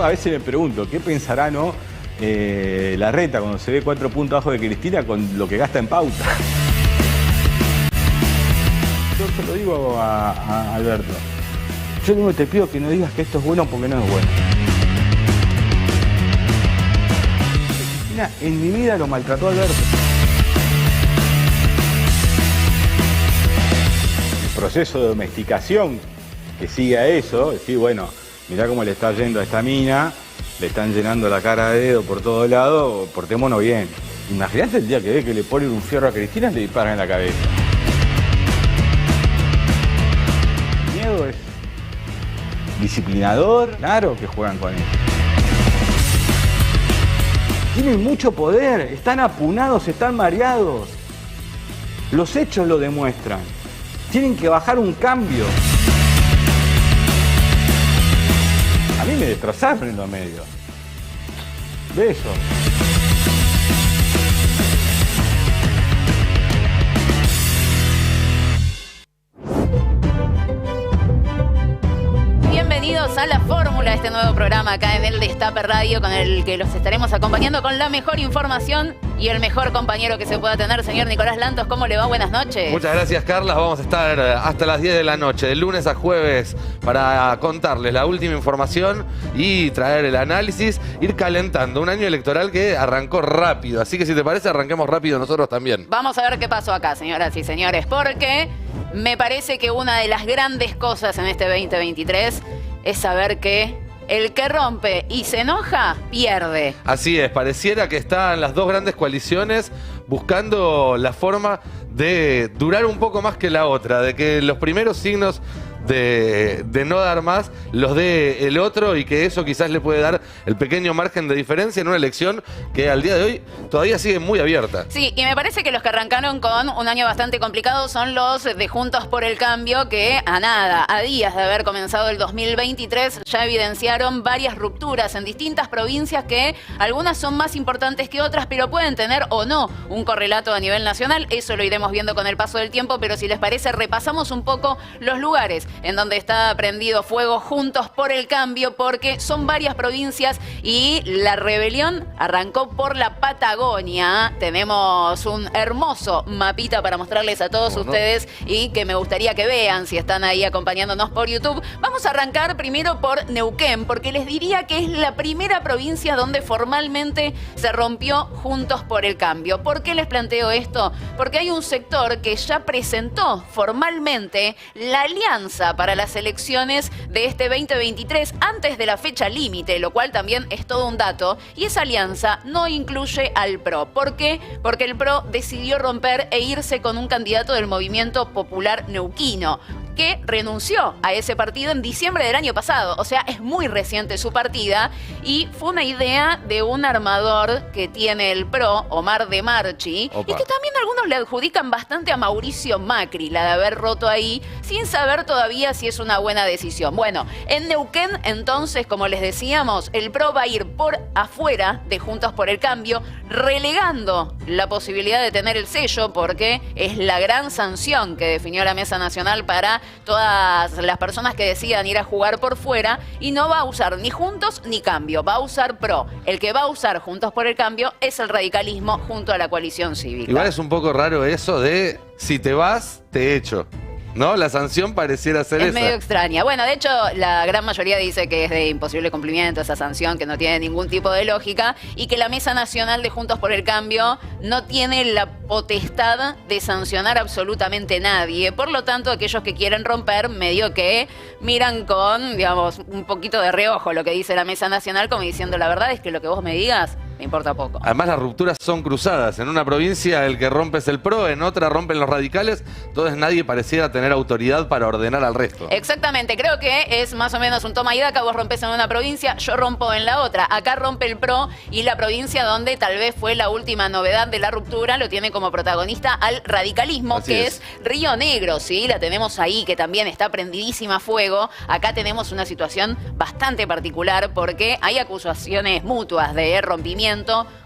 Yo a veces me pregunto, ¿qué pensará, no? Larreta cuando se ve 4 puntos abajo de Cristina con lo que gasta en pauta. Yo se lo digo a Alberto. Yo mismo te pido que no digas que esto es bueno porque no es bueno. Cristina en mi vida lo maltrató a Alberto. El proceso de domesticación que sigue a eso, decir, bueno, mirá cómo le está yendo a esta mina, le están llenando la cara de dedo por todos lados, portémonos bien. Imagínate el día que ve que le ponen un fierro a Cristina y le disparan en la cabeza. El miedo es disciplinador, claro que juegan con él. Tienen mucho poder, están apunados, están mareados. Los hechos lo demuestran. Tienen que bajar un cambio. A mí me destrozaron en los medios. Besos. Bienvenidos a La Fórmula, este nuevo programa acá en el Destape Radio, con el que los estaremos acompañando con la mejor información y el mejor compañero que se pueda tener, señor Nicolás Lantos. ¿Cómo le va? Buenas noches. Muchas gracias, Carla. Vamos a estar hasta las 10 de la noche, de lunes a jueves, para contarles la última información y traer el análisis, ir calentando un año electoral que arrancó rápido. Así que si te parece, arranquemos rápido nosotros también. Vamos a ver qué pasó acá, señoras y señores, porque me parece que una de las grandes cosas en este 2023 es saber que el que rompe y se enoja, pierde. Así es, pareciera que están las dos grandes coaliciones buscando la forma de durar un poco más que la otra, de que los primeros signos de no dar más los dé el otro y que eso quizás le puede dar el pequeño margen de diferencia en una elección que al día de hoy todavía sigue muy abierta. Sí, y me parece que los que arrancaron con un año bastante complicado son los de Juntos por el Cambio, que a días de haber comenzado el 2023 ya evidenciaron varias rupturas en distintas provincias que algunas son más importantes que otras, pero pueden tener o no un correlato a nivel nacional. Eso lo iremos viendo con el paso del tiempo, pero si les parece repasamos un poco los lugares en donde está prendido fuego Juntos por el Cambio, porque son varias provincias y la rebelión arrancó por la Patagonia. Tenemos un hermoso mapita para mostrarles a todos ustedes y que me gustaría que vean si están ahí acompañándonos por YouTube. Vamos a arrancar primero por Neuquén, porque les diría que es la primera provincia donde formalmente se rompió Juntos por el Cambio. ¿Por qué les planteo esto? Porque hay un sector que ya presentó formalmente la alianza para las elecciones de este 2023 antes de la fecha límite, lo cual también es todo un dato, y esa alianza no incluye al PRO. ¿Por qué? Porque el PRO decidió romper e irse con un candidato del Movimiento Popular Neuquino, que renunció a ese partido en diciembre del año pasado. O sea, es muy reciente su partida y fue una idea de un armador que tiene el PRO, Omar de Marchi, y que también algunos le adjudican bastante a Mauricio Macri, la de haber roto ahí, sin saber todavía si es una buena decisión. Bueno, en Neuquén, entonces, como les decíamos, el PRO va a ir por afuera de Juntos por el Cambio, relegando la posibilidad de tener el sello, porque es la gran sanción que definió la Mesa Nacional para todas las personas que decidan ir a jugar por fuera, y no va a usar ni Juntos ni Cambio, va a usar PRO. El que va a usar Juntos por el Cambio es el radicalismo junto a la coalición cívica. Igual es un poco raro eso de si te vas, te echo. ¿No? La sanción pareciera ser esa. Es medio extraña. Bueno, de hecho, la gran mayoría dice que es de imposible cumplimiento esa sanción, que no tiene ningún tipo de lógica, y que la Mesa Nacional de Juntos por el Cambio no tiene la potestad de sancionar absolutamente nadie. Por lo tanto, aquellos que quieren romper, medio que miran con, digamos, un poquito de reojo lo que dice la Mesa Nacional, como diciendo, la verdad es que lo que vos me digas me importa poco. Además, las rupturas son cruzadas. En una provincia el que rompe es el PRO, en otra rompen los radicales, entonces nadie pareciera tener autoridad para ordenar al resto. Exactamente, creo que es más o menos un toma y daca. Vos rompes en una provincia, yo rompo en la otra. Acá rompe el PRO, y la provincia donde tal vez fue la última novedad de la ruptura lo tiene como protagonista al radicalismo. Así que es Río Negro, ¿sí? La tenemos ahí, que también está prendidísima a fuego. Acá tenemos una situación bastante particular porque hay acusaciones mutuas de rompimiento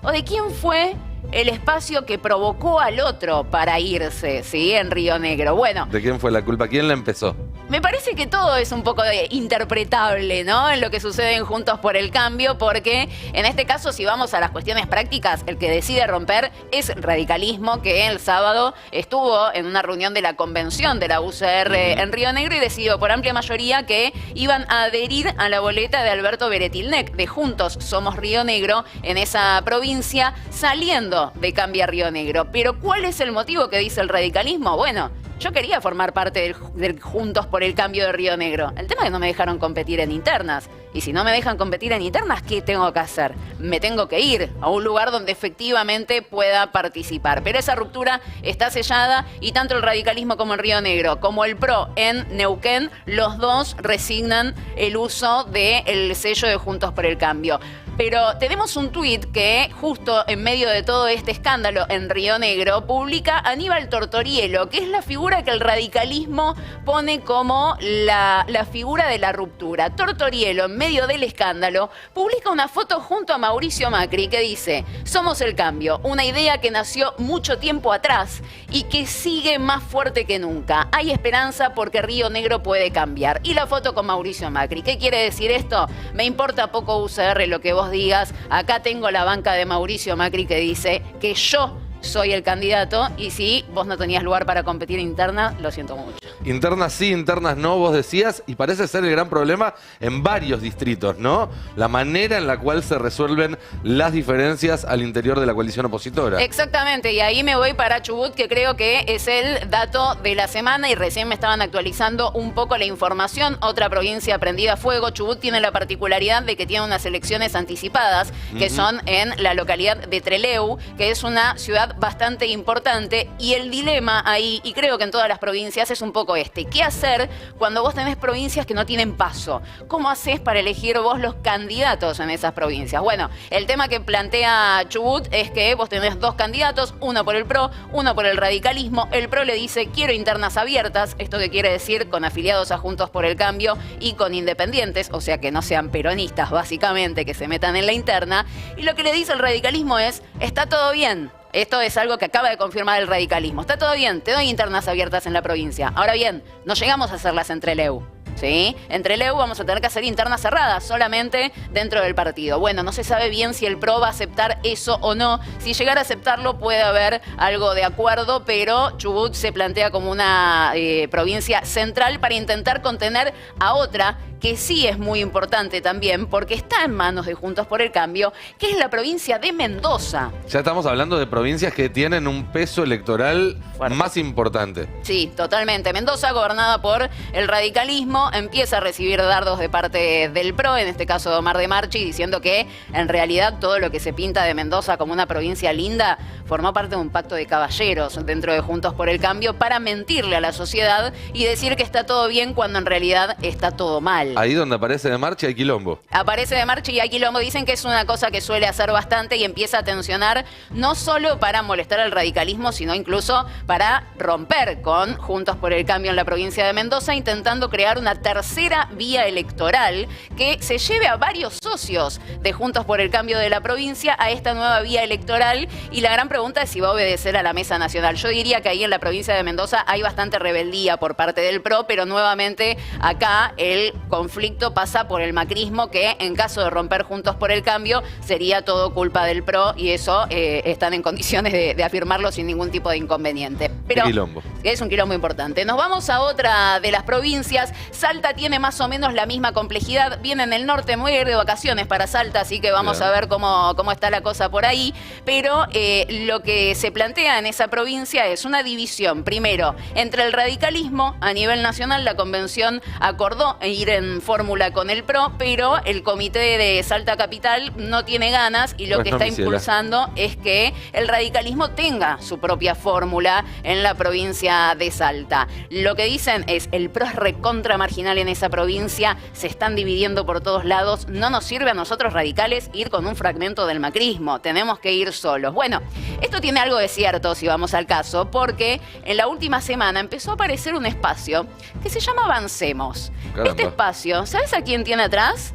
o de quién fue el espacio que provocó al otro para irse, ¿sí? En Río Negro. Bueno. ¿De quién fue la culpa? ¿Quién la empezó? Me parece que todo es un poco interpretable, ¿no? En lo que sucede en Juntos por el Cambio, porque en este caso, si vamos a las cuestiones prácticas, el que decide romper es el radicalismo, que el sábado estuvo en una reunión de la convención de la UCR en Río Negro y decidió por amplia mayoría que iban a adherir a la boleta de Alberto Beretilnec, de Juntos Somos Río Negro, en esa provincia, saliendo de Cambia Río Negro. Pero ¿cuál es el motivo que dice el radicalismo? Bueno, yo quería formar parte del Juntos por el Cambio de Río Negro. El tema es que no me dejaron competir en internas. Y si no me dejan competir en internas, ¿qué tengo que hacer? Me tengo que ir a un lugar donde efectivamente pueda participar. Pero esa ruptura está sellada y tanto el radicalismo como el Río Negro, como el PRO en Neuquén, los dos resignan el uso del sello de Juntos por el Cambio. Pero tenemos un tuit que justo en medio de todo este escándalo en Río Negro publica Aníbal Tortorielo, que es la figura que el radicalismo pone como la figura de la ruptura. Tortorielo, en medio del escándalo, publica una foto junto a Mauricio Macri que dice: "Somos el cambio, una idea que nació mucho tiempo atrás y que sigue más fuerte que nunca. Hay esperanza porque Río Negro puede cambiar". Y la foto con Mauricio Macri. ¿Qué quiere decir esto? Me importa poco UCR lo que vos digas. Acá tengo la banca de Mauricio Macri que dice que yo soy el candidato y si vos no tenías lugar para competir interna, lo siento mucho. Internas sí, internas no, vos decías, y parece ser el gran problema en varios distritos, ¿no? La manera en la cual se resuelven las diferencias al interior de la coalición opositora. Exactamente, y ahí me voy para Chubut, que creo que es el dato de la semana y recién me estaban actualizando un poco la información. Otra provincia prendida a fuego. Chubut tiene la particularidad de que tiene unas elecciones anticipadas, que son en la localidad de Trelew, que es una ciudad bastante importante, y el dilema ahí, y creo que en todas las provincias, es un poco este: ¿qué hacer cuando vos tenés provincias que no tienen paso? ¿Cómo haces para elegir vos los candidatos en esas provincias? Bueno, el tema que plantea Chubut es que vos tenés dos candidatos, uno por el PRO, uno por el radicalismo. El PRO le dice: quiero internas abiertas, esto que quiere decir con afiliados a Juntos por el Cambio y con independientes, o sea que no sean peronistas básicamente, que se metan en la interna. Y lo que le dice el radicalismo es: está todo bien. Esto es algo que acaba de confirmar el radicalismo. Está todo bien, te doy internas abiertas en la provincia. Ahora bien, no llegamos a hacerlas en Trelew, ¿sí? En Trelew vamos a tener que hacer internas cerradas, solamente dentro del partido. Bueno, no se sabe bien si el PRO va a aceptar eso o no. Si llegara a aceptarlo puede haber algo de acuerdo, pero Chubut se plantea como una provincia central para intentar contener a otra que sí es muy importante también, porque está en manos de Juntos por el Cambio, que es la provincia de Mendoza. Ya estamos hablando de provincias que tienen un peso electoral fuerte, más importante. Sí, totalmente. Mendoza, gobernada por el radicalismo, empieza a recibir dardos de parte del PRO, en este caso de Omar de Marchi, diciendo que en realidad todo lo que se pinta de Mendoza como una provincia linda formó parte de un pacto de caballeros dentro de Juntos por el Cambio para mentirle a la sociedad y decir que está todo bien cuando en realidad está todo mal. Ahí donde aparece de Marchi hay quilombo. Aparece de Marchi y hay quilombo. Dicen que es una cosa que suele hacer bastante y empieza a tensionar, no solo para molestar al radicalismo, sino incluso para romper con Juntos por el Cambio en la provincia de Mendoza, intentando crear una tercera vía electoral que se lleve a varios socios de Juntos por el Cambio de la provincia a esta nueva vía electoral. Y la gran pregunta es si va a obedecer a la mesa nacional. Yo diría que ahí en la provincia de Mendoza hay bastante rebeldía por parte del PRO, pero nuevamente acá el conflicto pasa por el macrismo, que en caso de romper Juntos por el Cambio sería todo culpa del PRO, y eso están en condiciones de afirmarlo sin ningún tipo de inconveniente. Pero quilombo. Es un quilombo importante. Nos vamos a otra de las provincias. Salta tiene más o menos la misma complejidad. Viene en el norte, me voy a ir de vacaciones para Salta, así que vamos a ver cómo está la cosa por ahí. Pero lo que se plantea en esa provincia es una división, primero, entre el radicalismo. A nivel nacional, la convención acordó ir en fórmula con el PRO, pero el comité de Salta Capital no tiene ganas y lo que está impulsando es que el radicalismo tenga su propia fórmula en la provincia de Salta. Lo que dicen es: el PRO es recontra marginal en esa provincia, se están dividiendo por todos lados, no nos sirve a nosotros radicales ir con un fragmento del macrismo, tenemos que ir solos. Bueno, esto tiene algo de cierto si vamos al caso, porque en la última semana empezó a aparecer un espacio que se llama Avancemos. Caramba. Este espacio, ¿sabes a quién tiene atrás?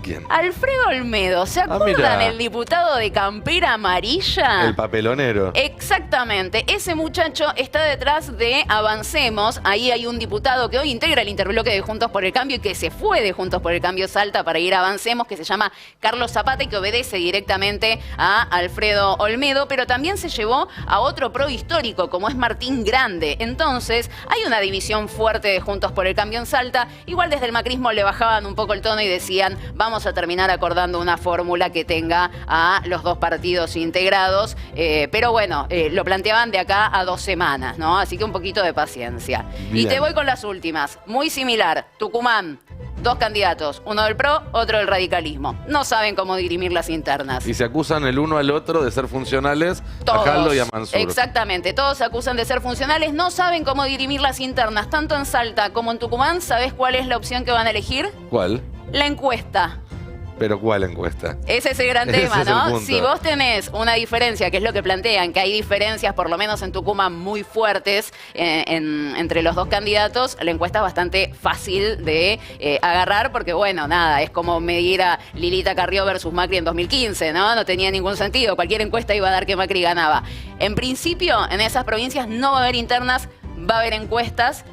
¿Quién? Alfredo Olmedo. ¿Se acuerdan mirá. el diputado de campera amarilla? El papelonero. Exactamente. Ese muchacho está detrás de Avancemos. Ahí hay un diputado que hoy integra el interbloque de Juntos por el Cambio y que se fue de Juntos por el Cambio Salta para ir a Avancemos, que se llama Carlos Zapata y que obedece directamente a Alfredo Olmedo, pero también se llevó a otro pro histórico como es Martín Grande. Entonces, hay una división fuerte de Juntos por el Cambio en Salta. Igual desde el macrismo le bajaban un poco el tono y decían, vamos a terminar acordando una fórmula que tenga a los dos partidos integrados. Pero bueno, lo planteaban de acá a 2 semanas, ¿no? Así que un poquito de paciencia. Bien. Y te voy con las últimas. Muy similar. Tucumán. 2 candidatos, uno del PRO, otro del radicalismo. No saben cómo dirimir las internas. Y se acusan el uno al otro de ser funcionales a Jaldo y a Mansur. Exactamente, todos se acusan de ser funcionales, no saben cómo dirimir las internas, tanto en Salta como en Tucumán. ¿Sabés cuál es la opción que van a elegir? ¿Cuál? La encuesta. ¿Pero cuál encuesta? Ese es el gran Ese tema, es el ¿no? punto. Si vos tenés una diferencia, que es lo que plantean, que hay diferencias, por lo menos en Tucumán, muy fuertes entre los 2 candidatos, la encuesta es bastante fácil de agarrar, porque bueno, nada, es como medir a Lilita Carrió versus Macri en 2015, ¿no? No tenía ningún sentido, cualquier encuesta iba a dar que Macri ganaba. En principio, en esas provincias no va a haber internas, va a haber encuestas.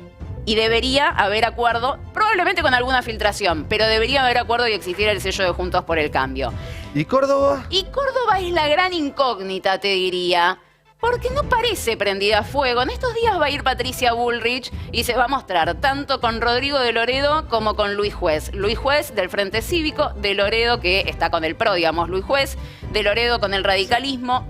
Y debería haber acuerdo, probablemente con alguna filtración, pero debería haber acuerdo y existir el sello de Juntos por el Cambio. ¿Y Córdoba? Y Córdoba es la gran incógnita, te diría, porque no parece prendida a fuego. En estos días va a ir Patricia Bullrich y se va a mostrar tanto con Rodrigo de Loredo como con Luis Juez. Luis Juez del Frente Cívico, de Loredo que está con el PRO, digamos, Luis Juez, de Loredo con el radicalismo.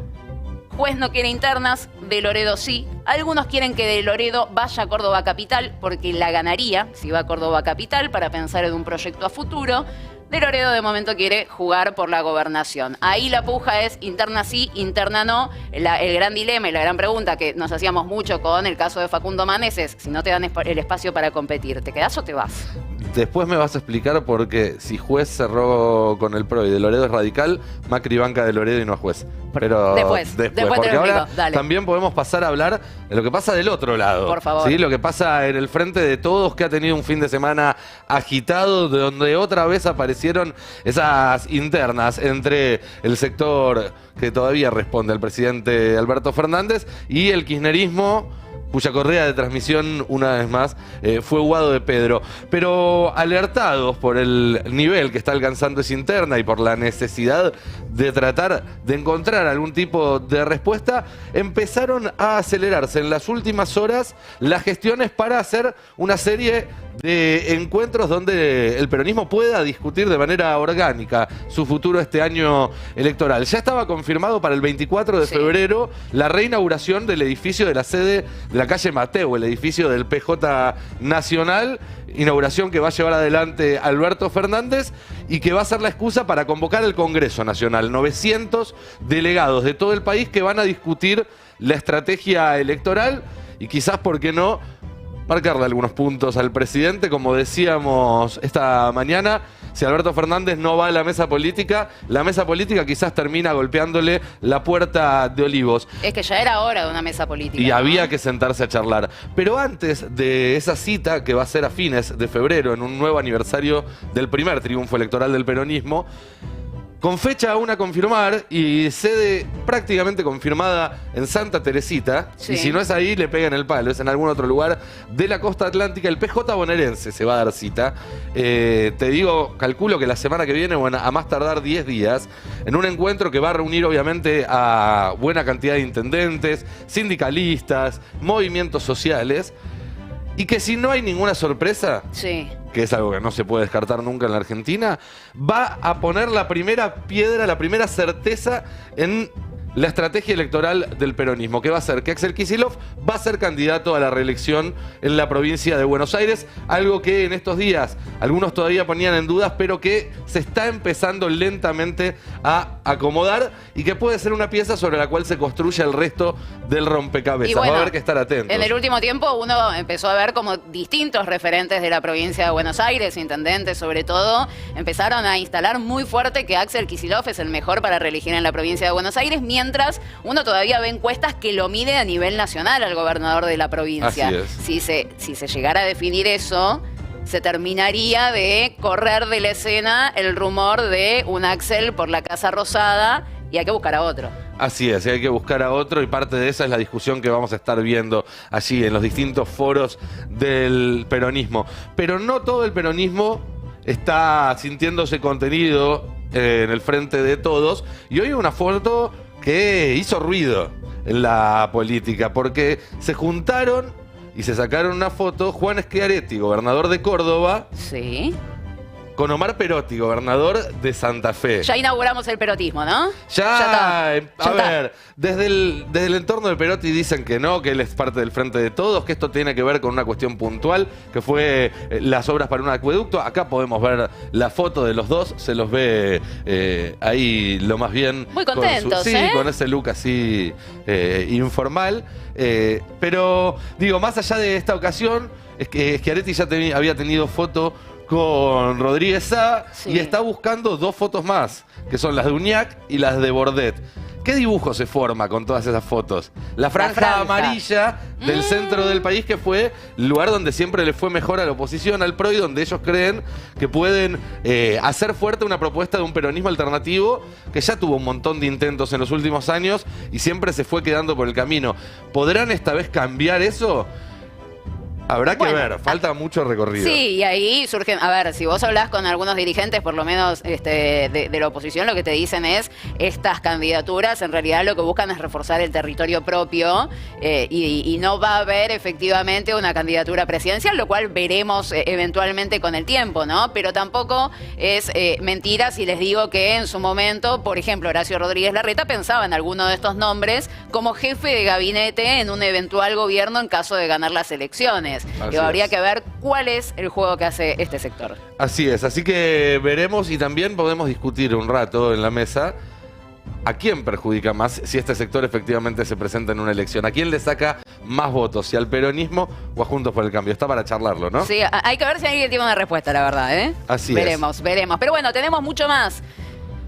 Juez no quiere internas, de Loredo sí. Algunos quieren que de Loredo vaya a Córdoba Capital porque la ganaría si va a Córdoba Capital para pensar en un proyecto a futuro. De Loredo de momento quiere jugar por la gobernación. Ahí la puja es interna sí, interna no. El gran dilema y la gran pregunta que nos hacíamos mucho con el caso de Facundo Manes es, si no te dan el espacio para competir, ¿te quedás o te vas? Después me vas a explicar por qué si Juez cerró con el PRO y de Loredo es radical, Macri banca de Loredo y no Juez. Pero Después te porque lo ahora explico, dale. también podemos pasar a hablar de lo que pasa del otro lado. Por favor. ¿Sí? Lo que pasa en el frente de todos, que ha tenido un fin de semana agitado, de donde otra vez aparecieron esas internas entre el sector que todavía responde al presidente Alberto Fernández y el kirchnerismo, cuya correa de transmisión, una vez más, fue Guado de Pedro. Pero alertados por el nivel que está alcanzando esa interna y por la necesidad de tratar de encontrar algún tipo de respuesta, empezaron a acelerarse en las últimas horas las gestiones para hacer una serie de encuentros donde el peronismo pueda discutir de manera orgánica su futuro este año electoral. Ya estaba confirmado para el 24 de febrero la reinauguración del edificio de la sede de la calle Mateo, el edificio del PJ Nacional, inauguración que va a llevar adelante Alberto Fernández y que va a ser la excusa para convocar el Congreso Nacional. 900 delegados de todo el país que van a discutir la estrategia electoral y quizás, ¿por qué no?, marcarle algunos puntos al presidente. Como decíamos esta mañana, si Alberto Fernández no va a la mesa política quizás termina golpeándole la puerta de Olivos. Es que ya era hora de una mesa política. Y ¿no? había que sentarse a charlar. Pero antes de esa cita, que va a ser a fines de febrero, en un nuevo aniversario del primer triunfo electoral del peronismo, con fecha aún a confirmar y sede prácticamente confirmada en Santa Teresita, Sí. y si no es ahí, le pegan el palo, es en algún otro lugar de la costa atlántica, el PJ bonaerense se va a dar cita. Te digo, calculo que la semana que viene, bueno, a más tardar 10 días, en un encuentro que va a reunir obviamente a buena cantidad de intendentes, sindicalistas, movimientos sociales, y que si no hay ninguna sorpresa, Sí. que es algo que no se puede descartar nunca en la Argentina, va a poner la primera piedra, la primera certeza en la estrategia electoral del peronismo, que va a ser que Axel Kicillof va a ser candidato a la reelección en la provincia de Buenos Aires, algo que en estos días algunos todavía ponían en dudas, pero que se está empezando lentamente a acomodar y que puede ser una pieza sobre la cual se construye el resto del rompecabezas. Y bueno, va a haber que estar atentos. En el último tiempo uno empezó a ver como distintos referentes de la provincia de Buenos Aires, intendentes sobre todo, empezaron a instalar muy fuerte que Axel Kicillof es el mejor para reelegir en la provincia de Buenos Aires, mientras uno todavía ve encuestas que lo mide a nivel nacional al gobernador de la provincia. Así es. Si se llegara a definir eso, se terminaría de correr de la escena el rumor de un Axel por la Casa Rosada y hay que buscar a otro. Así es, hay que buscar a otro y parte de esa es la discusión que vamos a estar viendo allí en los distintos foros del peronismo. Pero no todo el peronismo está sintiéndose contenido en el frente de todos y hoy una foto que hizo ruido en la política porque se juntaron y se sacaron una foto Juan Schiaretti, gobernador de Córdoba, Sí. con Omar Perotti, gobernador de Santa Fe. Ya inauguramos el perotismo, ¿no? Ya, está. a ver, desde el entorno de Perotti dicen que no, que él es parte del frente de todos, que esto tiene que ver con una cuestión puntual, que fue las obras para un acueducto. Acá podemos ver la foto de los dos, se los ve ahí lo más bien. Muy contentos, sí, con ese look así informal. Pero, digo, más allá de esta ocasión, es que Schiaretti ya había tenido foto con Rodríguez Sá y está buscando dos fotos más, que son las de Uñac y las de Bordet. ¿Qué dibujo se forma con todas esas fotos? La franja amarilla del centro del país, que fue el lugar donde siempre le fue mejor a la oposición, al PRO, y donde ellos creen que pueden hacer fuerte una propuesta de un peronismo alternativo que ya tuvo un montón de intentos en los últimos años y siempre se fue quedando por el camino. ¿Podrán esta vez cambiar eso? Habrá que ver, falta mucho recorrido. Sí, y ahí surgen, a ver, si vos hablás con algunos dirigentes, por lo menos de la oposición, lo que te dicen es, estas candidaturas en realidad lo que buscan es reforzar el territorio propio y no va a haber efectivamente una candidatura presidencial, lo cual veremos eventualmente con el tiempo, ¿no? Pero tampoco es mentira si les digo que en su momento, por ejemplo, Horacio Rodríguez Larreta pensaba en alguno de estos nombres como jefe de gabinete en un eventual gobierno en caso de ganar las elecciones. Y habría que ver cuál es el juego que hace este sector. Así es, así que veremos y también podemos discutir un rato en la mesa a quién perjudica más si este sector efectivamente se presenta en una elección. ¿A quién le saca más votos? ¿Si al peronismo o a Juntos por el Cambio? Está para charlarlo, ¿no? Sí, hay que ver si alguien tiene una respuesta, la verdad, ¿eh? Así veremos. Pero bueno, tenemos mucho más.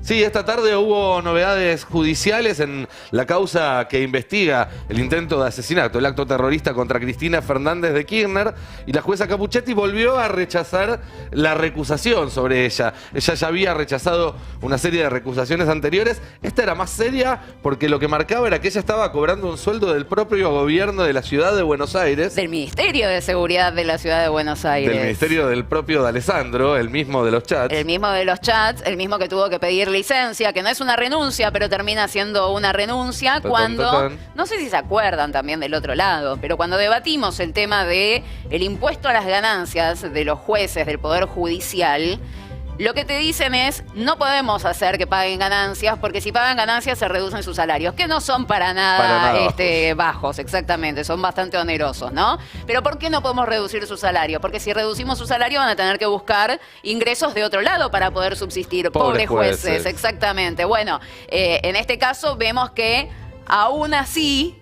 Sí, esta tarde hubo novedades judiciales en la causa que investiga el intento de asesinato, el acto terrorista contra Cristina Fernández de Kirchner, y la jueza Capuchetti volvió a rechazar la recusación sobre ella. Ella ya había rechazado una serie de recusaciones anteriores. Esta era más seria porque lo que marcaba era que ella estaba cobrando un sueldo del propio gobierno de la ciudad de Buenos Aires. Del Ministerio de Seguridad de la ciudad de Buenos Aires. Del Ministerio del propio de Alessandro, el mismo de los chats. El mismo de los chats, el mismo que tuvo que pedir licencia, que no es una renuncia, pero termina siendo una renuncia cuando, no sé si se acuerdan también del otro lado, pero cuando debatimos el tema de el impuesto a las ganancias de los jueces del Poder Judicial, lo que te dicen es, no podemos hacer que paguen ganancias, porque si pagan ganancias se reducen sus salarios, que no son para nada bajos, exactamente, son bastante onerosos, ¿no? Pero ¿por qué no podemos reducir su salario? Porque si reducimos su salario van a tener que buscar ingresos de otro lado para poder subsistir. Pobres jueces, exactamente. Bueno, en este caso vemos que aún así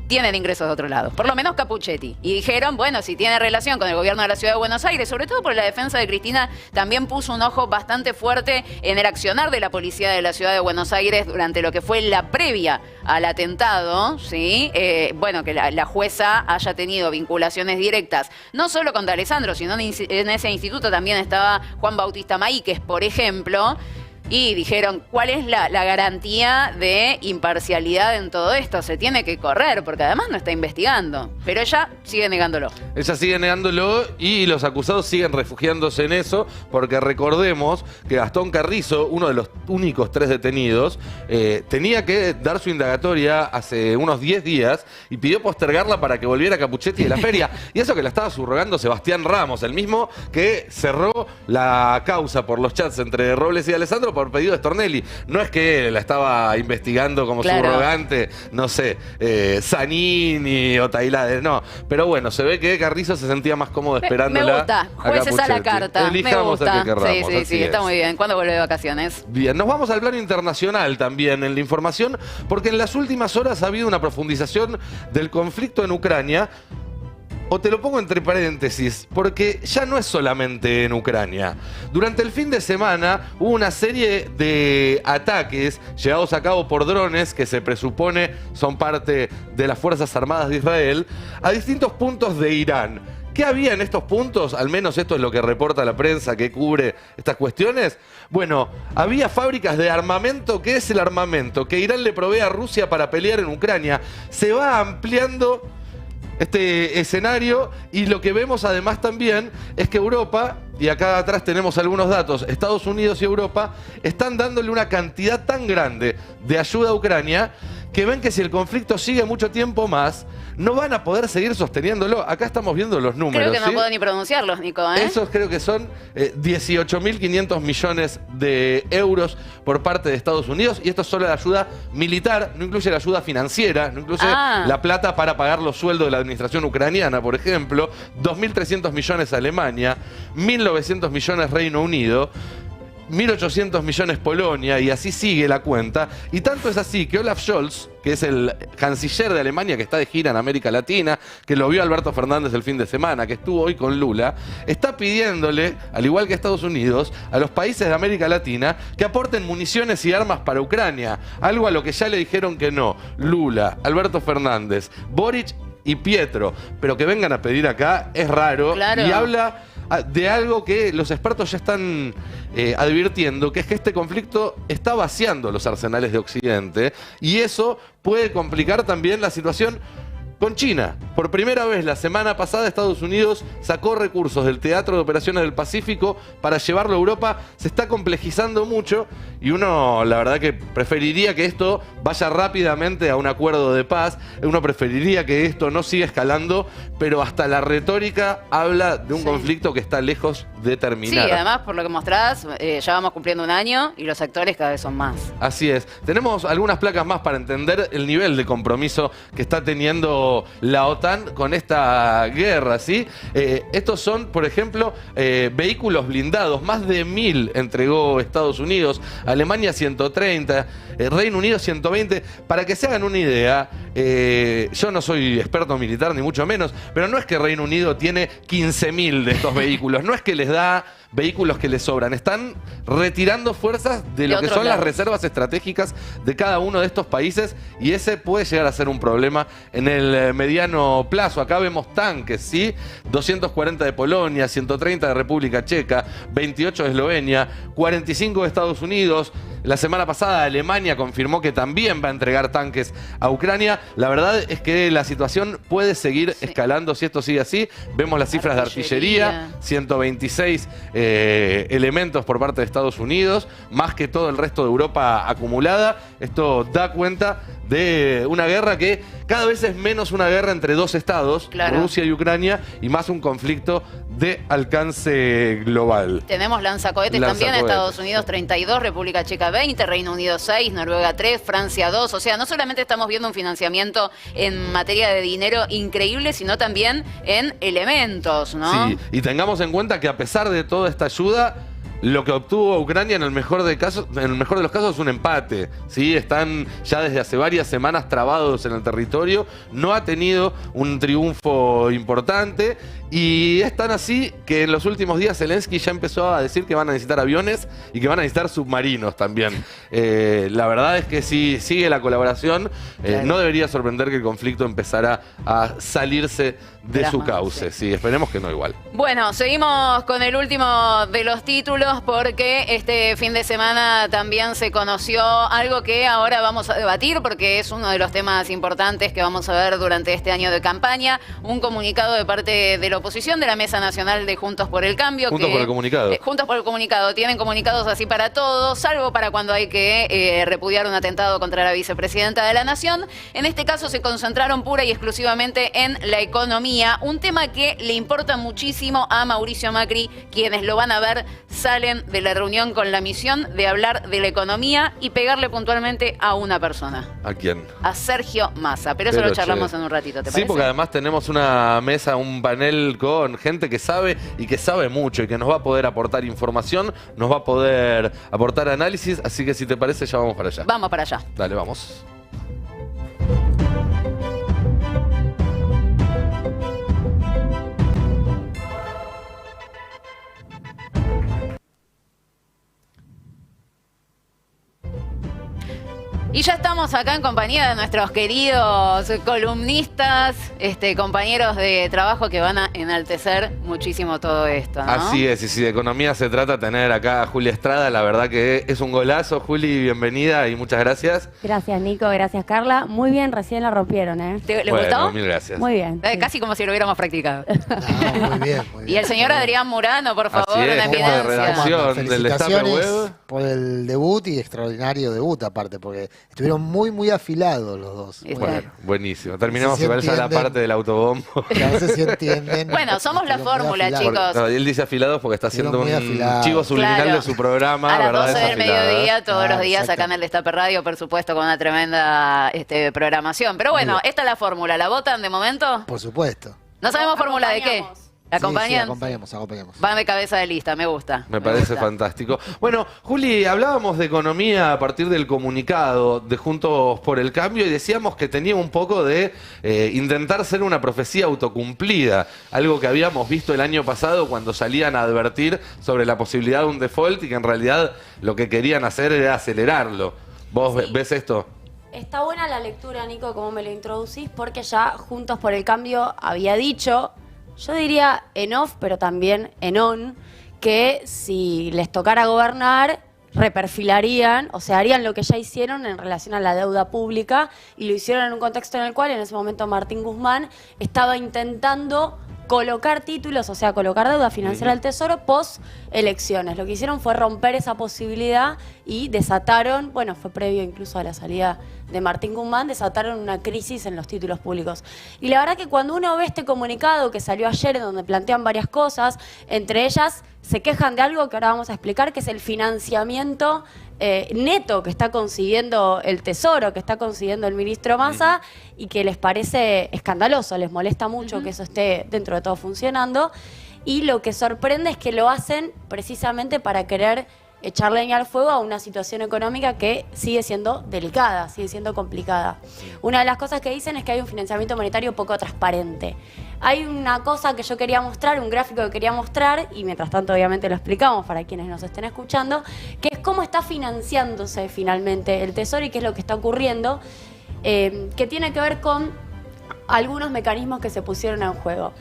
tienen ingresos de otro lado, por lo menos Capuchetti. Y dijeron, bueno, si tiene relación con el gobierno de la Ciudad de Buenos Aires, sobre todo por la defensa de Cristina, también puso un ojo bastante fuerte en el accionar de la policía de la Ciudad de Buenos Aires durante lo que fue la previa al atentado, ¿sí? Bueno, que la jueza haya tenido vinculaciones directas, no solo con D'Alessandro, sino en ese instituto también estaba Juan Bautista Maíquez, por ejemplo. Y dijeron, ¿cuál es la garantía de imparcialidad en todo esto? Se tiene que correr, porque además no está investigando. Pero ella sigue negándolo. Ella sigue negándolo y los acusados siguen refugiándose en eso, porque recordemos que Gastón Carrizo, uno de los únicos 3 detenidos, tenía que dar su indagatoria hace unos 10 días y pidió postergarla para que volviera Capuchetti de la feria. Y eso que la estaba subrogando Sebastián Ramos, el mismo que cerró la causa por los chats entre Robles y Alessandro por pedido de Stornelli. No es que la estaba investigando como subrogante, no sé, Zanini o Tailades, no. Pero bueno, se ve que Carrizo se sentía más cómodo esperándola. Me gusta, jueces a la carta. Elijamos me gusta. al que querramos. Sí, está muy bien. ¿Cuándo vuelve de vacaciones? Bien, nos vamos al plano internacional también en la información, porque en las últimas horas ha habido una profundización del conflicto en Ucrania. O te lo pongo entre paréntesis, porque ya no es solamente en Ucrania. Durante el fin de semana hubo una serie de ataques llevados a cabo por drones que se presupone son parte de las Fuerzas Armadas de Israel a distintos puntos de Irán. ¿Qué había en estos puntos? Al menos esto es lo que reporta la prensa que cubre estas cuestiones. Bueno, había fábricas de armamento. ¿Qué es el armamento? Que Irán le provee a Rusia para pelear en Ucrania. Se va ampliando este escenario y lo que vemos además también es que Europa, y acá atrás tenemos algunos datos, Estados Unidos y Europa están dándole una cantidad tan grande de ayuda a Ucrania que ven que si el conflicto sigue mucho tiempo más, no van a poder seguir sosteniéndolo. Acá estamos viendo los números. Creo que no ¿sí? puedo ni pronunciarlos, Nico, ¿eh? Esos creo que son 18.500 millones de euros por parte de Estados Unidos. Y esto es solo la ayuda militar, no incluye la ayuda financiera, no incluye la plata para pagar los sueldos de la administración ucraniana, por ejemplo. 2.300 millones a Alemania, 1.900 millones Reino Unido, 1.800 millones Polonia, y así sigue la cuenta. Y tanto es así que Olaf Scholz, que es el canciller de Alemania que está de gira en América Latina, que lo vio Alberto Fernández el fin de semana, que estuvo hoy con Lula, está pidiéndole, al igual que Estados Unidos, a los países de América Latina que aporten municiones y armas para Ucrania. Algo a lo que ya le dijeron que no Lula, Alberto Fernández, Boric y Pietro. Pero que vengan a pedir acá es raro. Claro. Y habla de algo que los expertos ya están advirtiendo, que es que este conflicto está vaciando los arsenales de Occidente y eso puede complicar también la situación con China. Por primera vez la semana pasada Estados Unidos sacó recursos del Teatro de Operaciones del Pacífico para llevarlo a Europa. Se está complejizando mucho y uno la verdad que preferiría que esto vaya rápidamente a un acuerdo de paz. Uno preferiría que esto no siga escalando, pero hasta la retórica habla de un conflicto que está lejos de terminar. Sí, además por lo que mostrás, ya vamos cumpliendo un año y los actores cada vez son más. Así es. Tenemos algunas placas más para entender el nivel de compromiso que está teniendo la OTAN con esta guerra, ¿sí? Estos son, por ejemplo, vehículos blindados. Más de 1.000 entregó Estados Unidos, Alemania 130, Reino Unido 120. Para que se hagan una idea, yo no soy experto militar ni mucho menos, pero no es que Reino Unido tiene 15.000 de estos vehículos, no es que les da vehículos que les sobran, están retirando fuerzas de lo que son las reservas estratégicas de cada uno de estos países y ese puede llegar a ser un problema en el mediano plazo. Acá vemos tanques, ¿sí? 240 de Polonia, 130 de República Checa, 28 de Eslovenia, 45 de Estados Unidos. La semana pasada Alemania confirmó que también va a entregar tanques a Ucrania. La verdad es que la situación puede seguir escalando si esto sigue así. Vemos las cifras de artillería, 126 elementos por parte de Estados Unidos, más que todo el resto de Europa acumulada. Esto da cuenta de una guerra que cada vez es menos una guerra entre dos estados, Rusia y Ucrania, y más un conflicto de alcance global. Tenemos lanzacohetes también, Estados Unidos 32, República Checa 20, Reino Unido 6, Noruega 3, Francia 2. O sea, no solamente estamos viendo un financiamiento en materia de dinero increíble, sino también en elementos, ¿no? Sí, y tengamos en cuenta que a pesar de toda esta ayuda, lo que obtuvo Ucrania en el mejor de los casos es un empate, ¿sí? Están ya desde hace varias semanas trabados en el territorio, no ha tenido un triunfo importante y es tan así que en los últimos días Zelensky ya empezó a decir que van a necesitar aviones y que van a necesitar submarinos también. La verdad es que si sigue la colaboración, no debería sorprender que el conflicto empezara a salirse de su cauce. Sí, esperemos que no igual. Bueno, seguimos con el último de los títulos porque este fin de semana también se conoció algo que ahora vamos a debatir porque es uno de los temas importantes que vamos a ver durante este año de campaña. Un comunicado de parte de la oposición de la Mesa Nacional de Juntos por el Cambio. Juntos por el Comunicado. Juntos por el Comunicado. Tienen comunicados así para todos, salvo para cuando hay que repudiar un atentado contra la vicepresidenta de la Nación. En este caso se concentraron pura y exclusivamente en la economía, un tema que le importa muchísimo a Mauricio Macri. Quienes lo van a ver salen de la reunión con la misión de hablar de la economía y pegarle puntualmente a una persona. ¿A quién? A Sergio Massa. Pero eso lo charlamos en un ratito, ¿te parece? Sí, porque además tenemos una mesa, un panel con gente que sabe y que sabe mucho y que nos va a poder aportar información, nos va a poder aportar análisis, así que si te parece ya vamos para allá. Vamos para allá. Dale, vamos. Y ya estamos acá en compañía de nuestros queridos columnistas, compañeros de trabajo que van a enaltecer muchísimo todo esto, ¿no? Así es, y si de economía se trata, tener acá a Juli Estrada, la verdad que es un golazo. Juli, bienvenida y muchas gracias. Gracias, Nico, gracias, Carla. Muy bien, recién la rompieron, ¿eh? ¿Le Bueno, gustó? mil gracias. Muy bien. Casi como si lo hubiéramos practicado. No, muy bien, muy bien. Y el señor Adrián Murano, por favor, Así es, una jefe de eminencia. redacción del Destape Felicitaciones Web. por el debut y extraordinario debut aparte, porque estuvieron muy afilados los dos. Muy Bueno, bien. buenísimo. Terminamos Sí, igual ya la entienden. parte del autobombo. Que a veces sí entienden. Bueno, somos la Estuvieron muy fórmula, afilados. chicos. No, y él dice afilados porque está haciendo Muy un afilados. chivo subliminal Claro. de su programa, A las ¿verdad? 12 del Desafilado. mediodía, todos Claro, los días acá en el Destape Radio, por supuesto, con una tremenda programación. Pero bueno, esta es la fórmula. ¿La votan de momento? Por supuesto. No sabemos fórmula de qué. ¿La Sí, acompañan? sí, acompañamos. Van de cabeza de lista, me gusta. Me parece gusta. fantástico. Bueno, Juli, hablábamos de economía a partir del comunicado de Juntos por el Cambio y decíamos que tenía un poco de intentar ser una profecía autocumplida, algo que habíamos visto el año pasado cuando salían a advertir sobre la posibilidad de un default y que en realidad lo que querían hacer era acelerarlo. ¿Vos Sí. ves esto? Está buena la lectura, Nico, como me lo introducís, porque ya Juntos por el Cambio había dicho, yo diría en off, pero también en on, que si les tocara gobernar, reperfilarían, o sea, harían lo que ya hicieron en relación a la deuda pública, y lo hicieron en un contexto en el cual en ese momento Martín Guzmán estaba intentando colocar títulos, o sea, colocar deuda financiera al Tesoro post elecciones. Lo que hicieron fue romper esa posibilidad y desataron, bueno, fue previo incluso a la salida de Martín Guzmán, desataron una crisis en los títulos públicos. Y la verdad que cuando uno ve este comunicado que salió ayer, en donde plantean varias cosas, entre ellas se quejan de algo que ahora vamos a explicar, que es el financiamiento neto que está consiguiendo el Tesoro, que está consiguiendo el ministro Massa, y que les parece escandaloso, les molesta mucho que eso esté dentro de todo funcionando. Y lo que sorprende es que lo hacen precisamente para querer echar leña al fuego a una situación económica que sigue siendo delicada, sigue siendo complicada. Una de las cosas que dicen es que hay un financiamiento monetario poco transparente. Hay una cosa que yo quería mostrar, un gráfico que quería mostrar, y mientras tanto obviamente lo explicamos para quienes nos estén escuchando, que es cómo está financiándose finalmente el Tesoro y qué es lo que está ocurriendo, que tiene que ver con algunos mecanismos que se pusieron en juego.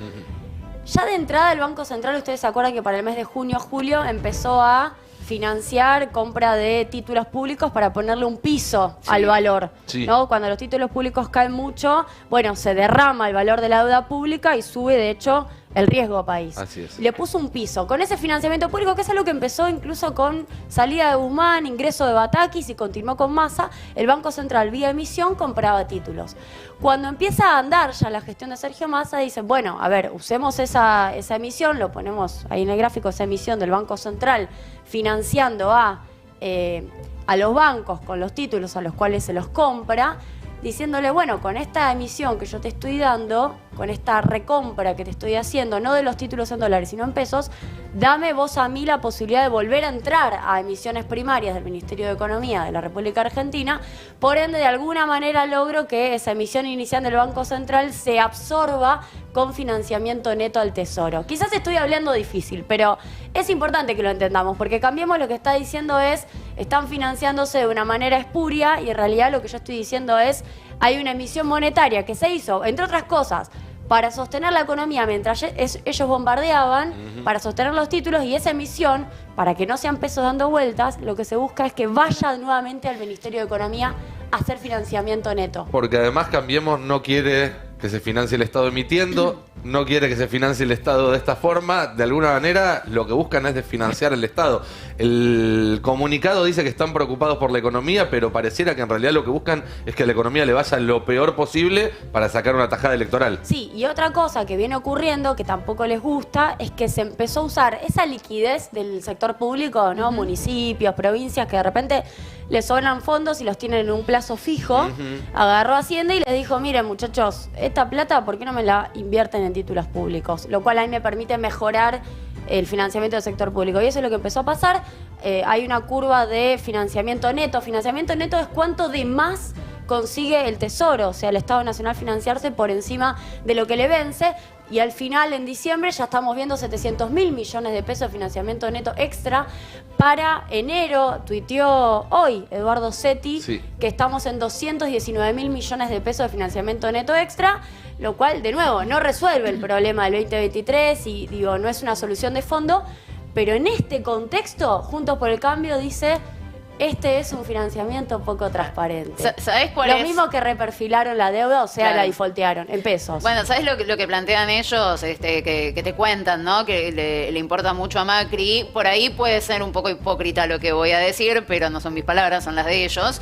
Ya de entrada el Banco Central, ustedes se acuerdan que para el mes de junio, julio, empezó a financiar compra de títulos públicos para ponerle un piso al valor, Sí. ¿no? Cuando los títulos públicos caen mucho, bueno, se derrama el valor de la deuda pública y sube, de hecho, el riesgo país. Así es. Le puso un piso. Con ese financiamiento público, que es algo que empezó incluso con salida de Guzmán, ingreso de Batakis y continuó con Massa, el Banco Central vía emisión compraba títulos. Cuando empieza a andar ya la gestión de Sergio Massa, dicen, bueno, a ver, usemos esa emisión, lo ponemos ahí en el gráfico, esa emisión del Banco Central financiando a los bancos con los títulos a los cuales se los compra, diciéndole, bueno, con esta emisión que yo te estoy dando, con esta recompra que te estoy haciendo, no de los títulos en dólares, sino en pesos, dame vos a mí la posibilidad de volver a entrar a emisiones primarias del Ministerio de Economía de la República Argentina. Por ende, de alguna manera logro que esa emisión inicial del Banco Central se absorba con financiamiento neto al Tesoro. Quizás estoy hablando difícil, pero es importante que lo entendamos, porque Cambiemos lo que está diciendo es, están financiándose de una manera espuria, y en realidad lo que yo estoy diciendo es, hay una emisión monetaria que se hizo, entre otras cosas, para sostener la economía mientras ellos bombardeaban, para sostener los títulos, y esa emisión, para que no sean pesos dando vueltas, lo que se busca es que vaya nuevamente al Ministerio de Economía a hacer financiamiento neto. Porque además Cambiemos no quiere que se financie el Estado emitiendo, no quiere que se financie el Estado de esta forma. De alguna manera lo que buscan es desfinanciar el Estado. El comunicado dice que están preocupados por la economía, pero pareciera que en realidad lo que buscan es que a la economía le vaya lo peor posible para sacar una tajada electoral. Sí, y otra cosa que viene ocurriendo, que tampoco les gusta, es que se empezó a usar esa liquidez del sector público, ¿no? Municipios, provincias, que de repente les sobran fondos y los tienen en un plazo fijo. Agarró Hacienda y les dijo, miren muchachos, esta plata, ¿por qué no me la invierten en títulos públicos? Lo cual a mí me permite mejorar el financiamiento del sector público. Y eso es lo que empezó a pasar. Hay una curva de financiamiento neto. Financiamiento neto es cuánto de más consigue el Tesoro, o sea, el Estado Nacional financiarse por encima de lo que le vence. Y al final, en diciembre, ya estamos viendo 700.000 millones de pesos de financiamiento neto extra. Para enero, tuiteó hoy Eduardo Setti, que estamos en 219.000 millones de pesos de financiamiento neto extra, lo cual, de nuevo, no resuelve el problema del 2023 y, digo, no es una solución de fondo. Pero en este contexto, Juntos por el Cambio dice... Este es un financiamiento poco transparente. ¿Sabés cuál Lo es? mismo que reperfilaron la deuda, o sea, Claro. la defaultearon en pesos. Bueno, ¿sabes lo que plantean ellos? Que te cuentan, ¿no? Que le importa mucho a Macri. Por ahí puede ser un poco hipócrita lo que voy a decir, pero no son mis palabras, son las de ellos.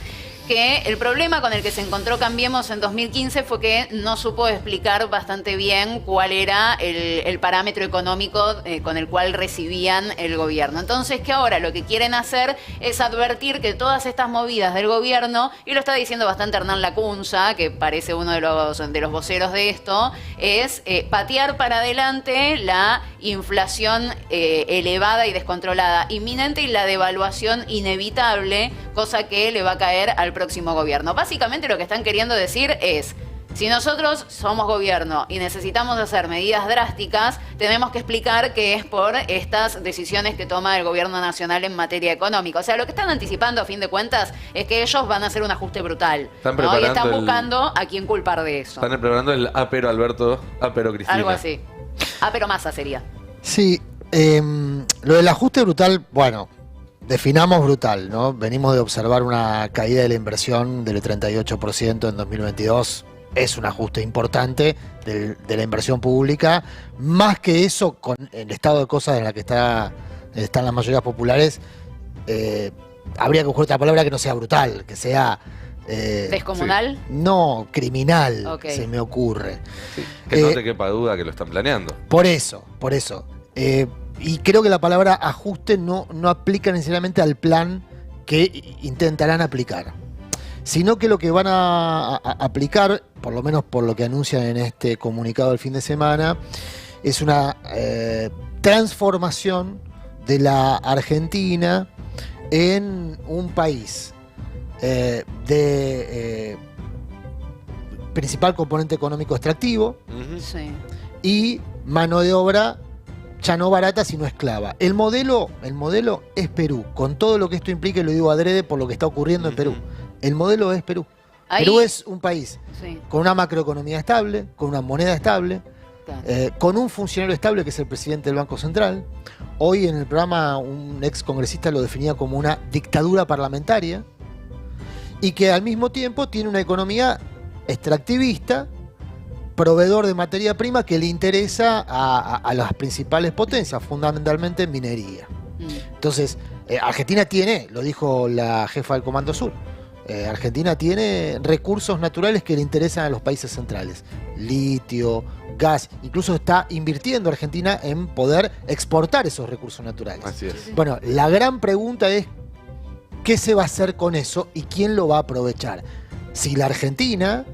Que el problema con el que se encontró Cambiemos en 2015 fue que no supo explicar bastante bien cuál era el parámetro económico con el cual recibían el gobierno. Entonces, que ahora lo que quieren hacer es advertir que todas estas movidas del gobierno, y lo está diciendo bastante Hernán Lacunza, que parece uno de los voceros de esto, es patear para adelante la inflación elevada y descontrolada inminente y la devaluación inevitable, cosa que le va a caer al próximo gobierno. Básicamente lo que están queriendo decir es, si nosotros somos gobierno y necesitamos hacer medidas drásticas, tenemos que explicar que es por estas decisiones que toma el gobierno nacional en materia económica. O sea, lo que están anticipando, a fin de cuentas, es que ellos van a hacer un ajuste brutal. ¿No? Y están buscando a quién culpar de eso. Están preparando el apero Alberto, apero Cristina. Algo así. Pero Massa sería. Sí, lo del ajuste brutal, bueno, definamos brutal, ¿no? Venimos de observar una caída de la inversión del 38% en 2022. Es un ajuste importante de la inversión pública. Más que eso, con el estado de cosas en la que están las mayorías populares, habría que buscar otra palabra que no sea brutal, que sea... ¿Descomunal? Sí. No, criminal, Okay. se me ocurre. Sí, que no te quepa duda que lo están planeando. Por eso. Y creo que la palabra ajuste no aplica necesariamente al plan que intentarán aplicar, sino que lo que van a aplicar, por lo menos por lo que anuncian en este comunicado del fin de semana, es una transformación de la Argentina en un país de principal componente económico extractivo Sí. y mano de obra ya no barata, sino esclava. El modelo es Perú, con todo lo que esto implica, y lo digo adrede por lo que está ocurriendo en Perú. El modelo es Perú. Ahí- Perú es un país Sí. con una macroeconomía estable, con una moneda estable, Claro. con un funcionario estable que es el presidente del Banco Central. Hoy en el programa un ex congresista lo definía como una dictadura parlamentaria y que al mismo tiempo tiene una economía extractivista, proveedor de materia prima que le interesa a las principales potencias, fundamentalmente minería. Entonces, Argentina tiene, lo dijo la jefa del Comando Sur, Argentina tiene recursos naturales que le interesan a los países centrales. Litio, gas, incluso está invirtiendo Argentina en poder exportar esos recursos naturales. Así es. Bueno, la gran pregunta es, ¿qué se va a hacer con eso y quién lo va a aprovechar? Si la Argentina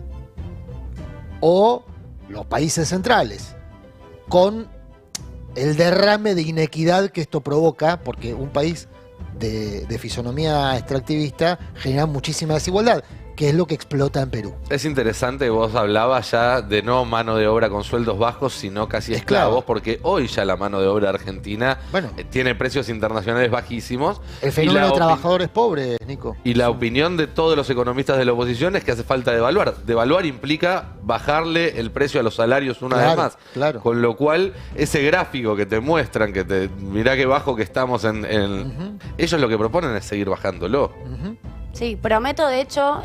o los países centrales, con el derrame de inequidad que esto provoca, porque un país de fisonomía extractivista genera muchísima desigualdad, que es lo que explota en Perú. Es interesante, vos hablabas ya de no mano de obra con sueldos bajos, sino casi esclavos, porque hoy ya la mano de obra argentina tiene precios internacionales bajísimos. El fenómeno de trabajadores pobres, Nico. Y la opinión de todos los economistas de la oposición es que hace falta devaluar. Devaluar implica bajarle el precio a los salarios una vez más. Claro. Con lo cual, ese gráfico que te muestran, mirá qué bajo que estamos ellos lo que proponen es seguir bajándolo. Sí, prometo, de hecho,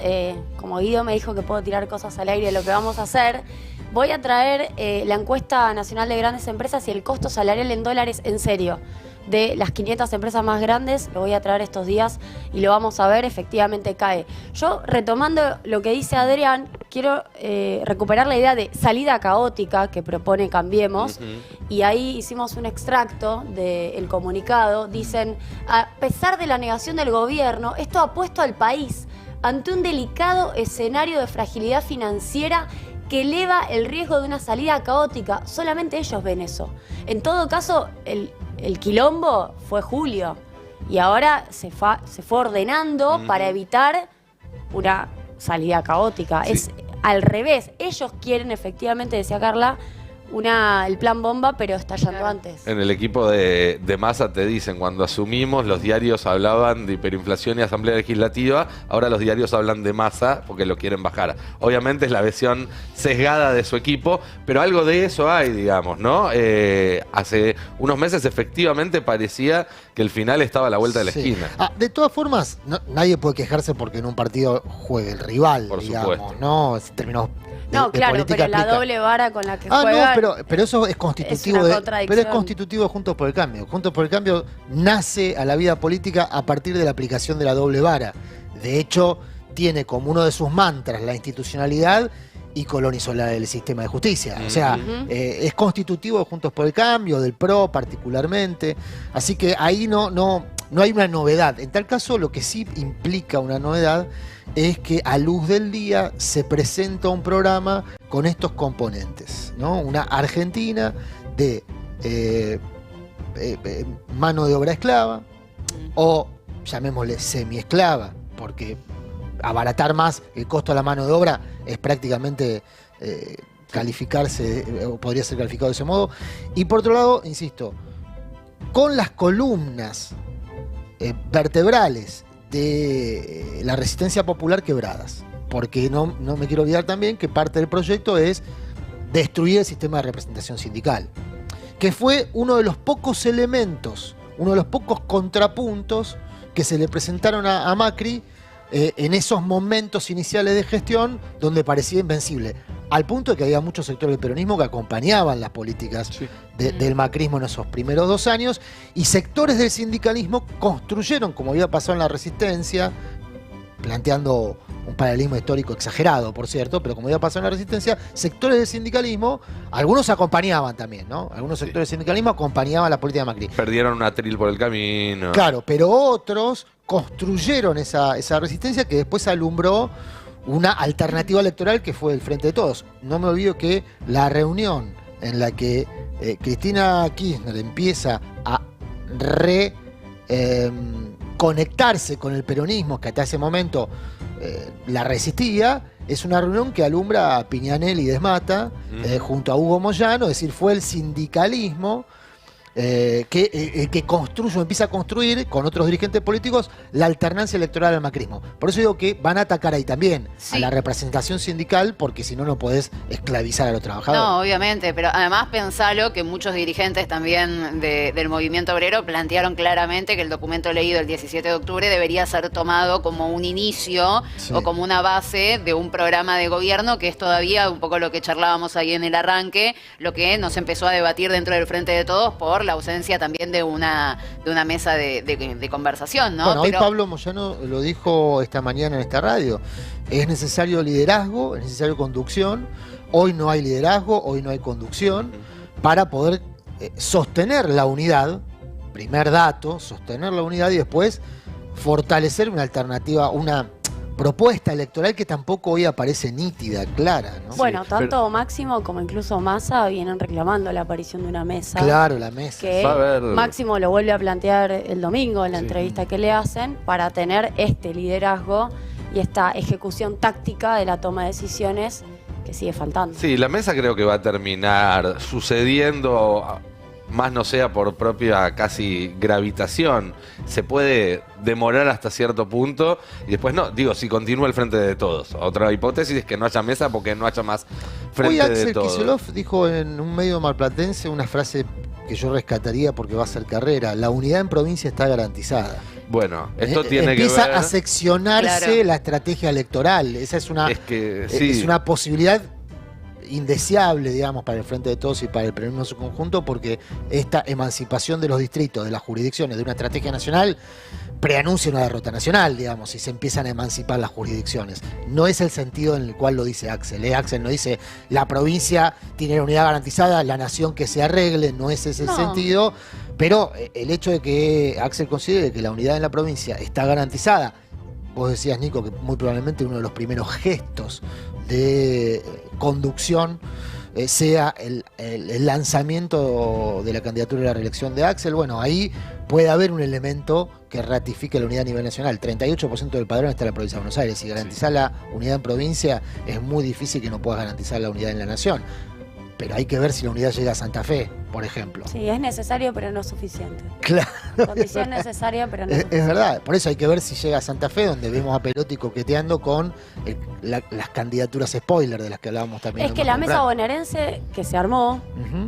como Guido me dijo que puedo tirar cosas al aire de lo que vamos a hacer, voy a traer la encuesta nacional de grandes empresas y el costo salarial en dólares en serio. De las 500 empresas más grandes, lo voy a traer estos días y lo vamos a ver, efectivamente cae. Yo, retomando lo que dice Adrián, quiero recuperar la idea de salida caótica que propone Cambiemos, y ahí hicimos un extracto del comunicado. Dicen, a pesar de la negación del gobierno, esto ha puesto al país ante un delicado escenario de fragilidad financiera que eleva el riesgo de una salida caótica. Solamente ellos ven eso. En todo caso, el quilombo fue julio y ahora se fue ordenando para evitar una salida caótica. Sí. Es al revés. Ellos quieren efectivamente, decía Carla, el plan bomba, pero estallando antes. En el equipo de Massa te dicen, cuando asumimos, los diarios hablaban de hiperinflación y asamblea legislativa, ahora los diarios hablan de Massa porque lo quieren bajar. Obviamente es la versión sesgada de su equipo, pero algo de eso hay, digamos, ¿no? Hace unos meses efectivamente parecía que el final estaba a la vuelta de la esquina. De todas formas, nadie puede quejarse porque en un partido juegue el rival, Por digamos, supuesto. ¿no? En términos No, de claro, política pero la aplica. doble vara con la que No, juegan pero eso es constitutivo es una de. contradicción. Pero es constitutivo de Juntos por el Cambio. Juntos por el Cambio nace a la vida política a partir de la aplicación de la doble vara. De hecho, tiene como uno de sus mantras la institucionalidad y colonizó el sistema de justicia. O sea, es constitutivo de Juntos por el Cambio, del PRO particularmente. Así que ahí no hay una novedad. En tal caso, lo que sí implica una novedad es que a luz del día se presenta un programa con estos componentes, ¿no? Una Argentina de mano de obra esclava, o llamémosle semiesclava, porque abaratar más el costo de la mano de obra es prácticamente calificarse, o podría ser calificado de ese modo. Y por otro lado, insisto, con las columnas vertebrales de la resistencia popular quebradas, porque no me quiero olvidar también que parte del proyecto es destruir el sistema de representación sindical, que fue uno de los pocos elementos, uno de los pocos contrapuntos que se le presentaron a Macri en esos momentos iniciales de gestión donde parecía invencible, al punto de que había muchos sectores del peronismo que acompañaban las políticas del macrismo en esos primeros 2 años, y sectores del sindicalismo construyeron, como había pasado en la Resistencia, planteando un paralelismo histórico exagerado, por cierto, pero como había pasado en la Resistencia, sectores del sindicalismo, algunos acompañaban también, ¿no? Algunos sectores del sindicalismo acompañaban la política de Macri. Perdieron un atril por el camino. Claro, pero otros construyeron esa resistencia que después alumbró una alternativa electoral que fue el Frente de Todos. No me olvido que la reunión en la que Cristina Kirchner empieza a conectarse con el peronismo, que hasta ese momento la resistía, es una reunión que alumbra a Piñanel y Desmata, junto a Hugo Moyano, es decir, fue el sindicalismo que empieza a construir con otros dirigentes políticos la alternancia electoral al macrismo. Por eso digo que van a atacar ahí también a la representación sindical, porque si no, no podés esclavizar a los trabajadores. No, obviamente, pero además pensalo que muchos dirigentes también del movimiento obrero plantearon claramente que el documento leído el 17 de octubre debería ser tomado como un inicio o como una base de un programa de gobierno, que es todavía un poco lo que charlábamos ahí en el arranque, lo que nos empezó a debatir dentro del Frente de Todos por la ausencia también de una mesa de conversación, ¿no? Bueno, hoy Pablo Moyano lo dijo esta mañana en esta radio. Es necesario liderazgo, es necesario conducción. Hoy no hay liderazgo, hoy no hay conducción para poder sostener la unidad. Primer dato, sostener la unidad y después fortalecer una alternativa, una propuesta electoral que tampoco hoy aparece nítida, clara, ¿no? Bueno, tanto Máximo como incluso Massa vienen reclamando la aparición de una mesa. Claro, la mesa. Que Va a haber- Máximo lo vuelve a plantear el domingo en la entrevista que le hacen para tener este liderazgo y esta ejecución táctica de la toma de decisiones que sigue faltando. Sí, la mesa creo que va a terminar sucediendo, más no sea por propia casi gravitación. Se puede demorar hasta cierto punto y después no. Digo, si continúa el Frente de Todos. Otra hipótesis es que no haya mesa porque no haya más Frente Hoy de Axel Todos. Kicillof dijo en un medio marplatense una frase que yo rescataría porque va a ser carrera: la unidad en provincia está garantizada. Bueno, esto tiene que Empieza ver... a seccionarse Claro. la estrategia electoral. Esa es una, Es que, sí. es una posibilidad indeseable, digamos, para el Frente de Todos y para el peronismo en su conjunto, porque esta emancipación de los distritos, de las jurisdicciones, de una estrategia nacional, preanuncia una derrota nacional, digamos, si se empiezan a emancipar las jurisdicciones. No es el sentido en el cual lo dice Axel. Axel no dice la provincia tiene la unidad garantizada, la nación que se arregle, no es ese el sentido, pero el hecho de que Axel considere que la unidad en la provincia está garantizada, vos decías, Nico, que muy probablemente uno de los primeros gestos de conducción sea el lanzamiento de la candidatura a la reelección de Axel, bueno, ahí puede haber un elemento que ratifique la unidad a nivel nacional. 38% del padrón está en la provincia de Buenos Aires. Si garantizar la unidad en provincia, es muy difícil que no puedas garantizar la unidad en la nación. Pero hay que ver si la unidad llega a Santa Fe, por ejemplo. Sí, es necesario, pero no suficiente. Claro. Condición necesaria, pero no Es suficiente. verdad, por eso hay que ver si llega a Santa Fe, donde vemos a Perotti coqueteando con las candidaturas spoiler de las que hablábamos también. Es que la mesa bonaerense que se armó,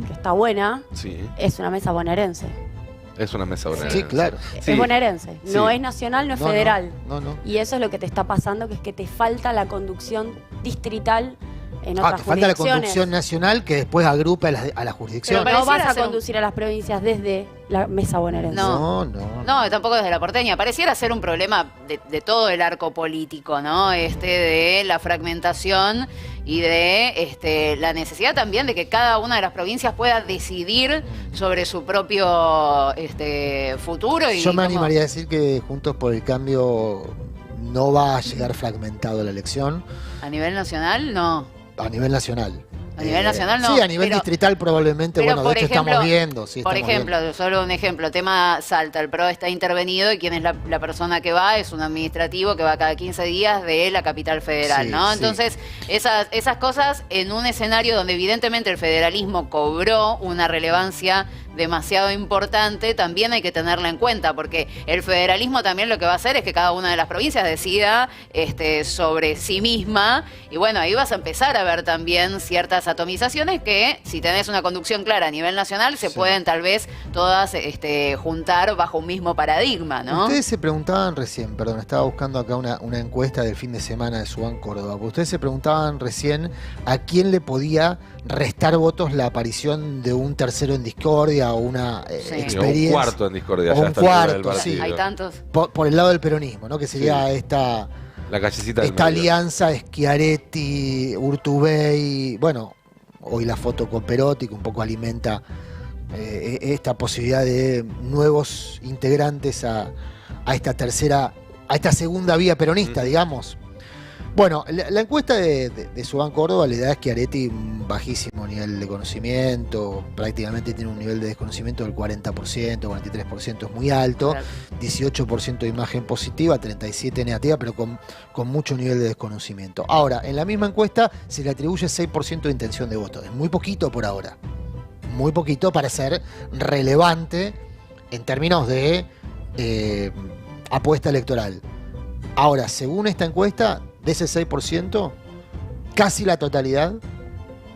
que está buena, Sí, es una mesa bonaerense. es una mesa bonaerense. Sí, claro. Sí. Es bonaerense. No Sí. es nacional, no es No, federal. No, no. Y eso es lo que te está pasando, que es que te falta la conducción distrital en otras Te falta la jurisdicciones. conducción nacional que después agrupa a las jurisdicciones. Pero No vas pareciera a ser un- conducir a las provincias desde la mesa bonaerense. No. No. No, tampoco desde la porteña. Pareciera ser un problema de todo el arco político, ¿no? De la fragmentación y de la necesidad también de que cada una de las provincias pueda decidir sobre su propio futuro. Y Yo me cómo- animaría a decir que Juntos por el Cambio no va a llegar fragmentado a la elección A nivel nacional, no. a nivel nacional. A nivel nacional no, Sí, a nivel pero- distrital probablemente, pero bueno, de por hecho ejemplo- estamos viendo. Sí, Por estamos ejemplo, solo un ejemplo, tema Salta, el PRO está intervenido y quién es la persona que va, es un administrativo que va cada 15 días de la capital federal, Sí, ¿no? sí. Entonces, esas cosas en un escenario donde evidentemente el federalismo cobró una relevancia demasiado importante, también hay que tenerla en cuenta, porque el federalismo también lo que va a hacer es que cada una de las provincias decida sobre sí misma, y bueno, ahí vas a empezar a ver también ciertas atomizaciones que, si tenés una conducción clara a nivel nacional, se Sí. pueden tal vez todas juntar bajo un mismo paradigma, ¿no? Ustedes se preguntaban recién, perdón, estaba buscando acá una encuesta del fin de semana de Subán Córdoba. Ustedes se preguntaban recién a quién le podía restar votos la aparición de un tercero en discordia o una Sí. experiencia. Un cuarto en discordia. O ya un está el nivel cuarto, del partido. sí. Hay tantos. Por el lado del peronismo, ¿no? Que sería Sí. esta La callecita del esta medio. alianza Schiaretti, Urtubey, bueno, hoy la foto con Perotti, que un poco alimenta esta posibilidad de nuevos integrantes a esta segunda vía peronista, digamos. Bueno, la encuesta de Subán Córdoba le da a Schiaretti un bajísimo nivel de conocimiento, prácticamente tiene un nivel de desconocimiento del 40%, 43% es muy alto, Claro. 18% de imagen positiva, 37% negativa, pero con mucho nivel de desconocimiento. Ahora, en la misma encuesta se le atribuye 6% de intención de voto, es muy poquito por ahora, muy poquito para ser relevante en términos de apuesta electoral. Ahora, según esta encuesta, de ese 6%, casi la totalidad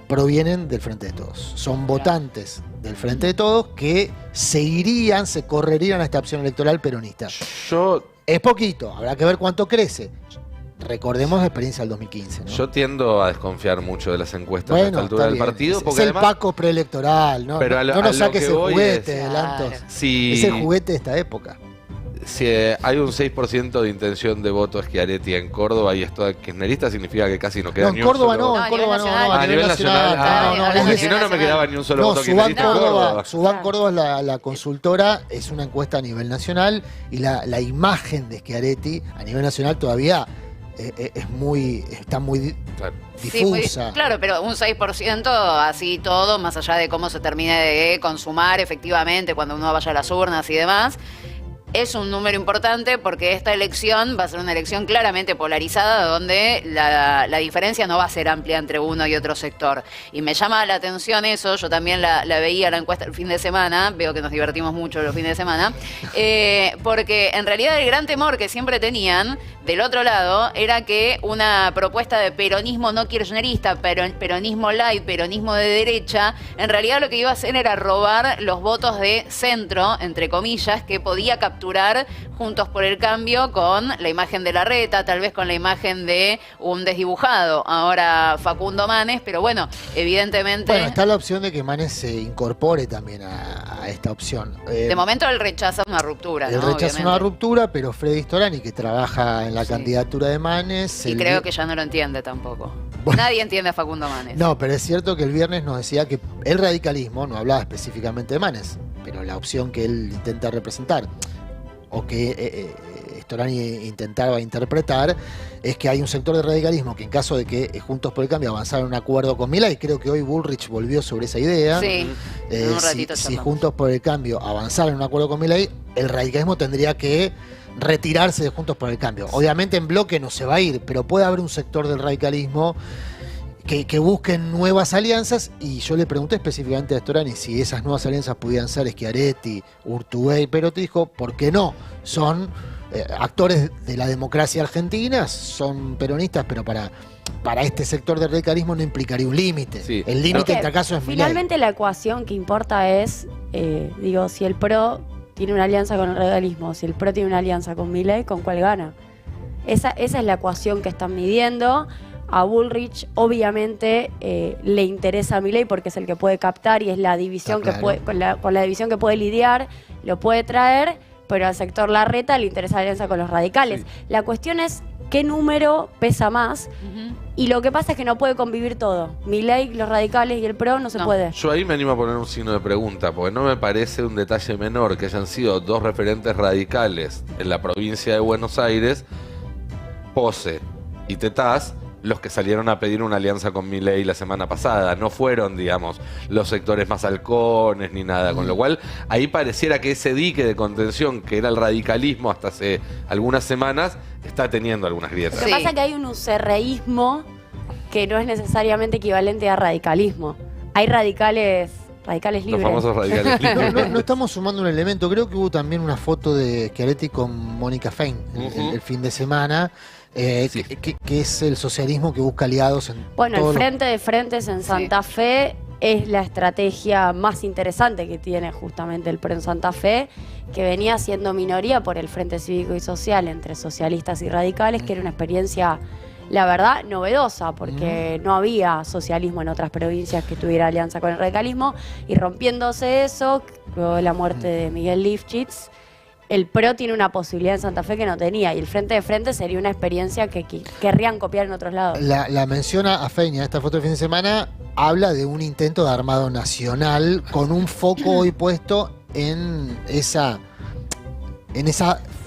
provienen del Frente de Todos. Son votantes del Frente de Todos que se correrían a esta opción electoral peronista. Yo Es poquito, habrá que ver cuánto crece. Recordemos la experiencia del 2015, ¿no? Yo tiendo a desconfiar mucho de las encuestas a esta Bueno, altura está del bien. partido, Es porque el además, Paco preelectoral, ¿no? Pero a lo- no a nos lo saques que el voy juguete, es- Lantos. si, Es el juguete de esta época. si hay un 6% de intención de voto Schiaretti en Córdoba y esto de kirchnerista, significa que casi no queda No, ni en un Córdoba solo no, voto. en No, a nivel Córdoba no, nacional. no, A nivel nacional, no, porque no, si no, no me quedaba ni un solo No, voto Subán kirchnerista en Córdoba, Córdoba. Subán Córdoba es la consultora, es una encuesta a nivel nacional y la imagen de Schiaretti a nivel nacional todavía está muy Claro. Sí, muy- difusa. claro, pero un 6% así todo, más allá de cómo se termine de consumar efectivamente cuando uno vaya a las urnas y demás. Es un número importante porque esta elección va a ser una elección claramente polarizada donde la diferencia no va a ser amplia entre uno y otro sector. Y me llama la atención eso, yo también la veía la encuesta el fin de semana, veo que nos divertimos mucho los fines de semana, porque en realidad el gran temor que siempre tenían del otro lado era que una propuesta de peronismo no kirchnerista, peronismo light, peronismo de derecha, en realidad lo que iba a hacer era robar los votos de centro, entre comillas, que podía capturar Juntos por el Cambio con la imagen de Larreta, tal vez con la imagen de un desdibujado, ahora Facundo Manes, pero bueno, evidentemente... Bueno, está la opción de que Manes se incorpore también a esta opción. De momento él rechaza una ruptura, Él ¿no? rechaza una Obviamente. ruptura, pero Freddy Storani, que trabaja en la Sí. candidatura de Manes... Y el creo vi- que ya no lo entiende tampoco. Bueno. Nadie entiende a Facundo Manes. No, pero es cierto que el viernes nos decía que el radicalismo, no hablaba específicamente de Manes, pero la opción que él intenta representar, o que Storani intentaba interpretar, es que hay un sector de radicalismo que en caso de que Juntos por el Cambio avanzara en un acuerdo con Milei, creo que hoy Bullrich volvió sobre esa idea. Sí, en un ratito si charlamos. Juntos por el Cambio avanzara en un acuerdo con Milei, el radicalismo tendría que retirarse de Juntos por el Cambio. Obviamente en bloque no se va a ir, pero puede haber un sector del radicalismo que busquen nuevas alianzas, y yo le pregunté específicamente a Storani si esas nuevas alianzas pudieran ser Schiaretti, Urtubey, Perotti, dijo, ¿por qué no? Son actores de la democracia argentina, son peronistas, pero para este sector del radicalismo no implicaría un límite. Sí. El límite entre acaso es Milei. Finalmente la ecuación que importa es, si el PRO tiene una alianza con el radicalismo, si el PRO tiene una alianza con Milei, ¿con cuál gana? Esa es la ecuación que están midiendo. A Bullrich obviamente le interesa a Milei porque es el que puede captar y es la división Está que claro. puede, con la división que puede lidiar, lo puede traer, pero al sector Larreta le interesa la alianza con los radicales. Sí. La cuestión es qué número pesa más, y lo que pasa es que no puede convivir todo. Milei, los radicales y el PRO no se No. puede. Yo ahí me animo a poner un signo de pregunta, porque no me parece un detalle menor que hayan sido dos referentes radicales en la provincia de Buenos Aires, Pose y Tetaz, los que salieron a pedir una alianza con Milei la semana pasada. No fueron, digamos, los sectores más halcones ni nada. Con lo cual, ahí pareciera que ese dique de contención que era el radicalismo hasta hace algunas semanas está teniendo algunas grietas. Lo que Sí. pasa es que hay un userreísmo que no es necesariamente equivalente a radicalismo. Hay radicales Los libres. famosos radicales. No estamos sumando un elemento. Creo que hubo también una foto de Schiaretti con Mónica Fein el fin de semana, Sí. que es el socialismo que busca aliados en Bueno, el todos los- frente de frentes en Santa Fe es la estrategia más interesante que tiene justamente el PRO en Santa Fe, que venía siendo minoría por el Frente Cívico y Social entre socialistas y radicales, que era una experiencia, la verdad, novedosa, porque no había socialismo en otras provincias que tuviera alianza con el radicalismo, y rompiéndose eso, luego de la muerte de Miguel Lifchitz, el PRO tiene una posibilidad en Santa Fe que no tenía, y el frente de frente sería una experiencia que querrían copiar en otros lados. La menciona a Feña, esta foto de fin de semana, habla de un intento de armado nacional con un foco hoy puesto en esa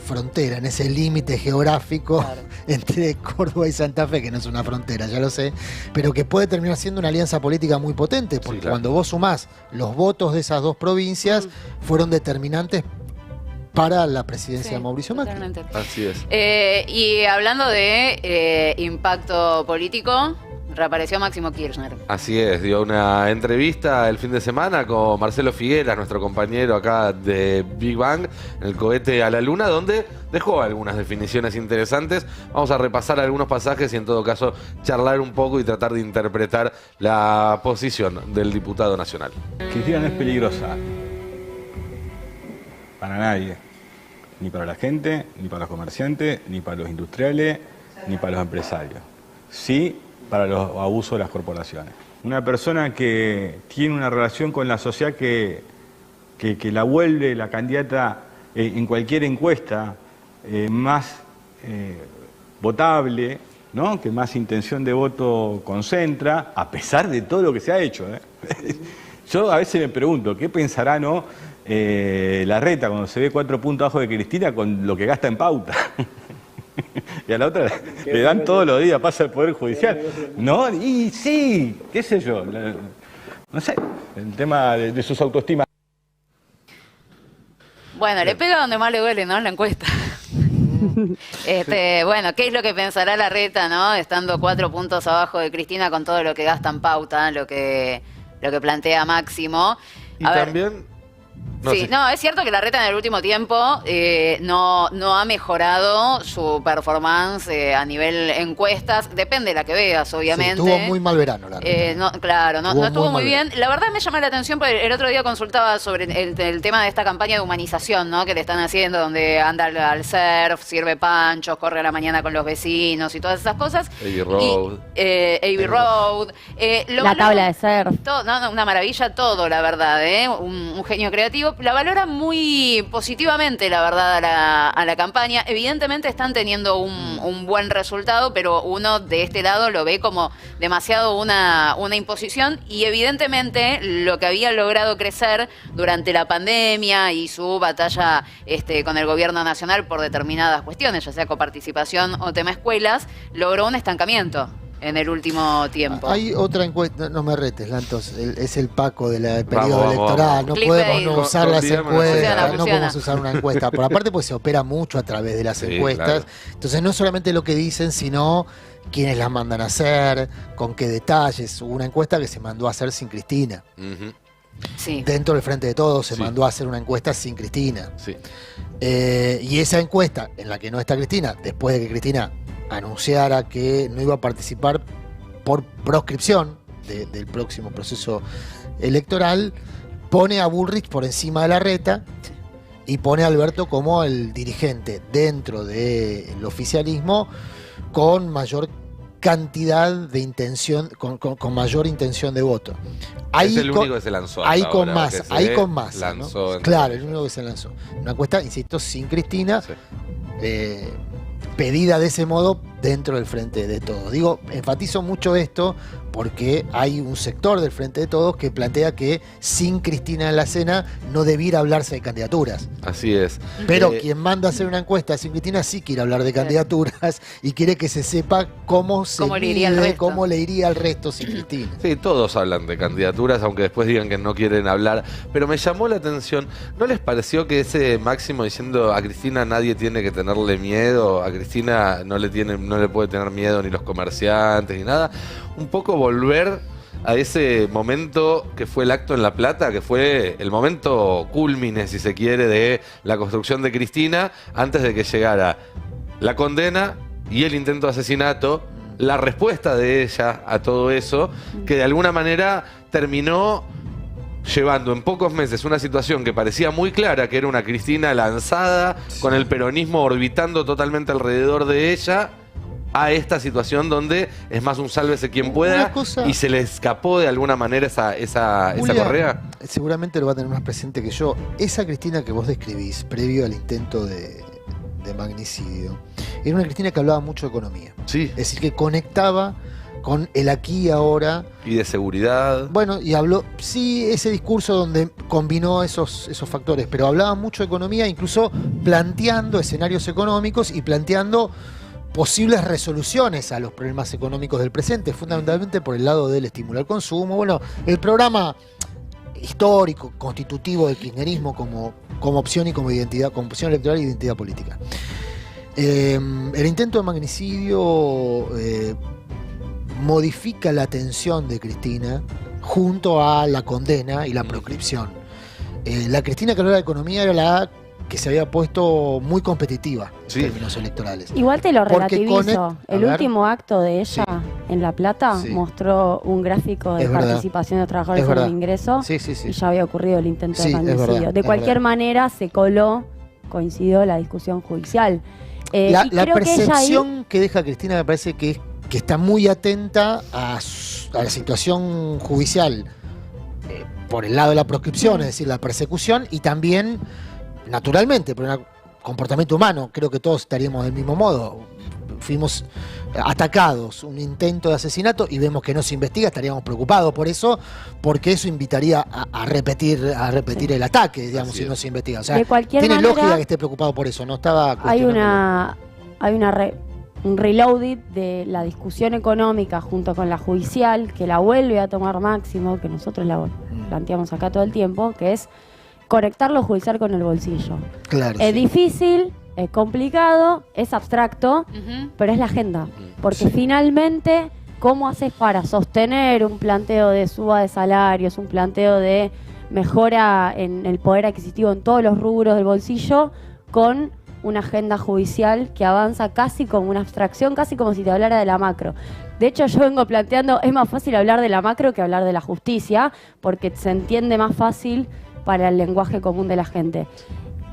frontera, en ese límite geográfico entre Córdoba y Santa Fe, que no es una frontera, ya lo sé, pero que puede terminar siendo una alianza política muy potente, porque Sí, claro. cuando vos sumás los votos de esas dos provincias, fueron determinantes para la presidencia Sí, de Mauricio Macri. totalmente. Así es. Y hablando de impacto político, reapareció Máximo Kirchner. Así es, dio una entrevista el fin de semana con Marcelo Figueras, nuestro compañero acá de Big Bang, en el cohete a la luna, donde dejó algunas definiciones interesantes. Vamos a repasar algunos pasajes y en todo caso charlar un poco y tratar de interpretar la posición del diputado nacional. Cristina no es peligrosa para nadie, ni para la gente, ni para los comerciantes, ni para los industriales, ni para los empresarios. Sí para los abusos de las corporaciones. Una persona que tiene una relación con la sociedad que la vuelve la candidata en cualquier encuesta más votable, ¿no? Que más intención de voto concentra, a pesar de todo lo que se ha hecho, ¿eh? Yo a veces me pregunto, ¿qué pensará, no, Larreta cuando se ve 4 puntos abajo de Cristina con lo que gasta en pauta? Y a la otra le dan todos los días, pasa el Poder Judicial. No, y sí, qué sé yo, no sé, el tema de sus autoestimas. Bueno, le pega donde más le duele, ¿no? En la encuesta. Bueno, ¿qué es lo que pensará Larreta, no? Estando 4 puntos abajo de Cristina con todo lo que gasta en pauta, lo que plantea Máximo. Y A ver, también... sí, no, es cierto que Larreta en el último tiempo no ha mejorado su performance a nivel encuestas. Depende de la que veas, obviamente. Sí, tuvo muy mal verano, Larreta. No, claro, no Tuvo estuvo muy muy mal bien. La verdad me llama la atención porque el otro día consultaba sobre el tema de esta campaña de humanización, ¿no? Que le están haciendo, donde anda al surf, sirve panchos, corre a la mañana con los vecinos y todas esas cosas. Abbey Road. Abbey Road. La tabla de surf. Todo, no, una maravilla todo, la verdad, ¿eh? Un genio creativo. la valora muy positivamente, la verdad, a la campaña. Evidentemente están teniendo un buen resultado, pero uno de este lado lo ve como demasiado una imposición, y evidentemente lo que había logrado crecer durante la pandemia y su batalla con el gobierno nacional por determinadas cuestiones, ya sea coparticipación o tema escuelas, logró un estancamiento en el último tiempo. Hay otra encuesta, no me retes, Lantos, es el Paco del periodo Vamos, electoral, vamos. no Clickbait. podemos no usar las Confiemos, encuestas, funciona. no podemos usar una encuesta. Por aparte, pues se opera mucho a través de las Sí, encuestas, claro. entonces no solamente lo que dicen, sino quiénes las mandan a hacer, con qué detalles. Hubo una encuesta que se mandó a hacer sin Cristina. Ujú. Sí. Dentro del Frente de Todos se Sí. mandó a hacer una encuesta sin Cristina. Sí. Y esa encuesta, en la que no está Cristina, después de que Cristina anunciara que no iba a participar por proscripción del próximo proceso electoral, pone a Bullrich por encima de Larreta y pone a Alberto como el dirigente dentro del oficialismo con mayor cantidad de intención, con mayor intención de voto. Es el único que se lanzó. Ahí hasta con ahora, masa, que se ahí con masa. lanzó ¿no? en- Claro, el único que se lanzó. Una encuesta, insisto, sin Cristina, Sí. pedida de ese modo dentro del Frente de Todos. Digo, enfatizo mucho esto porque hay un sector del Frente de Todos que plantea que sin Cristina en la escena no debiera hablarse de candidaturas. Así es. Pero Eh, quien manda a hacer una encuesta sin Cristina sí quiere hablar de candidaturas y quiere que se sepa cómo se Cómo le iría al mide, resto. cómo le iría al resto sin Cristina. Sí, todos hablan de candidaturas, aunque después digan que no quieren hablar. Pero me llamó la atención, ¿no les pareció que ese máximo diciendo a Cristina nadie tiene que tenerle miedo, a Cristina no le puede tener miedo ni los comerciantes ni nada? Un poco volver a ese momento que fue el acto en La Plata, que fue el momento cúlmine, si se quiere, de la construcción de Cristina, antes de que llegara la condena y el intento de asesinato, la respuesta de ella a todo eso, que de alguna manera terminó llevando en pocos meses una situación que parecía muy clara, que era una Cristina lanzada, con el peronismo orbitando totalmente alrededor de ella, a esta situación donde es más un sálvese quien pueda, Una cosa- y se le escapó de alguna manera esa Julia, correa. seguramente lo va a tener más presente que yo. Esa Cristina que vos describís, previo al intento de magnicidio, era una Cristina que hablaba mucho de economía. Sí, Es decir, que conectaba con el aquí y ahora. y de seguridad. Bueno, y habló, sí, ese discurso donde combinó esos factores, pero hablaba mucho de economía, incluso planteando escenarios económicos y planteando posibles resoluciones a los problemas económicos del presente, fundamentalmente por el lado del estimular el consumo. Bueno, el programa histórico, constitutivo del kirchnerismo como opción y como identidad, como opción electoral e identidad política. El intento de magnicidio modifica la atención de Cristina junto a la condena y la proscripción. La Cristina que hablaba de economía era la que se había puesto muy competitiva Sí. en términos electorales. Igual te lo Porque relativizo. a El ver. último acto de ella Sí. en La Plata Sí. mostró un gráfico de Es verdad. participación de trabajadores Es en el verdad. ingreso Sí, sí, sí. y ya había ocurrido el intento Sí, de es magnicidio. verdad, De es cualquier verdad. manera se coló, coincidió la discusión judicial. La y creo que ella ahí- percepción que deja Cristina me parece que está muy atenta a la situación judicial por el lado de la proscripción, es decir, la persecución, y también, naturalmente, por un comportamiento humano, creo que todos estaríamos del mismo modo. Fuimos atacados, un intento de asesinato, y vemos que no se investiga, estaríamos preocupados por eso, porque eso invitaría a repetir Sí. el ataque, digamos, Así si es. no se investiga. O sea, De cualquier tiene manera, lógica que esté preocupado por eso, no estaba hay un reloaded de la discusión económica junto con la judicial que la vuelve a tomar Máximo, que nosotros la planteamos acá todo el tiempo, que es conectar lo judicial con el bolsillo. Claro. Es sí. difícil, es complicado, es abstracto, Ujú. pero es la agenda. Porque Sí. finalmente, ¿cómo haces para sostener un planteo de suba de salarios, un planteo de mejora en el poder adquisitivo en todos los rubros del bolsillo con una agenda judicial que avanza casi como una abstracción, casi como si te hablara de la macro? De hecho, yo vengo planteando, es más fácil hablar de la macro que hablar de la justicia, porque se entiende más fácil para el lenguaje común de la gente.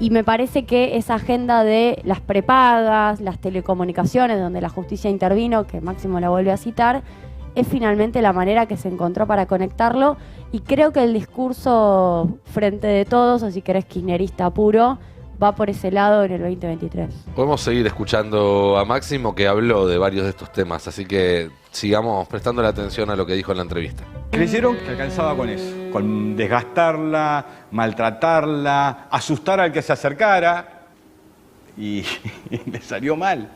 Y me parece que esa agenda de las prepagas, las telecomunicaciones, donde la justicia intervino, que Máximo la vuelve a citar, es finalmente la manera que se encontró para conectarlo, y creo que el discurso frente de todos, o si querés kirchnerista puro, va por ese lado en el 2023. Podemos seguir escuchando a Máximo, que habló de varios de estos temas, así que sigamos prestando la atención a lo que dijo en la entrevista. Creyeron que alcanzaba con eso, con desgastarla, maltratarla, asustar al que se acercara, y le salió mal.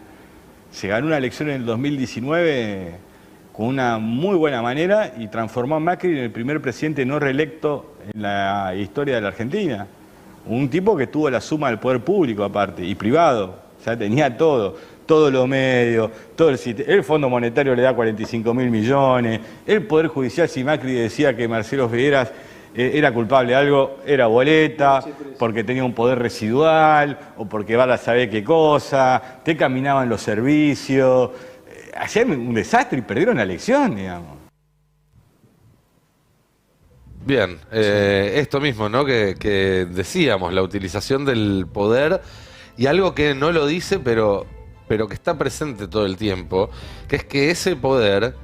Se ganó una elección en el 2019 con una muy buena manera y transformó a Macri en el primer presidente no reelecto en la historia de la Argentina. Un tipo que tuvo la suma del poder público aparte, y privado, o sea, tenía todo, todos los medios, todo el Fondo Monetario le da 45.000 millones, el Poder Judicial, si Macri decía que Marcelo Figueras era culpable de algo, era boleta, porque tenía un poder residual, o porque va a saber qué cosa, te caminaban los servicios, hacían un desastre y perdieron la elección, digamos. Bien, esto mismo, ¿no? Que decíamos, la utilización del poder, y algo que no lo dice, pero que está presente todo el tiempo, que es que ese poder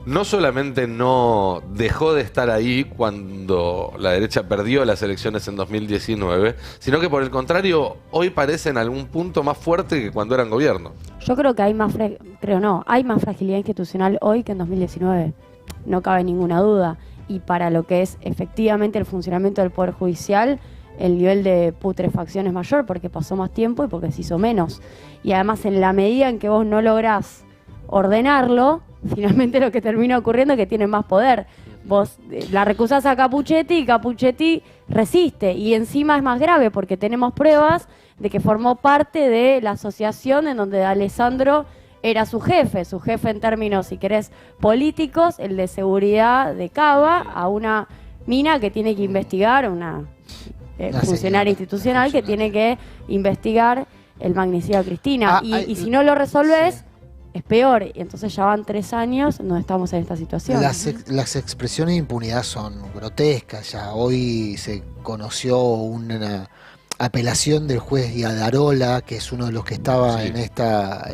no solamente no dejó de estar ahí cuando la derecha perdió las elecciones en 2019, sino que por el contrario, hoy parece en algún punto más fuerte que cuando eran gobierno. Yo creo que hay más fragilidad institucional hoy que en 2019, no cabe ninguna duda. Y para lo que es efectivamente el funcionamiento del Poder Judicial, el nivel de putrefacción es mayor porque pasó más tiempo y porque se hizo menos. Y además, en la medida en que vos no lográs ordenarlo, finalmente lo que termina ocurriendo es que tienen más poder. Vos la recusás a Capuchetti y Capuchetti resiste. Y encima es más grave porque tenemos pruebas de que formó parte de la asociación en donde Alessandro era su jefe en términos, si querés, políticos, el de seguridad de Cava, a una mina que tiene que investigar, una funcionaria institucional que tiene que investigar el magnicidio a Cristina. Y si no lo resolves, es peor. Y entonces ya van 3 años, no estamos en esta situación. Las expresiones de impunidad son grotescas. Ya hoy se conoció una apelación del juez Diadarola, que es uno de los que estaba en esta...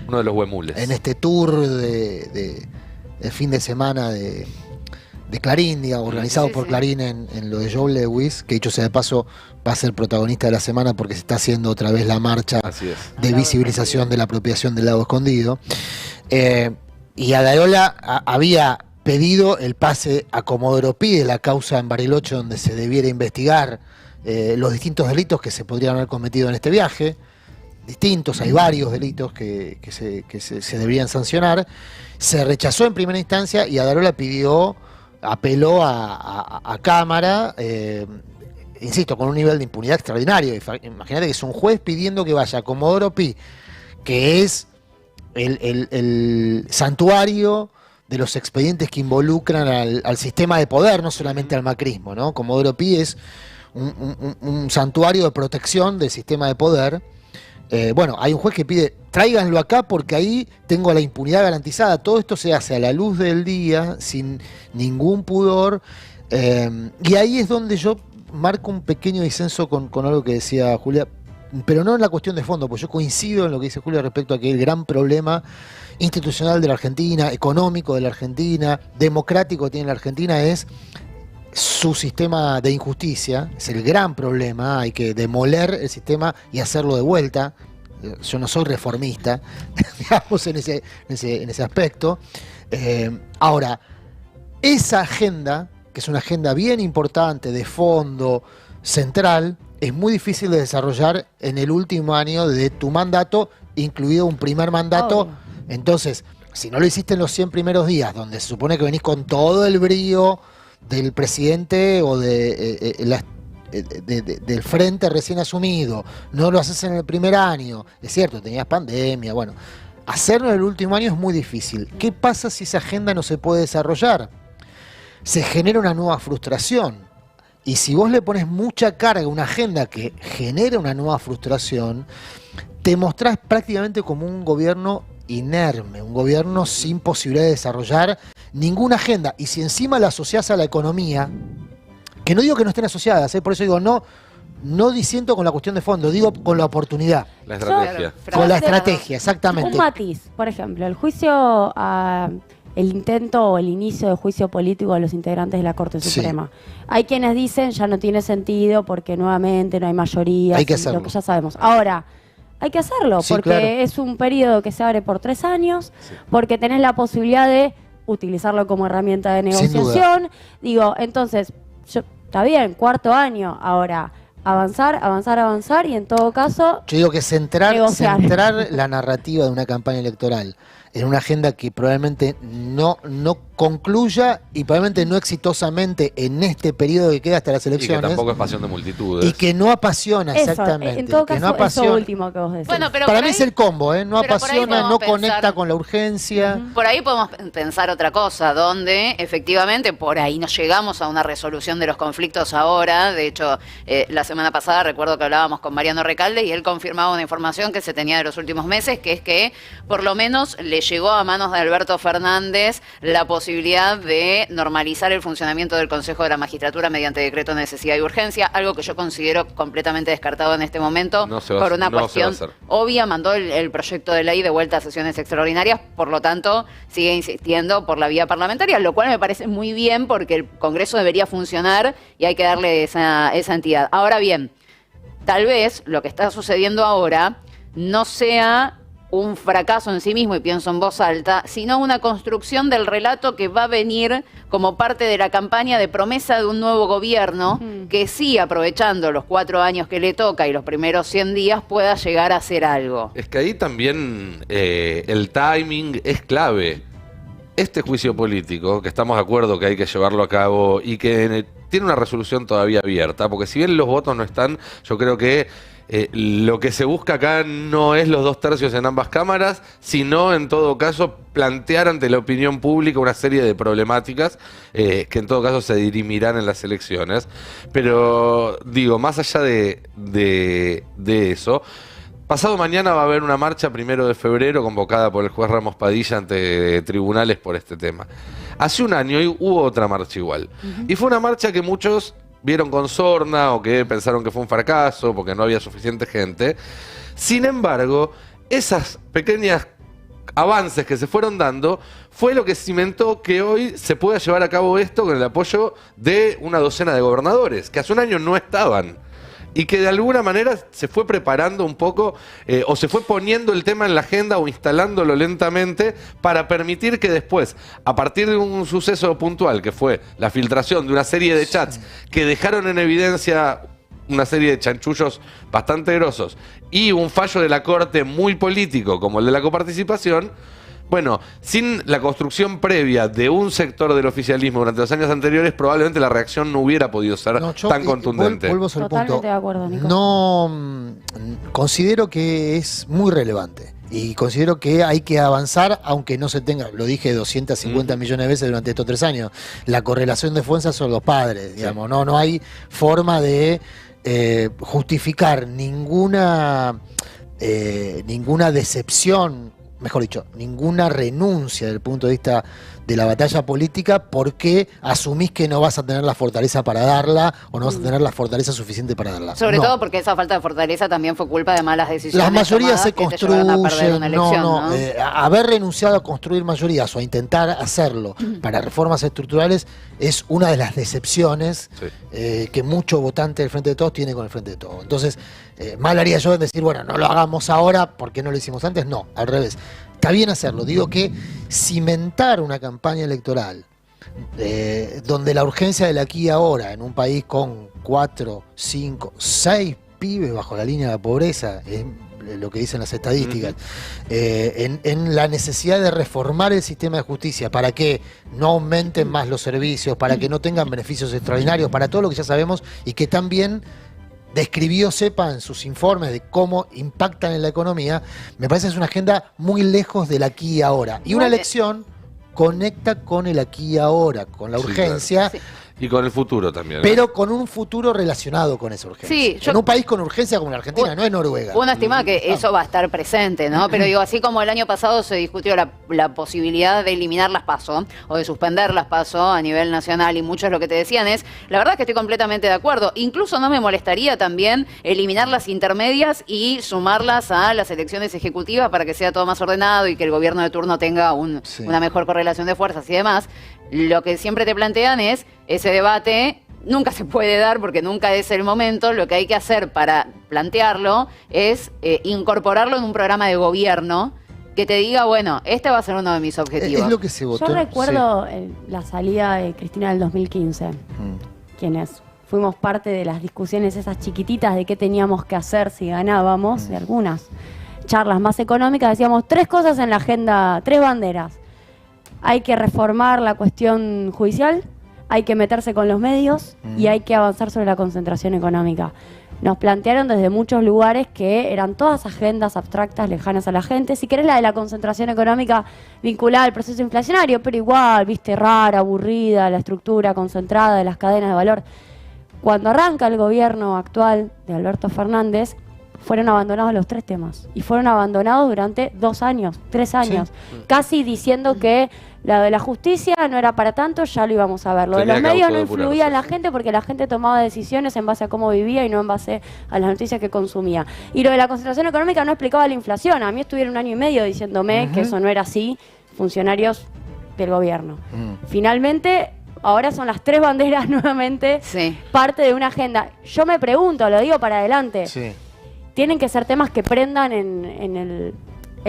uno de los huemules. En este tour de fin de semana de Clarín, digamos, organizado por Clarín en lo de Joe Lewis, que dicho sea de paso va a ser protagonista de la semana porque se está haciendo otra vez la marcha de visibilización de la apropiación del lago escondido. Y Diadarola había pedido el pase a Comodoro Pi de la causa en Bariloche, donde se debiera investigar los distintos delitos que se podrían haber cometido en este viaje. Distintos, hay varios delitos que se deberían sancionar. Se rechazó en primera instancia y Diadarola apeló a Cámara, insisto, con un nivel de impunidad extraordinario. Imagínate que es un juez pidiendo que vaya a Comodoro Pi, que es el santuario de los expedientes que involucran al sistema de poder, no solamente al macrismo, ¿no? Comodoro Pi es un santuario de protección del sistema de poder. Bueno, hay un juez que pide, tráiganlo acá porque ahí tengo la impunidad garantizada. Todo esto se hace a la luz del día, sin ningún pudor. Y ahí es donde yo marco un pequeño disenso con algo que decía Julia, pero no en la cuestión de fondo, porque yo coincido en lo que dice Julia respecto a que el gran problema institucional de la Argentina, económico de la Argentina, democrático que tiene la Argentina es su sistema de injusticia. Es el gran problema. Hay que demoler el sistema y hacerlo de vuelta. Yo no soy reformista, digamos, en ese aspecto. Ahora, esa agenda, que es una agenda bien importante, de fondo, central, es muy difícil de desarrollar en el último año de tu mandato, incluido un primer mandato. Entonces, si no lo hiciste en los 100 primeros días, donde se supone que venís con todo el brío del presidente o del frente recién asumido, no lo haces en el primer año, es cierto, tenías pandemia, bueno, hacerlo en el último año es muy difícil. ¿Qué pasa si esa agenda no se puede desarrollar? Se genera una nueva frustración, y si vos le pones mucha carga a una agenda que genera una nueva frustración, te mostrás prácticamente como un gobierno inerme, un gobierno sin posibilidad de desarrollar ninguna agenda. Y si encima la asociás a la economía, que no digo que no estén asociadas, por eso digo, no disiento con la cuestión de fondo, digo con la oportunidad. La estrategia. Con la estrategia, exactamente. Un matiz, por ejemplo, el juicio a el intento o el inicio de juicio político de los integrantes de la Corte Sí. Suprema. Hay quienes dicen ya no tiene sentido porque nuevamente no hay mayoría, Hay que lo hacerlo. que ya sabemos. Ahora, hay que hacerlo Sí, porque claro. es un periodo que se abre por 3 años, porque tenés la posibilidad de utilizarlo como herramienta de Sin duda. negociación. Digo, entonces, está bien, 4º año. Ahora, avanzar y en todo caso, Yo digo que centrar Negociar. la narrativa de una campaña electoral en una agenda que probablemente no concluya y probablemente no exitosamente en este periodo que queda hasta las Y que elecciones tampoco es pasión de multitudes. y que no apasiona eso, exactamente. en todo que caso, no eso apasiona. último que vos decís. Bueno, pero Para por mí ahí- es el combo, ¿eh? No pero por ahí apasiona, podemos no pensar- conecta con la urgencia. Por ahí podemos pensar otra cosa, donde efectivamente por ahí nos llegamos a una resolución de los conflictos ahora. De hecho, la semana pasada recuerdo que hablábamos con Mariano Recalde y él confirmaba una información que se tenía de los últimos meses, que es que por lo menos le llegó a manos de Alberto Fernández la posibilidad de normalizar el funcionamiento del Consejo de la Magistratura mediante decreto de necesidad y urgencia, algo que yo considero completamente descartado en este momento No se va a- por una no se va a cuestión hacer. obvia. Mandó el proyecto de ley de vuelta a sesiones extraordinarias, por lo tanto sigue insistiendo por la vía parlamentaria, lo cual me parece muy bien porque el Congreso debería funcionar y hay que darle esa entidad. Ahora bien, tal vez lo que está sucediendo ahora no sea un fracaso en sí mismo, y pienso en voz alta, sino una construcción del relato que va a venir como parte de la campaña de promesa de un nuevo gobierno que sí, aprovechando los 4 años que le toca y los primeros 100 días, pueda llegar a hacer algo. Es que ahí también el timing es clave. Este juicio político, que estamos de acuerdo que hay que llevarlo a cabo y que tiene una resolución todavía abierta, porque si bien los votos no están, yo creo que lo que se busca acá no es los 2/3 en ambas cámaras, sino en todo caso plantear ante la opinión pública una serie de problemáticas que en todo caso se dirimirán en las elecciones. Pero digo, más allá de eso, pasado mañana va a haber una marcha 1 de febrero convocada por el juez Ramos Padilla ante tribunales por este tema. Hace un año hubo otra marcha igual. Y fue una marcha que muchos vieron con sorna o que pensaron que fue un fracaso porque no había suficiente gente. Sin embargo, esas pequeñas avances que se fueron dando fue lo que cimentó que hoy se pueda llevar a cabo esto con el apoyo de una docena de gobernadores, que hace un año no estaban. Y que de alguna manera se fue preparando un poco o se fue poniendo el tema en la agenda o instalándolo lentamente para permitir que después, a partir de un suceso puntual que fue la filtración de una serie de chats que dejaron en evidencia una serie de chanchullos bastante grosos y un fallo de la Corte muy político como el de la coparticipación, bueno, sin la construcción previa de un sector del oficialismo durante los años anteriores, probablemente la reacción no hubiera podido ser No, yo, tan contundente. Vuelvo sobre el Totalmente punto. de acuerdo, Nico. No, considero que es muy relevante. Y considero que hay que avanzar, aunque no se tenga, lo dije 250 millones de veces durante estos 3 años, la correlación de fuerzas son los padres, digamos. No hay forma de justificar ninguna decepción, mejor dicho, ninguna renuncia desde el punto de vista de la batalla política porque asumís que no vas a tener la fortaleza para darla o no vas a tener la fortaleza suficiente para darla. Sobre No. todo porque esa falta de fortaleza también fue culpa de malas decisiones. Las mayorías se tomadas que te llevaron a perder construyen, una elección, ¿no? haber renunciado a construir mayorías o a intentar hacerlo para reformas estructurales es una de las decepciones Sí. que mucho votante del Frente de Todos tiene con el Frente de Todos. Entonces, mal haría yo en decir, bueno, no lo hagamos ahora porque no lo hicimos antes. No, al revés. Está bien hacerlo. Digo que cimentar una campaña electoral donde la urgencia del aquí y ahora en un país con 4, 5, 6 pibes bajo la línea de la pobreza, es lo que dicen las estadísticas, en la necesidad de reformar el sistema de justicia para que no aumenten más los servicios, para que no tengan beneficios extraordinarios, para todo lo que ya sabemos y que también describió CEPA en sus informes de cómo impactan en la economía, me parece que es una agenda muy lejos del aquí y ahora. Y una Igual, elección conecta con el aquí y ahora, con la Sí, urgencia, claro. y con el futuro también. Pero con un futuro relacionado con esa urgencia. Sí, en un país con urgencia como la Argentina, no es Noruega. Uno estima que eso va a estar presente, ¿no? Pero digo, así como el año pasado se discutió la posibilidad de eliminar las PASO o de suspender las PASO a nivel nacional, y muchos lo que te decían es, la verdad que estoy completamente de acuerdo. Incluso no me molestaría también eliminar las intermedias y sumarlas a las elecciones ejecutivas para que sea todo más ordenado y que el gobierno de turno tenga una mejor correlación de fuerzas y demás. Lo que siempre te plantean es ese debate. Nunca se puede dar porque nunca es el momento. Lo que hay que hacer para plantearlo es incorporarlo en un programa de gobierno que te diga, bueno, este va a ser uno de mis objetivos. Es lo que se votó. Yo recuerdo la salida de Cristina del 2015, quienes fuimos parte de las discusiones esas chiquititas de qué teníamos que hacer si ganábamos, de algunas charlas más económicas, decíamos 3 cosas en la agenda, 3 banderas. Hay que reformar la cuestión judicial, hay que meterse con los medios y hay que avanzar sobre la concentración económica. Nos plantearon desde muchos lugares que eran todas agendas abstractas, lejanas a la gente. Si querés, la de la concentración económica vinculada al proceso inflacionario, pero igual, viste, rara, aburrida, la estructura concentrada de las cadenas de valor. Cuando arranca el gobierno actual de Alberto Fernández, fueron abandonados los 3 temas. Y fueron abandonados durante 2 años, 3 años. Casi diciendo que la de la justicia no era para tanto, ya lo íbamos a ver. Lo de los medios no influía en la gente porque la gente tomaba decisiones en base a cómo vivía y no en base a las noticias que consumía. Y lo de la concentración económica no explicaba la inflación. A mí estuvieron 1 año y medio diciéndome que eso no era así, funcionarios del gobierno. Finalmente, ahora son las 3 banderas nuevamente parte de una agenda. Yo me pregunto, lo digo para adelante, tienen que ser temas que prendan en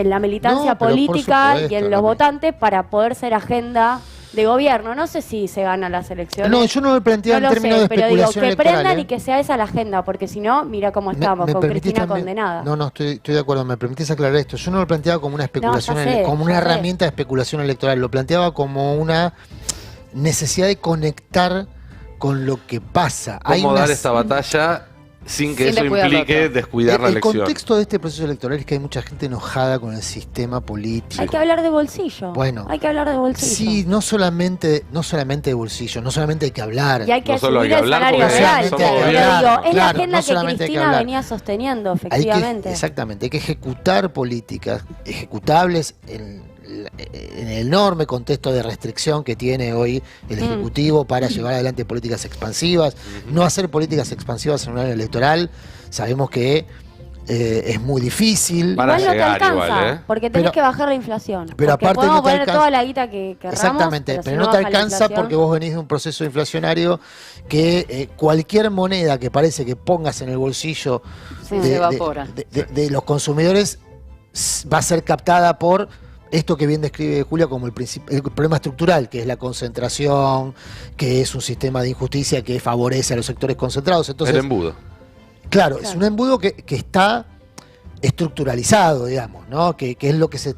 la militancia política y en los votantes para poder ser agenda de gobierno. No sé si se ganan las elecciones. No, yo no me planteaba en términos de especulación pero digo, que electoral, prendan y que sea esa la agenda, porque si no, mira cómo estamos, con Cristina condenada. No, estoy de acuerdo, me permitís aclarar esto. Yo no lo planteaba como una especulación, como una herramienta de especulación electoral, lo planteaba como una necesidad de conectar con lo que pasa. ¿Cómo dar esta batalla sin que eso implique descuidar la elección? El contexto de este proceso electoral es que hay mucha gente enojada con el sistema político. Hay que hablar de bolsillo. Bueno, hay que hablar de bolsillo. Sí, no solamente de bolsillo, no solamente hay que hablar. Y hay que no solo hay asumir que hablar, el salario real. somos Es la agenda que Cristina venía sosteniendo, efectivamente. Exactamente, hay que ejecutar políticas ejecutables en el enorme contexto de restricción que tiene hoy el Ejecutivo para llevar adelante políticas expansivas. No hacer políticas expansivas en un año electoral, sabemos que es muy difícil. Igual no te alcanza, porque tenés que bajar la inflación. Pero porque aparte podemos no te poner alcanza. toda la guita que querramos. Exactamente, pero no te alcanza porque vos venís de un proceso inflacionario que cualquier moneda que parece que pongas en el bolsillo de los consumidores va a ser captada por esto que bien describe Julia como el problema estructural, que es la concentración, que es un sistema de injusticia que favorece a los sectores concentrados. Entonces, el embudo. Claro, es un embudo que está estructuralizado, digamos, ¿no? Que es lo que se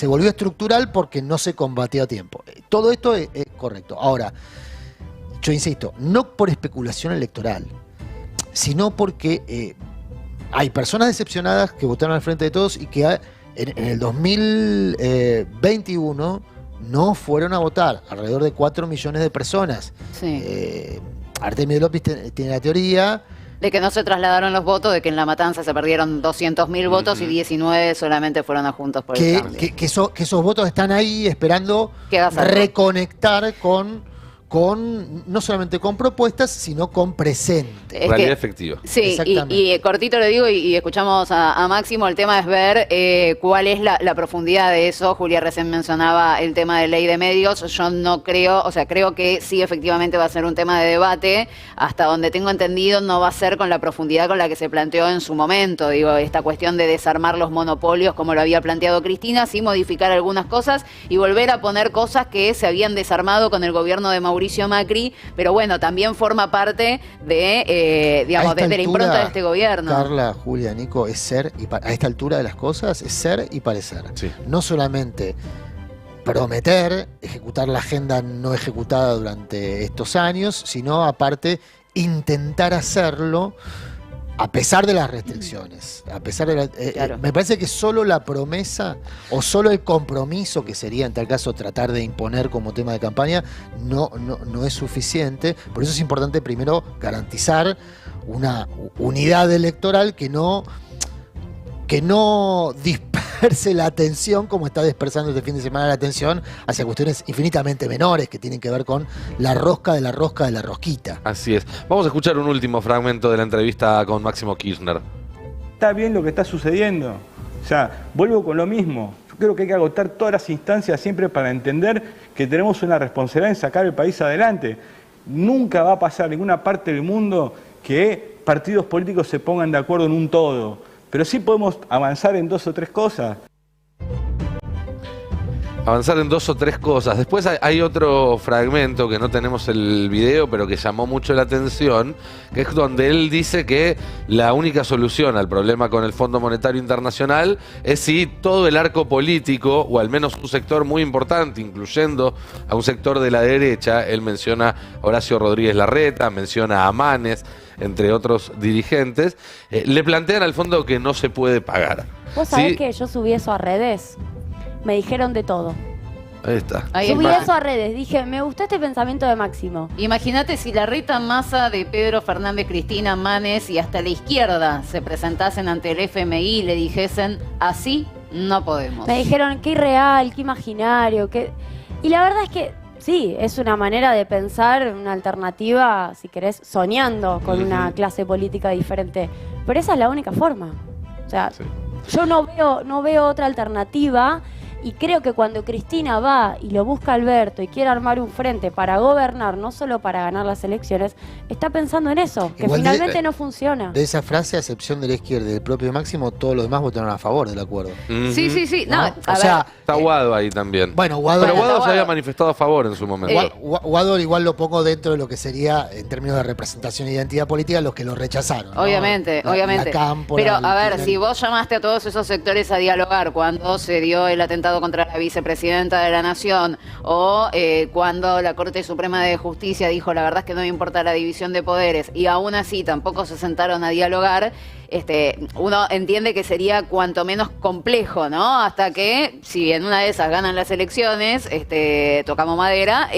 volvió estructural porque no se combatió a tiempo. Todo esto es correcto. Ahora, yo insisto, no por especulación electoral, sino porque hay personas decepcionadas que votaron al Frente de Todos y que en el 2021 no fueron a votar, alrededor de 4 millones de personas. Artemio López tiene la teoría de que no se trasladaron los votos, de que en La Matanza se perdieron 200.000 votos y 19 solamente fueron a Juntos por el Cambio. Que esos votos están ahí esperando reconectar con no solamente con propuestas, sino con presente. Realidad efectiva. Sí, y cortito le digo, y escuchamos a Máximo, el tema es ver cuál es la profundidad de eso. Julia recién mencionaba el tema de ley de medios. Yo no creo, o sea, creo que sí, efectivamente va a ser un tema de debate. Hasta donde tengo entendido, no va a ser con la profundidad con la que se planteó en su momento. Digo, esta cuestión de desarmar los monopolios, como lo había planteado Cristina, sí modificar algunas cosas y volver a poner cosas que se habían desarmado con el gobierno de Mauricio Macri, pero bueno, también forma parte de, digamos, de la impronta de este gobierno. Carla, Julia, Nico, es ser, a esta altura de las cosas, es ser y parecer. Sí. No solamente prometer, ejecutar la agenda no ejecutada durante estos años, sino aparte intentar hacerlo a pesar de las restricciones, a pesar de Claro. me parece que solo la promesa o solo el compromiso, que sería en tal caso tratar de imponer como tema de campaña, no es suficiente. Por eso es importante primero garantizar una unidad electoral que no disperse la atención como está dispersando este fin de semana la atención hacia cuestiones infinitamente menores que tienen que ver con la rosca de la rosca de la rosquita. Así es. Vamos a escuchar un último fragmento de la entrevista con Máximo Kirchner. Está bien lo que está sucediendo. O sea, vuelvo con lo mismo. Yo creo que hay que agotar todas las instancias siempre para entender que tenemos una responsabilidad en sacar el país adelante. Nunca va a pasar en ninguna parte del mundo que partidos políticos se pongan de acuerdo en un todo. Pero sí podemos avanzar en 2 o 3 cosas. Avanzar en 2 o 3 cosas. Después hay otro fragmento que no tenemos el video, pero que llamó mucho la atención, que es donde él dice que la única solución al problema con el Fondo Monetario Internacional es si todo el arco político, o al menos un sector muy importante, incluyendo a un sector de la derecha, él menciona a Horacio Rodríguez Larreta, menciona a Manes, entre otros dirigentes, le plantean al fondo que no se puede pagar. Vos sabés ¿Sí? que yo subí eso a redes. Me dijeron de todo. Ahí está. Ahí Subí está. eso a redes. Dije, me gustó este pensamiento de Máximo. Imagínate si Larreta, Massa, de Pedro Fernández, Cristina, Manes y hasta la izquierda se presentasen ante el FMI y le dijesen, así no podemos. Me dijeron, qué irreal, qué imaginario, qué... Y la verdad es que sí, es una manera de pensar una alternativa, si querés, soñando con una clase política diferente. Pero esa es la única forma. O sea, Sí. yo no veo otra alternativa. Y creo que cuando Cristina va y lo busca Alberto y quiere armar un frente para gobernar, no solo para ganar las elecciones, está pensando en eso, que Igual finalmente no funciona. De esa frase, a excepción de la izquierda y del propio Máximo, todos los demás votaron a favor del acuerdo. Sí, sí, sí. No, ¿No? a O ver, sea, Está Guado ahí también. bueno, Guado, Pero Bueno, Guado se Guado. había manifestado a favor en su momento. Guado igual lo pongo dentro de lo que sería, en términos de representación e identidad política, los que lo rechazaron, ¿no? obviamente, La- obviamente. la Cámpora, Pero el a ver, Kirchner. si vos llamaste a todos esos sectores a dialogar cuando se dio el atentado contra la vicepresidenta de la Nación o cuando la Corte Suprema de Justicia dijo la verdad es que no me importa la división de poderes y aún así tampoco se sentaron a dialogar, uno entiende que sería cuanto menos complejo, ¿no? Hasta que, si en una de esas ganan las elecciones, tocamos madera,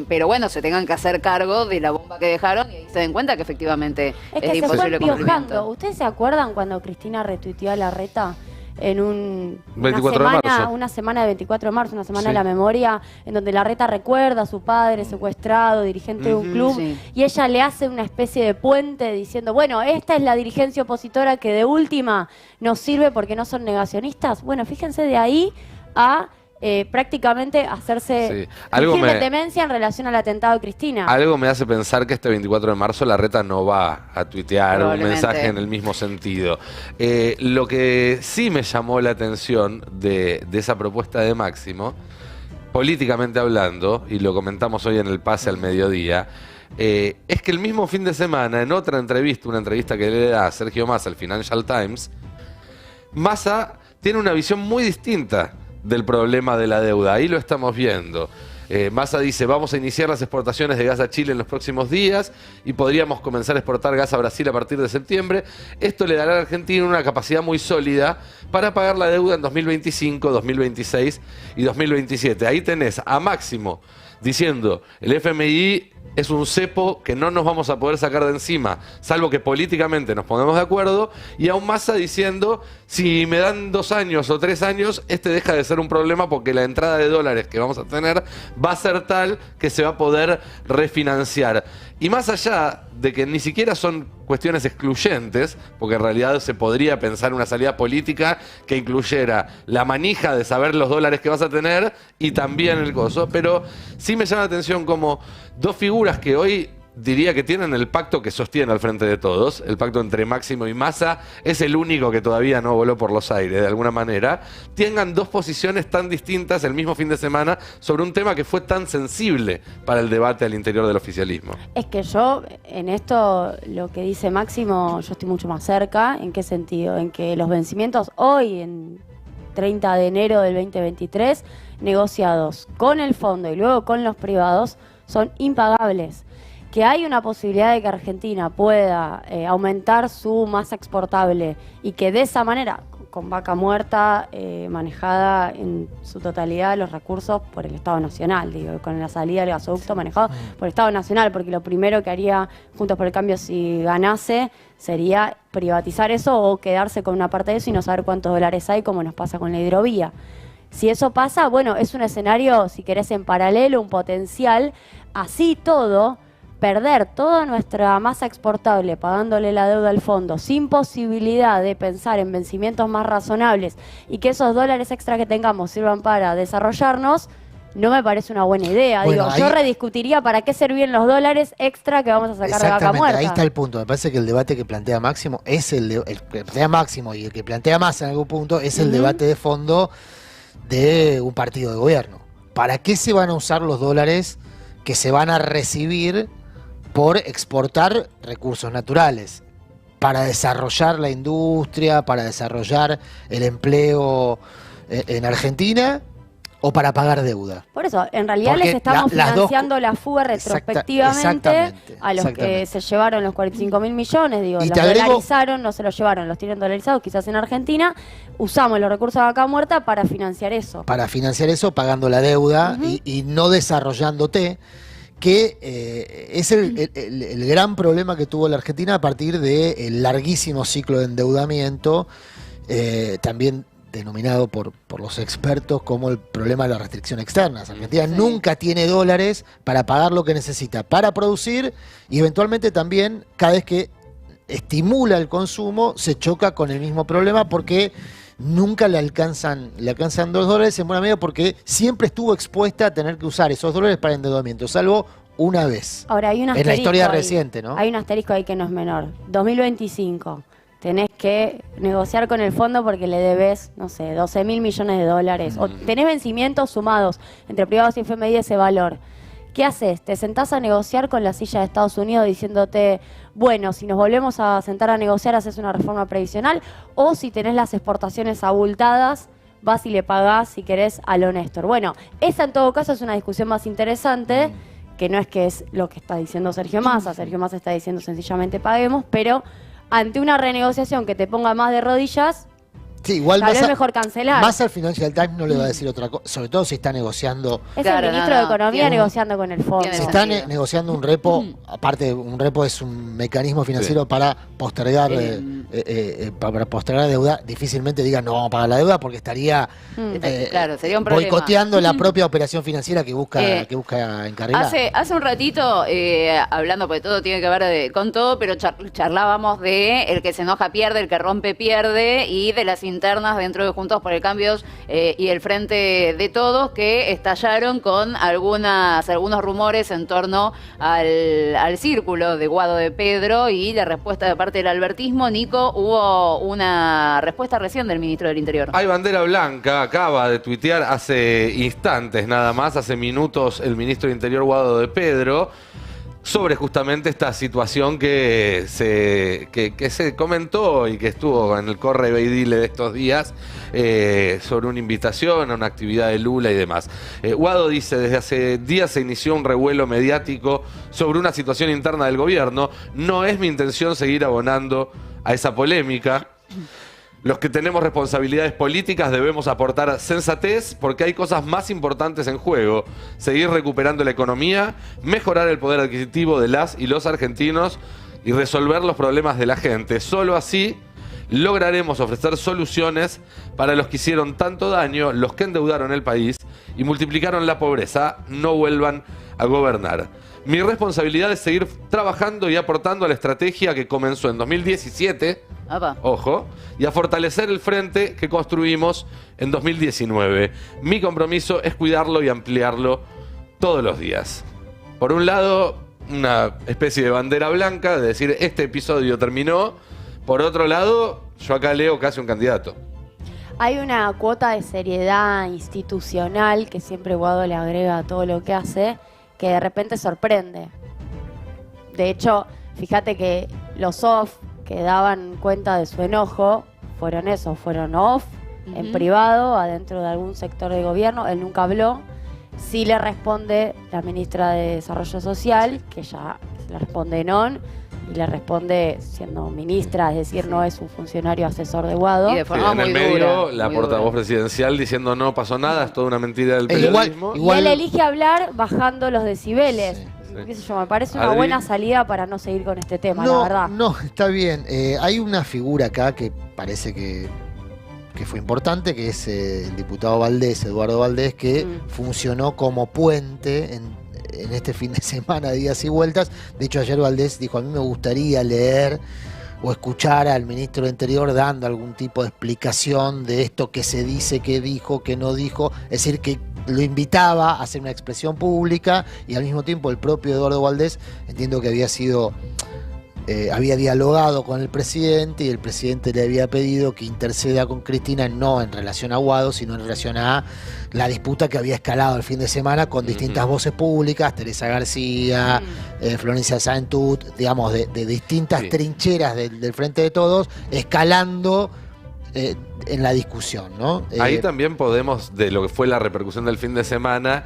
pero bueno, se tengan que hacer cargo de la bomba que dejaron y ahí se den cuenta que efectivamente Es es que de se fue imposible empiojando. cumplimiento. ¿Ustedes se acuerdan cuando Cristina retuiteó a Larreta en una 24 de marzo. una semana de 24 de marzo, una semana Sí. de la memoria, en donde Larreta recuerda a su padre secuestrado, dirigente de un club, Sí. y ella le hace una especie de puente diciendo, bueno, esta es la dirigencia opositora que de última nos sirve porque no son negacionistas? Bueno, fíjense de ahí a prácticamente hacerse Sí. Algo fingir me- demencia en relación al atentado de Cristina. Algo me hace pensar que este 24 de marzo Larreta no va a tuitear un Probablemente. mensaje en el mismo sentido. Lo que sí me llamó la atención de esa propuesta de Máximo, políticamente hablando, y lo comentamos hoy en el pase al mediodía, es que el mismo fin de semana, en otra entrevista, una entrevista que le da a Sergio Massa al Financial Times, Massa tiene una visión muy distinta del problema de la deuda. Ahí lo estamos viendo. Massa dice, vamos a iniciar las exportaciones de gas a Chile en los próximos días y podríamos comenzar a exportar gas a Brasil a partir de septiembre. Esto le dará a la Argentina una capacidad muy sólida para pagar la deuda en 2025, 2026 y 2027. Ahí tenés a Máximo diciendo, el FMI es un cepo que no nos vamos a poder sacar de encima, salvo que políticamente nos pongamos de acuerdo, y a un Massa diciendo, si me dan 2 años o 3 años, deja de ser un problema porque la entrada de dólares que vamos a tener va a ser tal que se va a poder refinanciar. Y más allá de que ni siquiera son cuestiones excluyentes, porque en realidad se podría pensar una salida política que incluyera la manija de saber los dólares que vas a tener y también el coso, pero sí me llama la atención como dos figuras que hoy diría que tienen el pacto que sostiene al frente de todos, el pacto entre Máximo y Massa, es el único que todavía no voló por los aires, de alguna manera, tengan dos posiciones tan distintas el mismo fin de semana sobre un tema que fue tan sensible para el debate al interior del oficialismo. Es que yo, en esto, lo que dice Máximo, yo estoy mucho más cerca. ¿En qué sentido? En que los vencimientos hoy, en 30 de enero del 2023, negociados con el fondo y luego con los privados, son impagables. que hay una posibilidad de que Argentina pueda aumentar su masa exportable y que de esa manera, con Vaca Muerta manejada en su totalidad los recursos por el Estado Nacional, digo, con la salida del gasoducto manejado por el Estado Nacional, porque lo primero que haría Juntos por el Cambio si ganase sería privatizar eso o quedarse con una parte de eso y no saber cuántos dólares hay, como nos pasa con la hidrovía. Si eso pasa, bueno, es un escenario, si querés, en paralelo, un potencial, así todo, perder toda nuestra masa exportable pagándole la deuda al fondo sin posibilidad de pensar en vencimientos más razonables y que esos dólares extra que tengamos sirvan para desarrollarnos, no me parece una buena idea. Bueno, Digo, ahí, yo rediscutiría para qué sirven los dólares extra que vamos a sacar de Vaca Muerta. Ahí está el punto. Me parece que el debate que plantea Máximo es el que plantea Máximo y el que plantea Massa en algún punto es el debate de fondo de un partido de gobierno. ¿Para qué se van a usar los dólares que se van a recibir por exportar recursos naturales? Para desarrollar la industria, para desarrollar el empleo en Argentina o para pagar deuda. Por eso, en realidad Porque les estamos financiando la fuga retrospectivamente exactamente, a los que se llevaron los 45.000 millones, digo, Y los te agrego- dolarizaron, no se los llevaron, los tienen dolarizados quizás en Argentina, usamos los recursos de Vaca Muerta para financiar eso. Para financiar eso, pagando la deuda y no desarrollándote, que es el gran problema que tuvo la Argentina a partir del larguísimo ciclo de endeudamiento, también denominado por los expertos como el problema de la restricción externa. Argentina nunca tiene dólares para pagar lo que necesita para producir y eventualmente también cada vez que estimula el consumo se choca con el mismo problema porque nunca le alcanzan $2 en buena medida porque siempre estuvo expuesta a tener que usar esos dólares para endeudamiento, salvo una vez. Ahora, hay un En la asterisco historia ahí. reciente, ¿no? Hay un asterisco ahí que no es menor. 2025. Tenés que negociar con el fondo porque le debes, no sé, 12.000 millones de dólares. O tenés vencimientos sumados entre privados y FMI de ese valor. ¿Qué haces? Te sentás a negociar con la silla de Estados Unidos diciéndote, bueno, si nos volvemos a sentar a negociar, haces una reforma previsional, o si tenés las exportaciones abultadas, vas y le pagás, si querés, a lo Néstor. Bueno, esa en todo caso es una discusión más interesante, que no es que es lo que está diciendo Sergio Massa. Sergio Massa está diciendo sencillamente paguemos, pero ante una renegociación que te ponga más de rodillas, Sí, igual tal vez Massa, mejor cancelar. Massa al Financial Times no le va a decir otra cosa, sobre todo si está negociando. Es Claro, el ministro no, de Economía tiene- negociando con el fondo. tiene Se está sentido. negociando un repo, aparte un repo es un mecanismo financiero para postergar deuda. Difícilmente digan no vamos a pagar la deuda porque estaría Claro, sería un problema. boicoteando la propia operación financiera que busca encarrilar. Hace un ratito, hablando, porque todo tiene que ver con todo, pero charlábamos de el que se enoja pierde, el que rompe pierde, y de las internas dentro de Juntos por el Cambio y el Frente de Todos, que estallaron con algunos rumores en torno al círculo de Guado de Pedro y la respuesta de parte del albertismo. Nico, hubo una respuesta recién del ministro del Interior. Hay bandera blanca, acaba de tuitear hace instantes nada más, hace minutos, el ministro del Interior Guado de Pedro, sobre justamente esta situación que se comentó y que estuvo en el corre y dile de estos días, sobre una invitación a una actividad de Lula y demás. Guado dice, desde hace días se inició un revuelo mediático sobre una situación interna del gobierno. No es mi intención seguir abonando a esa polémica. Los que tenemos responsabilidades políticas debemos aportar sensatez porque hay cosas más importantes en juego. Seguir recuperando la economía, mejorar el poder adquisitivo de las y los argentinos y resolver los problemas de la gente. Solo así lograremos ofrecer soluciones para los que hicieron tanto daño, los que endeudaron el país y multiplicaron la pobreza. No vuelvan a gobernar. Mi responsabilidad es seguir trabajando y aportando a la estrategia que comenzó en 2017, Apa. ojo, y a fortalecer el frente que construimos en 2019. Mi compromiso es cuidarlo y ampliarlo todos los días. Por un lado, una especie de bandera blanca, de decir, este episodio terminó. Por otro lado, yo acá leo casi un candidato. Hay una cuota de seriedad institucional que siempre Guado le agrega a todo lo que hace, que de repente sorprende. De hecho, fíjate que los off que daban cuenta de su enojo fueron off, en privado, adentro de algún sector de gobierno. Él nunca habló. Sí le responde la ministra de Desarrollo Social, que ya le responde Enon y le responde siendo ministra, es decir, no es un funcionario asesor de Guado. Y de Sí, forma en el muy medio, dura, la muy portavoz dura. presidencial diciendo no pasó nada, es toda una mentira del Igual- periodismo. Y él elige hablar bajando los decibeles. Sí. Qué sé yo, me parece una Adri. buena salida para no seguir con este tema, la No, verdad. no, está bien. Hay una figura acá que parece que fue importante, que es el diputado Valdés, Eduardo Valdés, que funcionó como puente en este fin de semana de idas y vueltas. De hecho, ayer Valdés dijo, a mí me gustaría leer o escuchar al ministro de Interior dando algún tipo de explicación de esto que se dice, que dijo, que no dijo. Es decir, que lo invitaba a hacer una expresión pública y al mismo tiempo el propio Eduardo Valdés, entiendo que había dialogado con el presidente y el presidente le había pedido que interceda con Cristina, no en relación a Guado, sino en relación a la disputa que había escalado el fin de semana con distintas voces públicas, Teresa García, Florencia Saintut, digamos, de distintas Sí. trincheras del Frente de Todos, escalando en la discusión, ¿no? Ahí también podemos, de lo que fue la repercusión del fin de semana,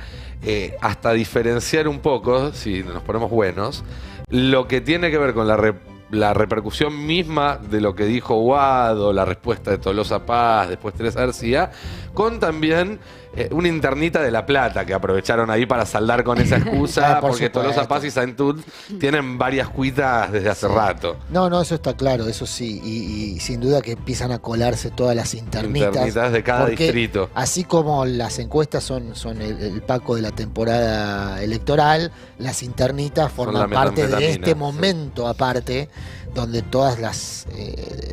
hasta diferenciar un poco, si nos ponemos buenos, lo que tiene que ver con la repercusión misma de lo que dijo Guado, la respuesta de Tolosa Paz, después Teresa García, con también una internita de La Plata que aprovecharon ahí para saldar con esa excusa, Por porque supuesto. Tolosa Paz y Saintut tienen varias cuitas desde hace rato. No, eso está claro, eso sí, y sin duda que empiezan a colarse todas las Internitas de cada porque distrito. Así como las encuestas son el paco de la temporada electoral, las internitas Son forman la parte de metanfetamina, este sí. momento aparte, donde todas las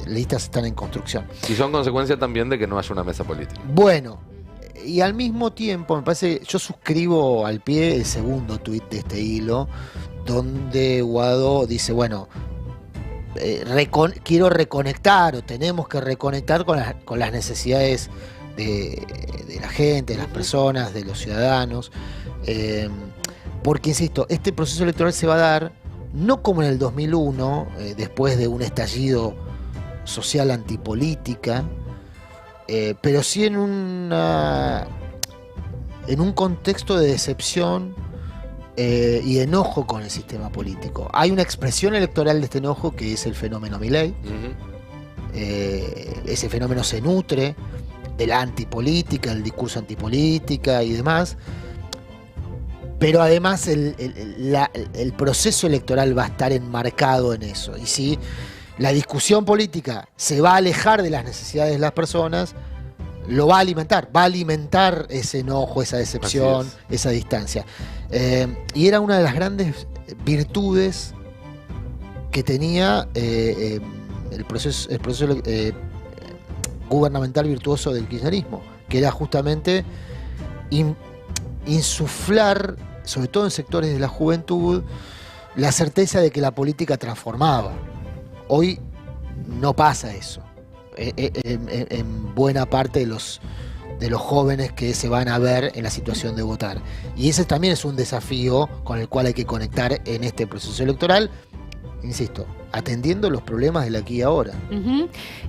listas están en construcción. Y son consecuencia también de que no haya una mesa política. Bueno, y al mismo tiempo, me parece, yo suscribo al pie el segundo tuit de este hilo, donde Guado dice, bueno, quiero reconectar o tenemos que reconectar con las necesidades de la gente, de las personas, de los ciudadanos, porque, insisto, este proceso electoral se va a dar no como en el 2001, después de un estallido social antipolítica, pero sí en un contexto de decepción y de enojo con el sistema político. Hay una expresión electoral de este enojo que es el fenómeno Milei. Ese fenómeno se nutre de la antipolítica, del discurso antipolítica y demás. Pero además el proceso electoral va a estar enmarcado en eso. Y si la discusión política se va a alejar de las necesidades de las personas, lo va a alimentar ese enojo, esa decepción, Así esa distancia. Y era una de las grandes virtudes que tenía el proceso gubernamental virtuoso del kirchnerismo, que era justamente insuflar, sobre todo en sectores de la juventud, la certeza de que la política transformaba. Hoy no pasa eso. En buena parte de los jóvenes que se van a ver en la situación de votar. Y ese también es un desafío con el cual hay que conectar en este proceso electoral, insisto, atendiendo los problemas del aquí y ahora.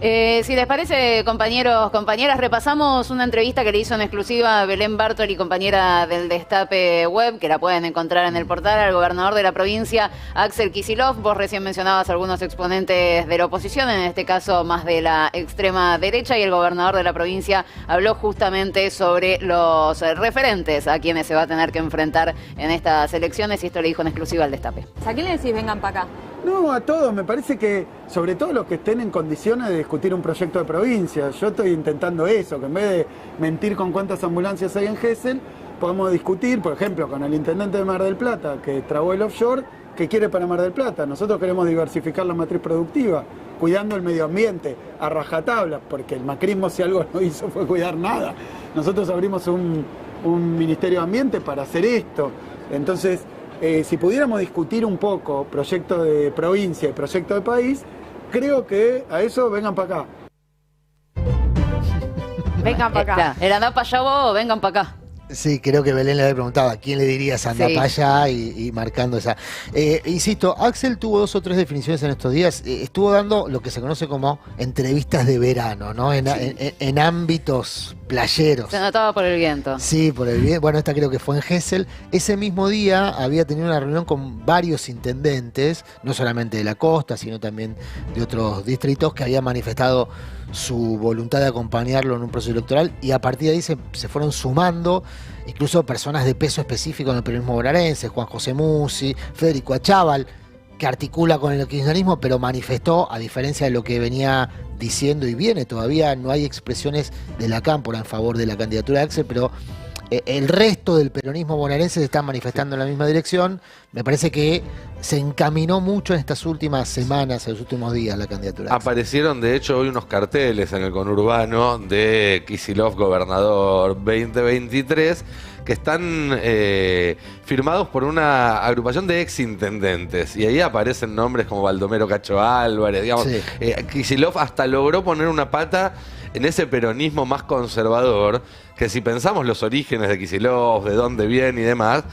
Si les parece, compañeros, compañeras, repasamos una entrevista que le hizo en exclusiva Belén Bartoli, compañera del Destape Web, que la pueden encontrar en el portal, al gobernador de la provincia, Axel Kicillof. Vos recién mencionabas algunos exponentes de la oposición, en este caso más de la extrema derecha, y el gobernador de la provincia habló justamente sobre los referentes a quienes se va a tener que enfrentar en estas elecciones, y esto le dijo en exclusiva al Destape. ¿A quién le decís vengan para acá? No, a todos. Me parece que, sobre todo los que estén en condiciones de discutir un proyecto de provincia. Yo estoy intentando eso, que en vez de mentir con cuántas ambulancias hay en Gesell, podemos discutir, por ejemplo, con el intendente de Mar del Plata, que trabó el offshore, que quiere para Mar del Plata. Nosotros queremos diversificar la matriz productiva, cuidando el medio ambiente, a rajatabla, porque el macrismo, si algo no hizo, fue cuidar nada. Nosotros abrimos un Ministerio de Ambiente para hacer esto. Entonces, si pudiéramos discutir un poco proyecto de provincia y proyecto de país, creo que a eso vengan para acá. Vengan para acá. El andá para allá vos, vengan para acá. Sí, creo que Belén le había preguntado a quién le dirías anda Sí. para allá y marcando esa. Insisto, Axel tuvo 2 o 3 definiciones en estos días. Estuvo dando lo que se conoce como entrevistas de verano, ¿no? En ámbitos playeros. Se notaba por el viento. Sí, por el bien. Bueno, esta creo que fue en Gesell. Ese mismo día había tenido una reunión con varios intendentes, no solamente de la costa, sino también de otros distritos, que habían manifestado su voluntad de acompañarlo en un proceso electoral, y a partir de ahí se fueron sumando incluso personas de peso específico en el periodismo bonaerense, Juan José Musi, Federico Achával, que articula con el kirchnerismo, pero manifestó, a diferencia de lo que venía diciendo y viene, todavía no hay expresiones de la cámpora en favor de la candidatura de Axel, pero el resto del peronismo bonaerense se está manifestando en la misma dirección. Me parece que se encaminó mucho en estas últimas semanas, en los últimos días, la candidatura de Axel. Aparecieron, de hecho, hoy unos carteles en el conurbano de Kicillof Gobernador 2023 que están firmados por una agrupación de exintendentes. Y ahí aparecen nombres como Baldomero Cacho Álvarez, digamos. Sí. Kicillof hasta logró poner una pata en ese peronismo más conservador, que si pensamos los orígenes de Kicillof, de dónde viene y demás,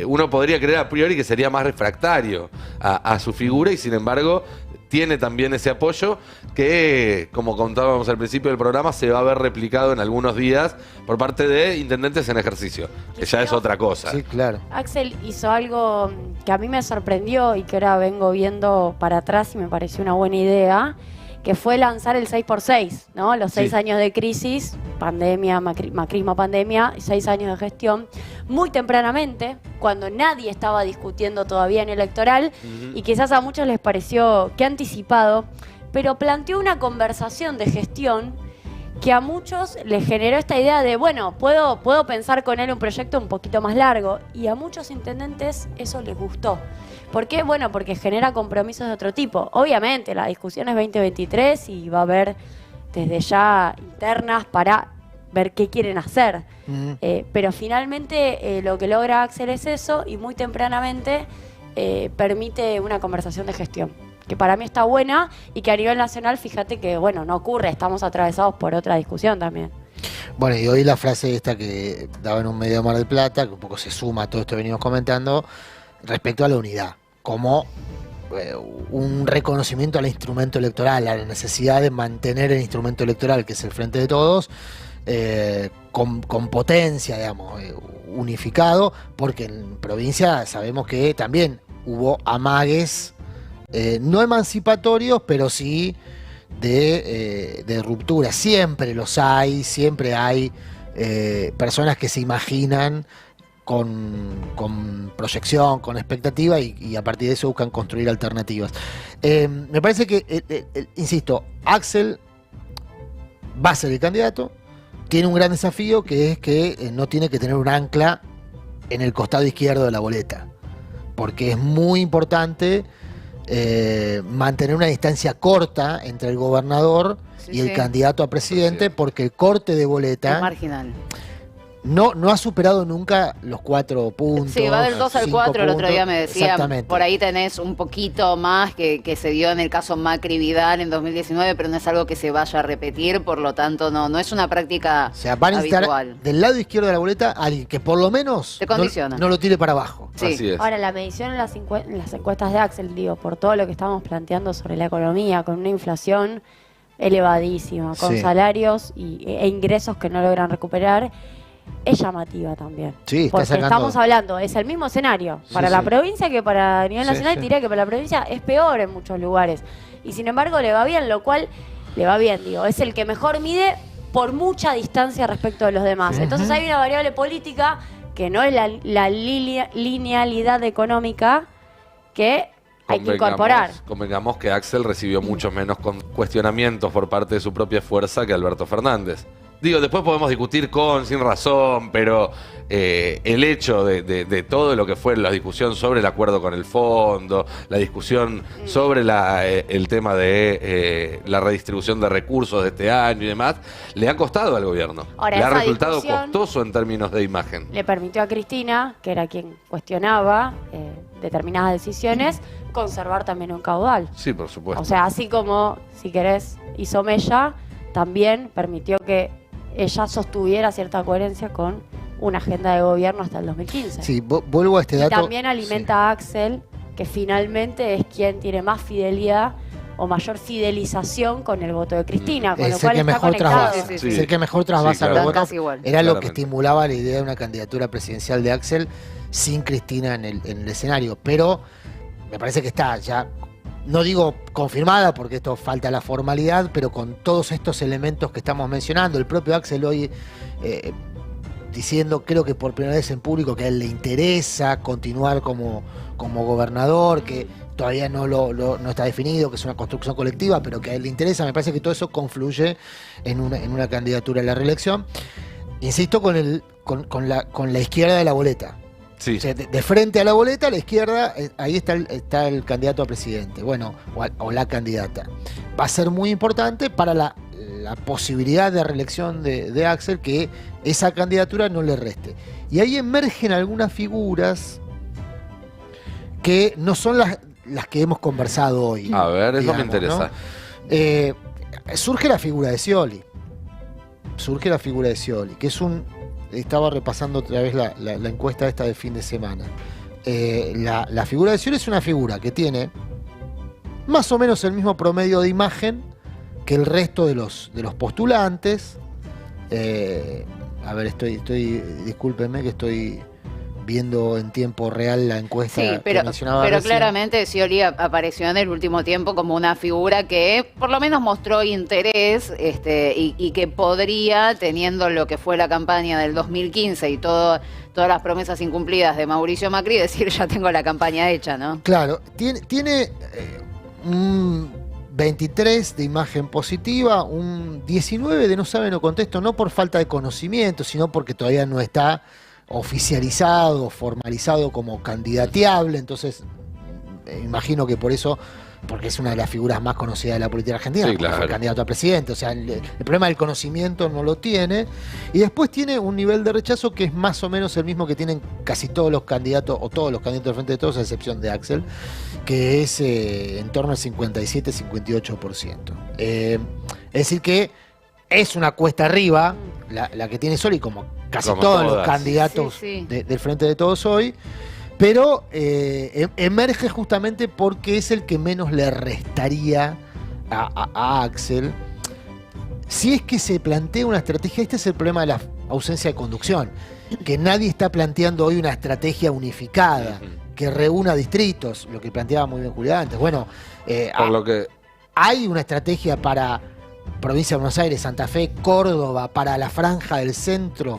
uno podría creer a priori que sería más refractario a su figura, y sin embargo tiene también ese apoyo que, como contábamos al principio del programa, se va a ver replicado en algunos días por parte de intendentes en ejercicio, que ya es otra cosa. Sí, claro. Axel hizo algo que a mí me sorprendió y que ahora vengo viendo para atrás y me pareció una buena idea, que fue lanzar el 6x6, ¿no? Los 6 Sí. años de crisis, pandemia, macrismo, pandemia, y 6 años de gestión, muy tempranamente, cuando nadie estaba discutiendo todavía en electoral, y quizás a muchos les pareció que anticipado, pero planteó una conversación de gestión que a muchos les generó esta idea de, bueno, puedo pensar con él un proyecto un poquito más largo, y a muchos intendentes eso les gustó. ¿Por qué? Bueno, porque genera compromisos de otro tipo. Obviamente, la discusión es 2023 y va a haber desde ya internas para ver qué quieren hacer. Pero finalmente lo que logra Axel es eso, y muy tempranamente permite una conversación de gestión, que para mí está buena, y que a nivel nacional, fíjate que, bueno, no ocurre, estamos atravesados por otra discusión también. Bueno, y hoy la frase esta que daba en un medio de Mar del Plata, que un poco se suma a todo esto que venimos comentando, respecto a la unidad, como un reconocimiento al instrumento electoral, a la necesidad de mantener el instrumento electoral, que es el Frente de Todos, con potencia, digamos, unificado, porque en provincia sabemos que también hubo amagues, no emancipatorios, pero sí de ruptura. Siempre los hay, siempre hay personas que se imaginan con proyección, con expectativa, y a partir de eso buscan construir alternativas. Me parece que, insisto, Axel va a ser el candidato, tiene un gran desafío, que es que no tiene que tener un ancla en el costado izquierdo de la boleta, porque es muy importante mantener una distancia corta entre el gobernador y el candidato a presidente, porque el corte de boleta Es marginal. no ha superado nunca los 4 puntos. Sí, va del 2 al 5 4, el otro día me puntos. decía, Exactamente. por ahí tenés un poquito más que se dio en el caso Macri-Vidal en 2019, pero no es algo que se vaya a repetir, por lo tanto no es una práctica O sea, van a necesitar habitual. del lado izquierdo de la boleta a alguien que por lo menos Te condiciona. no lo tire para abajo. Sí. Así es. Ahora, la medición en las encuestas de Axel, digo, por todo lo que estamos planteando sobre la economía, con una inflación elevadísima, con Sí. salarios e ingresos que no logran recuperar, es llamativa también. Sí, está porque sacando- estamos hablando, es el mismo escenario Sí, para la sí. provincia que para a nivel Sí, nacional. sí. Diría que para la provincia es peor en muchos lugares. Y sin embargo le va bien, lo cual le va bien, digo, es el que mejor mide por mucha distancia respecto de los demás. Sí. Entonces hay una variable política que no es la linealidad económica, que hay que incorporar. Convengamos que Axel recibió mucho menos cuestionamientos por parte de su propia fuerza que Alberto Fernández. Digo, después podemos discutir sin razón, pero el hecho de todo lo que fue la discusión sobre el acuerdo con el fondo, la discusión sobre el tema de la redistribución de recursos de este año y demás, le ha costado al gobierno. Ahora, le ha esa resultado discusión costoso en términos de imagen. le permitió a Cristina, que era quien cuestionaba determinadas decisiones, conservar también un caudal. Sí, por supuesto. O sea, así como, si querés, hizo Mella, también permitió que ella sostuviera cierta coherencia con una agenda de gobierno hasta el 2015. Sí, vuelvo a este Y dato. también alimenta a Axel, que finalmente es quien tiene más fidelidad o mayor fidelización con el voto de Cristina, con lo Es el cual que está mejor conectado. trasvasa. Sí, sí, Es sí. el que mejor trasvasa Sí, claro. los Están votos. casi igual. Era lo que Claramente. estimulaba la idea de una candidatura presidencial de Axel sin Cristina en el escenario. Pero me parece que está ya, no digo confirmada porque esto falta la formalidad, pero con todos estos elementos que estamos mencionando, el propio Axel hoy diciendo, creo que por primera vez en público, que a él le interesa continuar como gobernador, que todavía no está definido, que es una construcción colectiva, pero que a él le interesa. Me parece que todo eso confluye en una candidatura a la reelección. Insisto, con la izquierda de la boleta. Sí. O sea, de frente a la boleta, a la izquierda, ahí está el candidato a presidente, bueno, o la candidata. Va a ser muy importante para la posibilidad de reelección de Axel, que esa candidatura no le reste. Y ahí emergen algunas figuras que no son las que hemos conversado hoy. A ver, eso me digamos, interesa. ¿no? Surge la figura de Scioli. Que es estaba repasando otra vez la encuesta esta de fin de semana. La figura de Scioli es una figura que tiene más o menos el mismo promedio de imagen que el resto de los postulantes. A ver, discúlpenme que estoy viendo en tiempo real la encuesta Sí, que pero mencionaba recién. claramente Scioli apareció en el último tiempo como una figura que por lo menos mostró interés y que podría, teniendo lo que fue la campaña del 2015 y todas las promesas incumplidas de Mauricio Macri, decir ya tengo la campaña hecha, ¿no? Claro, tiene un 23 de imagen positiva, un 19 de no sabe, no contesto, no por falta de conocimiento, sino porque todavía no está oficializado, formalizado como candidateable. Entonces imagino que por eso, porque es una de las figuras más conocidas de la política argentina, Sí, porque claro. fue candidato a presidente, o sea, el problema del conocimiento no lo tiene, y después tiene un nivel de rechazo que es más o menos el mismo que tienen casi todos los candidatos, o todos los candidatos del Frente de Todos, a excepción de Axel, que es en torno al 57-58%. Es decir que es una cuesta arriba la que tiene Scioli, como casi Como todos los todas. candidatos Sí, sí. del Frente de Todos hoy, pero emerge justamente porque es el que menos le restaría a Axel. Si es que se plantea una estrategia, este es el problema de la ausencia de conducción, que nadie está planteando hoy una estrategia unificada, que reúna distritos, lo que planteaba muy bien Julián antes. Bueno, Por lo que hay una estrategia para Provincia de Buenos Aires, Santa Fe, Córdoba, para la franja del centro,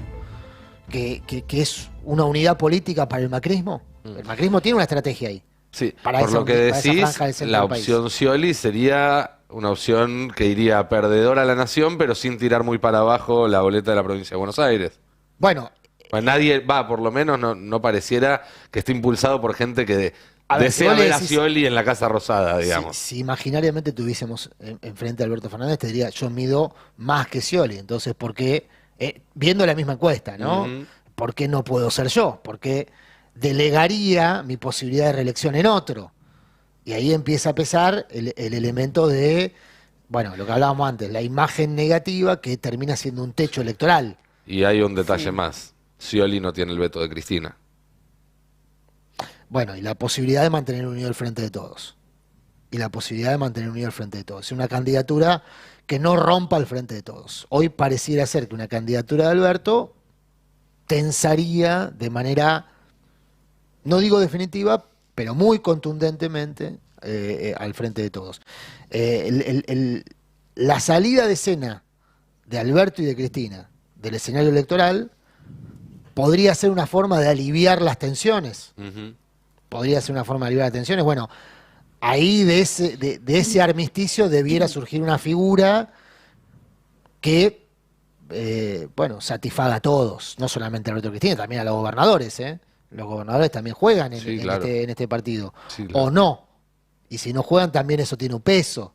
que es una unidad política para el macrismo. El macrismo tiene una estrategia ahí. sí, Para por esa lo que para esa decís, franja del centro la del país. opción Scioli sería una opción que iría perdedora a la nación, pero sin tirar muy para abajo la boleta de la provincia de Buenos Aires. Bueno, Pues nadie, por lo menos no pareciera que esté impulsado por gente que A ver, desea si vos le ver a decís- Scioli en la Casa Rosada, digamos. si imaginariamente tuviésemos enfrente a Alberto Fernández, te diría, yo mido más que Scioli. Entonces, ¿por qué? Viendo la misma encuesta, ¿no? Ujú. ¿Por qué no puedo ser yo? Porque delegaría mi posibilidad de reelección en otro. Y ahí empieza a pesar el elemento de, bueno, lo que hablábamos antes, la imagen negativa que termina siendo un techo electoral. Y hay un detalle más. Scioli no tiene el veto de Cristina. Bueno, y la posibilidad de mantener unido el Frente de Todos. Es una candidatura que no rompa el Frente de Todos. Hoy pareciera ser que una candidatura de Alberto tensaría de manera, no digo definitiva, pero muy contundentemente al Frente de Todos. La salida de escena de Alberto y de Cristina del escenario electoral podría ser una forma de aliviar las tensiones. Bueno, ahí de ese armisticio debiera surgir una figura que, satisfaga a todos, no solamente a Alberto y Cristina, también a los gobernadores, ¿eh? Los gobernadores también juegan Sí, claro. en este partido. Sí, claro. O no. Y si no juegan, también eso tiene un peso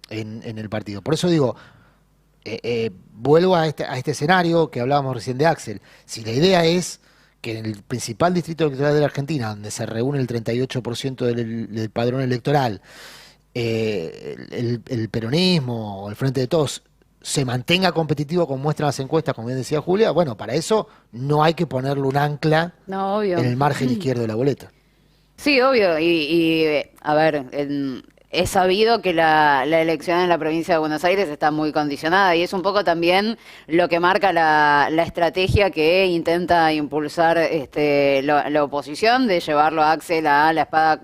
en el partido. Por eso digo, vuelvo a este escenario que hablábamos recién de Axel. Si la idea es que en el principal distrito electoral de la Argentina, donde se reúne el 38% del padrón electoral, el peronismo o el Frente de Todos se mantenga competitivo como muestran las encuestas, como bien decía Julia, bueno, para eso no hay que ponerle un ancla No, obvio. en el margen izquierdo de la boleta. Sí, obvio. A ver, es sabido que la elección en la provincia de Buenos Aires está muy condicionada y es un poco también lo que marca la estrategia que intenta impulsar la oposición de llevarlo a Axel a la espada,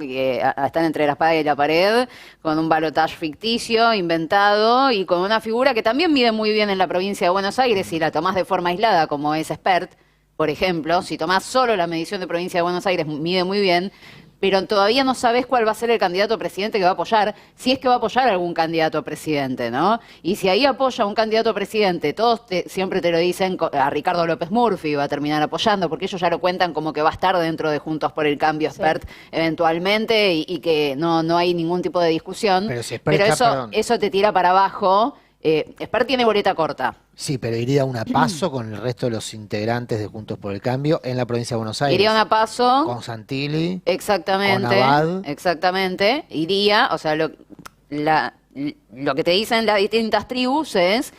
a estar entre la espada y la pared, con un balotaje ficticio, inventado y con una figura que también mide muy bien en la provincia de Buenos Aires si la tomás de forma aislada, como es Espert. Por ejemplo, si tomás solo la medición de provincia de Buenos Aires, mide muy bien, pero todavía no sabés cuál va a ser el candidato a presidente que va a apoyar, si es que va a apoyar a algún candidato a presidente, ¿no? Y si ahí apoya a un candidato a presidente, todos siempre te lo dicen, a Ricardo López Murphy va a terminar apoyando, porque ellos ya lo cuentan como que va a estar dentro de Juntos por el Cambio, Espert, eventualmente, y que no hay ningún tipo de discusión. Pero si Espert eso te tira para abajo. Espert tiene boleta corta. Sí, pero iría a una PASO con el resto de los integrantes de Juntos por el Cambio en la provincia de Buenos Aires. Iría a una PASO. Con Santilli. Exactamente. Con Abad. Exactamente. Iría, o sea, lo que te dicen las distintas tribus es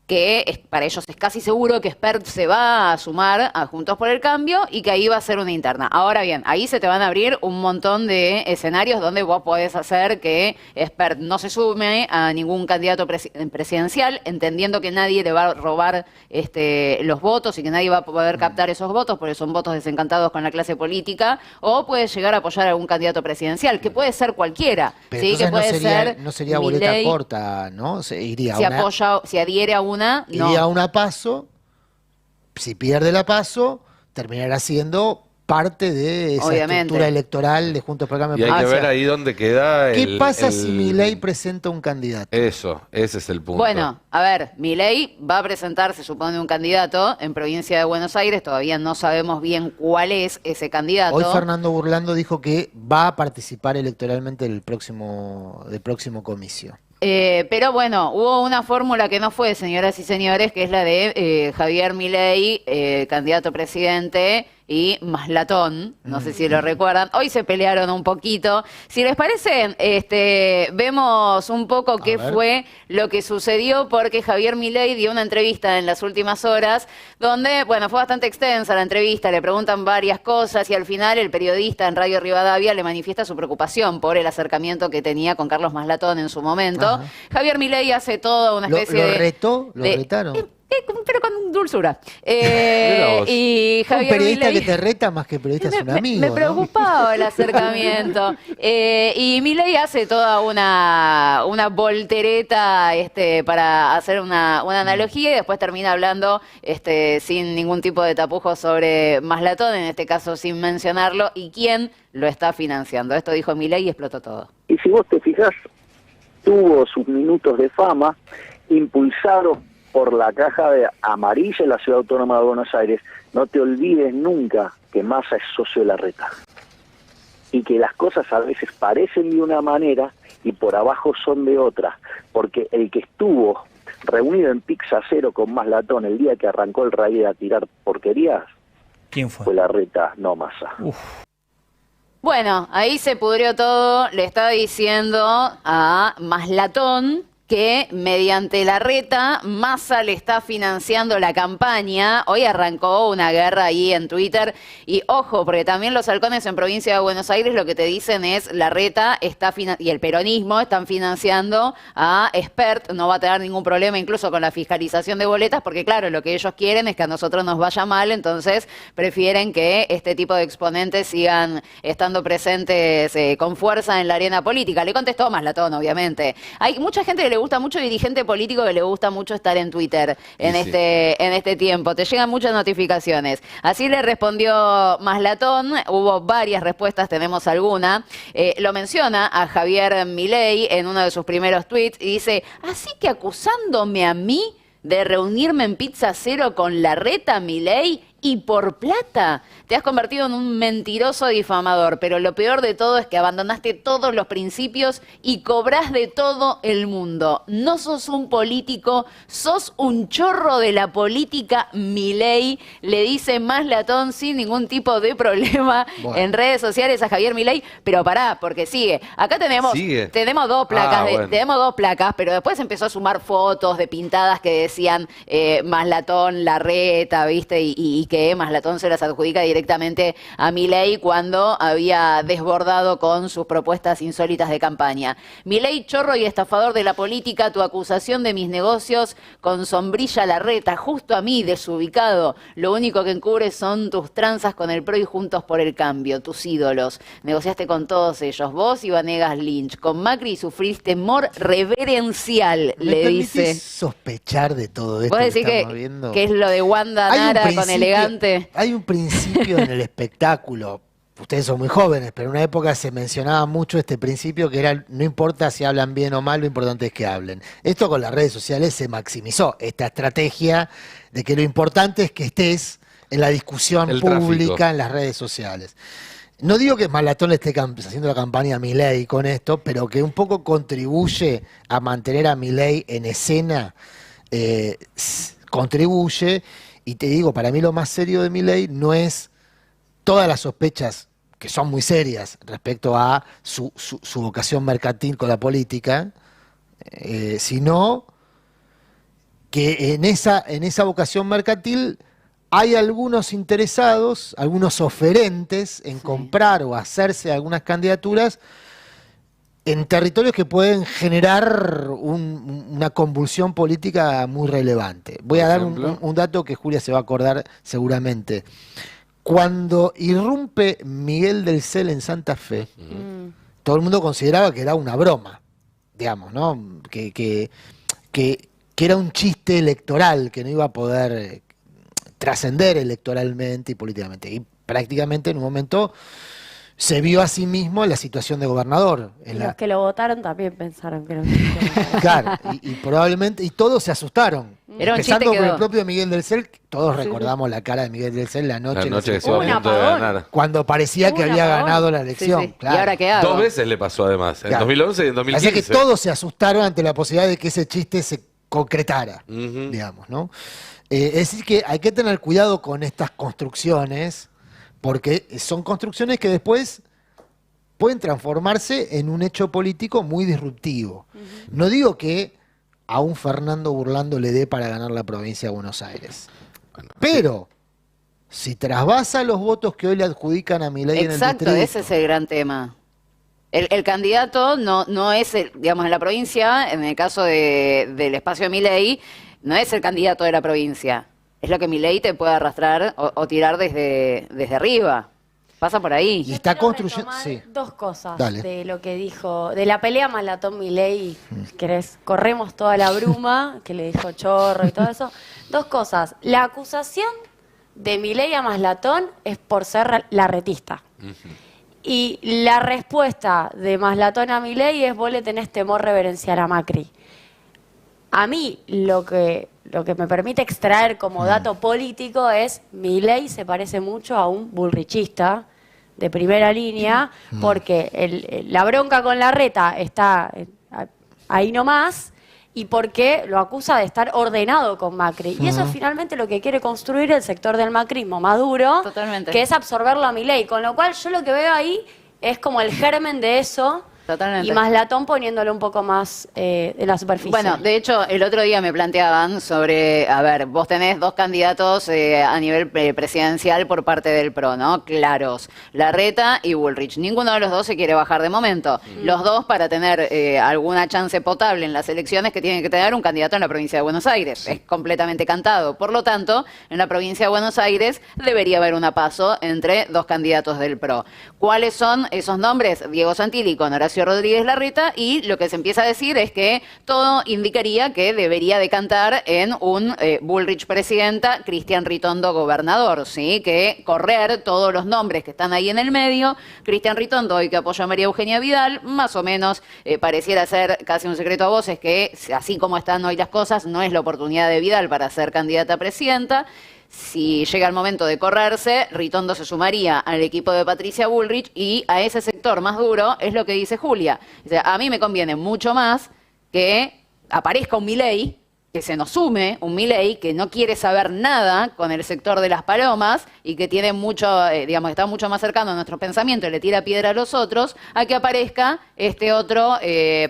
que para ellos es casi seguro que Espert se va a sumar a Juntos por el Cambio y que ahí va a ser una interna. Ahora bien, ahí se te van a abrir un montón de escenarios donde vos podés hacer que Espert no se sume a ningún candidato presidencial, entendiendo que nadie le va a robar los votos y que nadie va a poder captar esos votos porque son votos desencantados con la clase política, o puede llegar a apoyar a algún candidato presidencial, que puede ser cualquiera. Pero ¿sí? Que puede ser no sería boleta Milei, corta, ¿no? iría si adhiere a una. Iría a una PASO, si pierde la PASO, terminará siendo parte de esa estructura electoral de Juntos por el Cambio. Y hay que ver ahí dónde queda ¿Qué pasa si Milei presenta un candidato? Eso, ese es el punto. Bueno, a ver, Milei va a presentar, se supone, un candidato en provincia de Buenos Aires, todavía no sabemos bien cuál es ese candidato. Hoy Fernando Burlando dijo que va a participar electoralmente del próximo comicio. Pero bueno, hubo una fórmula que no fue, señoras y señores, que es la de Javier Milei, candidato a presidente, y Maslatón, no sé si lo recuerdan. Hoy se pelearon un poquito. Si les parece, vemos un poco qué fue lo que sucedió, porque Javier Milei dio una entrevista en las últimas horas, donde, bueno, fue bastante extensa la entrevista, le preguntan varias cosas y al final el periodista en Radio Rivadavia le manifiesta su preocupación por el acercamiento que tenía con Carlos Maslatón en su momento. Ajá. Javier Milei hace toda una especie ¿Lo retó? ¿Lo retaron? Pero con dulzura. Y Javier un periodista Milei, que te reta más que periodista es un amigo. Me preocupaba el acercamiento. Y Milei hace toda una voltereta para hacer una analogía y después termina hablando sin ningún tipo de tapujos sobre Maslatón, en este caso sin mencionarlo, y quién lo está financiando. Esto dijo Milei y explotó todo. Y si vos te fijás, tuvo sus minutos de fama impulsados por la caja de amarilla en la Ciudad Autónoma de Buenos Aires. No te olvides nunca que Massa es socio de Larreta y que las cosas a veces parecen de una manera y por abajo son de otra, porque el que estuvo reunido en Pizza Cero con Maslatón el día que arrancó el raíz a tirar porquerías, ¿quién fue? Fue Larreta, no Massa. Bueno, ahí se pudrió todo, le está diciendo a Maslatón que mediante Larreta, Massa le está financiando la campaña. Hoy arrancó una guerra ahí en Twitter. Y ojo, porque también los halcones en provincia de Buenos Aires lo que te dicen es Larreta y el peronismo están financiando a Espert. No va a tener ningún problema incluso con la fiscalización de boletas, porque claro, lo que ellos quieren es que a nosotros nos vaya mal, entonces prefieren que este tipo de exponentes sigan estando presentes con fuerza en la arena política. Le contestó Maslatón, obviamente. Hay mucha gente que le gusta mucho, dirigente político que le gusta mucho estar en Twitter en este tiempo. Te llegan muchas notificaciones. Así le respondió Maslatón. Hubo varias respuestas, tenemos alguna. Lo menciona a Javier Milei en uno de sus primeros tweets y dice, así que acusándome a mí de reunirme en Pizza Cero con Larreta, Milei, y por plata te has convertido en un mentiroso difamador. Pero lo peor de todo es que abandonaste todos los principios y cobrás de todo el mundo. No sos un político, sos un chorro de la política. Milei, le dice Maslatón sin ningún tipo de problema en redes sociales a Javier Milei. Pero pará, porque sigue. Acá tenemos dos placas, tenemos dos placas, pero después empezó a sumar fotos de pintadas que decían Maslatón, Larreta, ¿viste? Y que Maslatón se las adjudica directamente a Milei cuando había desbordado con sus propuestas insólitas de campaña. Milei, chorro y estafador de la política, tu acusación de mis negocios con sombrilla Larreta, justo a mí, desubicado. Lo único que encubre son tus tranzas con el PRO y Juntos por el Cambio, tus ídolos. Negociaste con todos ellos, vos y Vanegas Lynch. Con Macri sufriste temor reverencial, le dice. Sospechar de todo esto. ¿Vos decís que es lo de Wanda Nara con Elegante? Hay un principio en el espectáculo. Ustedes son muy jóvenes, pero en una época se mencionaba mucho este principio que era, no importa si hablan bien o mal, lo importante es que hablen. Esto con las redes sociales se maximizó, esta estrategia de que lo importante es que estés en la discusión pública en las redes sociales. No digo que Maslatón le esté haciendo la campaña a Milei con esto, pero que un poco contribuye a mantener a Milei en escena, contribuye, y te digo, para mí lo más serio de Milei no es todas las sospechas que son muy serias respecto a su vocación mercantil con la política, sino que en esa vocación mercantil hay algunos interesados, algunos oferentes en comprar o hacerse algunas candidaturas en territorios que pueden generar una convulsión política muy relevante. Voy a dar un dato que Julia se va a acordar seguramente. Cuando irrumpe Miguel del Cel en Santa Fe, todo el mundo consideraba que era una broma, digamos, ¿no? Que era un chiste electoral, que no iba a poder trascender electoralmente y políticamente. Y prácticamente en un momento se vio a sí mismo en la situación de gobernador. Los que lo votaron también pensaron que era un chiste. Claro, y probablemente, y todos se asustaron. Era empezando por el propio Miguel del Cel, todos recordamos la cara de Miguel del Cel la noche que se iba a punto de ganar. Cuando parecía que había ganado la elección. Claro. ¿Y ahora qué hago? 2 veces le pasó además, en 2011 y en 2015. Así que todos se asustaron ante la posibilidad de que ese chiste se concretara, digamos, ¿no? Es decir que hay que tener cuidado con estas construcciones, porque son construcciones que después pueden transformarse en un hecho político muy disruptivo. No digo que a un Fernando Burlando le dé para ganar la provincia de Buenos Aires, pero si trasvasa los votos que hoy le adjudican a Milei en el distrito... Exacto, ese es el gran tema. El candidato no es, digamos, en la provincia, en el caso del espacio de Milei, no es el candidato de la provincia. Es lo que Milei te puede arrastrar o tirar desde arriba. Pasa por ahí. Y está construyendo... Dos cosas de lo que dijo, de la pelea Maslatón-Milei, ¿querés? Corremos toda la bruma, que le dijo chorro y todo eso. Dos cosas. La acusación de Milei a Maslatón es por ser larretista. Y la respuesta de Maslatón a Milei es: vos le tenés temor reverencial a Macri. A mí lo que me permite extraer como dato político es: Milei se parece mucho a un bullrichista de primera línea, porque la bronca con Larreta está ahí nomás, y porque lo acusa de estar ordenado con Macri. Y eso es finalmente lo que quiere construir el sector del macrismo maduro, que es absorberlo a Milei. Con lo cual yo lo que veo ahí es como el germen de eso. Totalmente. Y Maslatón poniéndolo un poco más en la superficie. Bueno, de hecho, el otro día me planteaban sobre, a ver, vos tenés dos candidatos a nivel presidencial por parte del PRO, ¿no? Claros, Larreta y Bullrich. Ninguno de los dos se quiere bajar de momento. Los dos, para tener alguna chance potable en las elecciones, que tienen que tener un candidato en la provincia de Buenos Aires. Es completamente cantado. Por lo tanto, en la provincia de Buenos Aires debería haber una paso entre dos candidatos del PRO. ¿Cuáles son esos nombres? Diego Santilli con Horacio Rodríguez Larreta, y lo que se empieza a decir es que todo indicaría que debería decantar en un Bullrich presidenta, Cristian Ritondo gobernador, ¿sí? Que correr todos los nombres que están ahí en el medio. Cristian Ritondo, hoy que apoya a María Eugenia Vidal, más o menos pareciera ser casi un secreto a voces que, así como están hoy las cosas, no es la oportunidad de Vidal para ser candidata a presidenta. si llega el momento de correrse, Ritondo se sumaría al equipo de Patricia Bullrich y a ese sector más duro es lo que dice Julia. Dice, a mí me conviene mucho más que aparezca un Milei, que se nos sume un Milei que no quiere saber nada con el sector de las palomas y que tiene mucho, digamos, está mucho más cercano a nuestro pensamiento y le tira piedra a los otros, a que aparezca este otro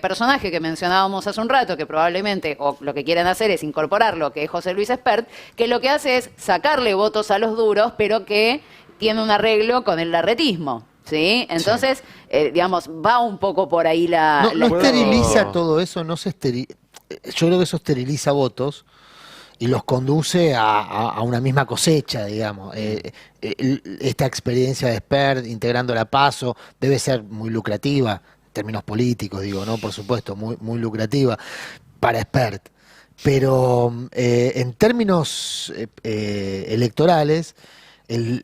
personaje que mencionábamos hace un rato, que probablemente, o lo que quieren hacer es incorporarlo, que es José Luis Espert, que lo que hace es sacarle votos a los duros, pero que tiene un arreglo con el larretismo. ¿Sí? Entonces, digamos, va un poco por ahí la... No esteriliza todo eso, no se esteriliza. Yo creo que eso esteriliza votos y los conduce a una misma cosecha, digamos. Esta experiencia de Espert integrando la PASO debe ser muy lucrativa, en términos políticos, digo, ¿no? Por supuesto, muy lucrativa para Espert. Pero en términos electorales,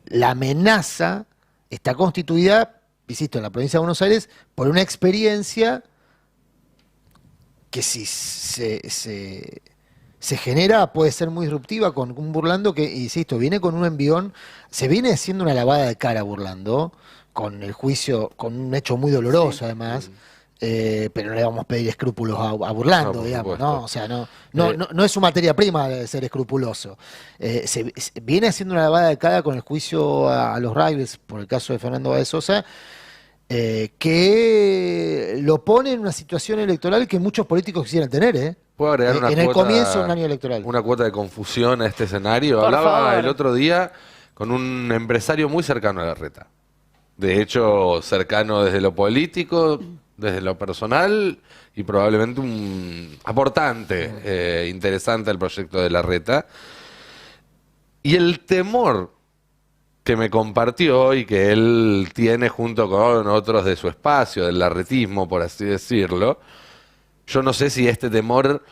la amenaza está constituida, insisto, en la provincia de Buenos Aires, por una experiencia que si se genera puede ser muy disruptiva con un Burlando que, insisto, viene con un envión, se viene haciendo una lavada de cara Burlando, con el juicio, con un hecho muy doloroso además, pero no le vamos a pedir escrúpulos a Burlando, No, digamos, supuesto. ¿no? O sea, no es su materia prima de ser escrupuloso. Se viene haciendo una lavada de cara con el juicio a los rivals, por el caso de Fernando Báez Sosa, que lo pone en una situación electoral que muchos políticos quisieran tener, ¿Puedo agregar una en el cuota, comienzo de un año electoral. una cuota de confusión a este escenario? Por Hablaba favor. el otro día con un empresario muy cercano a Larreta. De hecho, cercano desde lo político, desde lo personal y probablemente un aportante interesante al proyecto de Larreta. Y el temor que me compartió y que él tiene junto con otros de su espacio, del larretismo, por así decirlo, yo no sé si este temor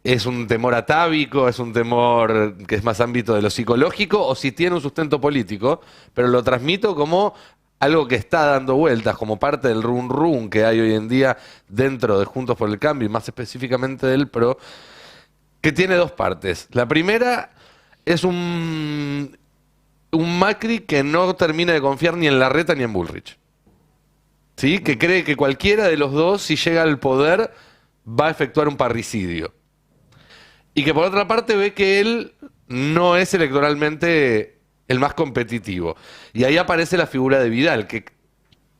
es un temor atávico, es un temor que es más ámbito de lo psicológico o si tiene un sustento político, pero lo transmito como algo que está dando vueltas, como parte del run run que hay hoy en día dentro de Juntos por el Cambio y más específicamente del PRO, que tiene dos partes. La primera es un Macri que no termina de confiar ni en Larreta ni en Bullrich. ¿Sí? Que cree que cualquiera de los dos, si llega al poder, va a efectuar un parricidio. Y que por otra parte ve que él no es electoralmente el más competitivo. Y ahí aparece la figura de Vidal, que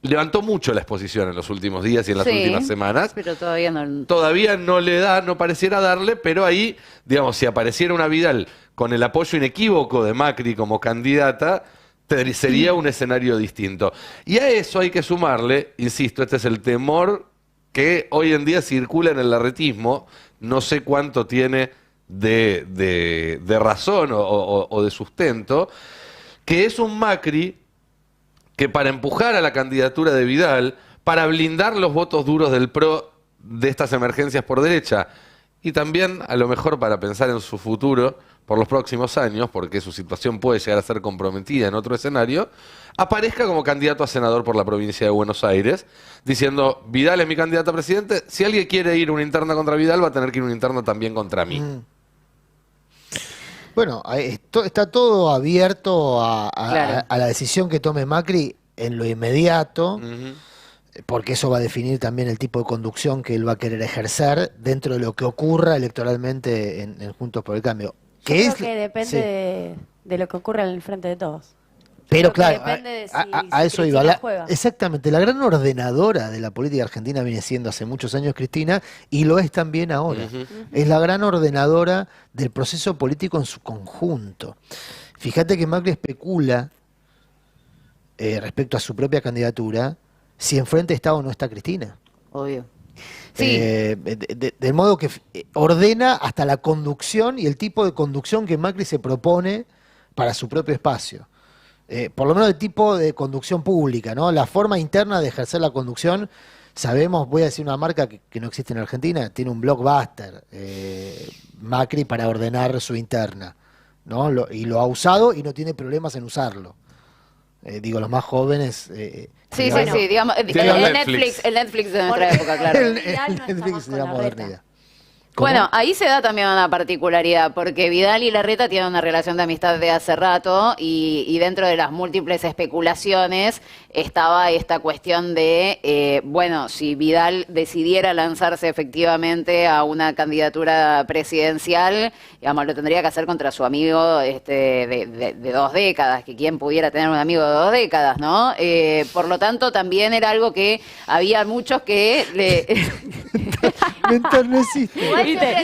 levantó mucho la exposición en los últimos días y en las Sí, últimas semanas. pero todavía no... Todavía no le da, no pareciera darle, pero ahí, digamos, si apareciera una Vidal con el apoyo inequívoco de Macri como candidata, sería un escenario distinto. Y a eso hay que sumarle, insisto, este es el temor que hoy en día circula en el larretismo, no sé cuánto tiene de razón o de sustento, que es un Macri que para empujar a la candidatura de Vidal, para blindar los votos duros del PRO de estas emergencias por derecha, y también a lo mejor para pensar en su futuro por los próximos años, porque su situación puede llegar a ser comprometida en otro escenario, aparezca como candidato a senador por la provincia de Buenos Aires, diciendo, Vidal es mi candidato a presidente, si alguien quiere ir una interna contra Vidal, va a tener que ir una interna también contra mí. Bueno, está todo abierto Claro. a la decisión que tome Macri en lo inmediato, Ujú. porque eso va a definir también el tipo de conducción que él va a querer ejercer dentro de lo que ocurra electoralmente en Juntos por el Cambio. Yo creo es, que depende sí. de lo que ocurra en el frente de todos. Pero creo que claro, depende de si a eso iba. Cristina juega. Exactamente, la gran ordenadora de la política argentina viene siendo hace muchos años Cristina y lo es también ahora. Ujú. Es la gran ordenadora del proceso político en su conjunto. Fíjate que Macri especula respecto a su propia candidatura si enfrente está o no está Cristina. Obvio. Sí. De modo que ordena hasta la conducción y el tipo de conducción que Macri se propone para su propio espacio. Por lo menos el tipo de conducción pública, ¿no? La forma interna de ejercer la conducción, sabemos, voy a decir una marca que no existe en Argentina, tiene un blockbuster, Macri, para ordenar su interna, ¿no? Y lo ha usado y no tiene problemas en usarlo. Digo, los más jóvenes... Sí, digamos, sí, digamos, Tiene el Netflix. Netflix de nuestra época, claro. El Vidal no está Netflix más de con la Larreta. modernidad. Bueno, ahí se da también una particularidad, porque Vidal y Larreta tienen una relación de amistad de hace rato y dentro de las múltiples especulaciones estaba esta cuestión de, bueno, si Vidal decidiera lanzarse efectivamente a una candidatura presidencial, digamos, lo tendría que hacer contra su amigo de 2 décadas, que quién pudiera tener un amigo de 2 décadas, ¿no? Por lo tanto, también era algo que había muchos que le... Me enterneciste. Igual ¿Viste?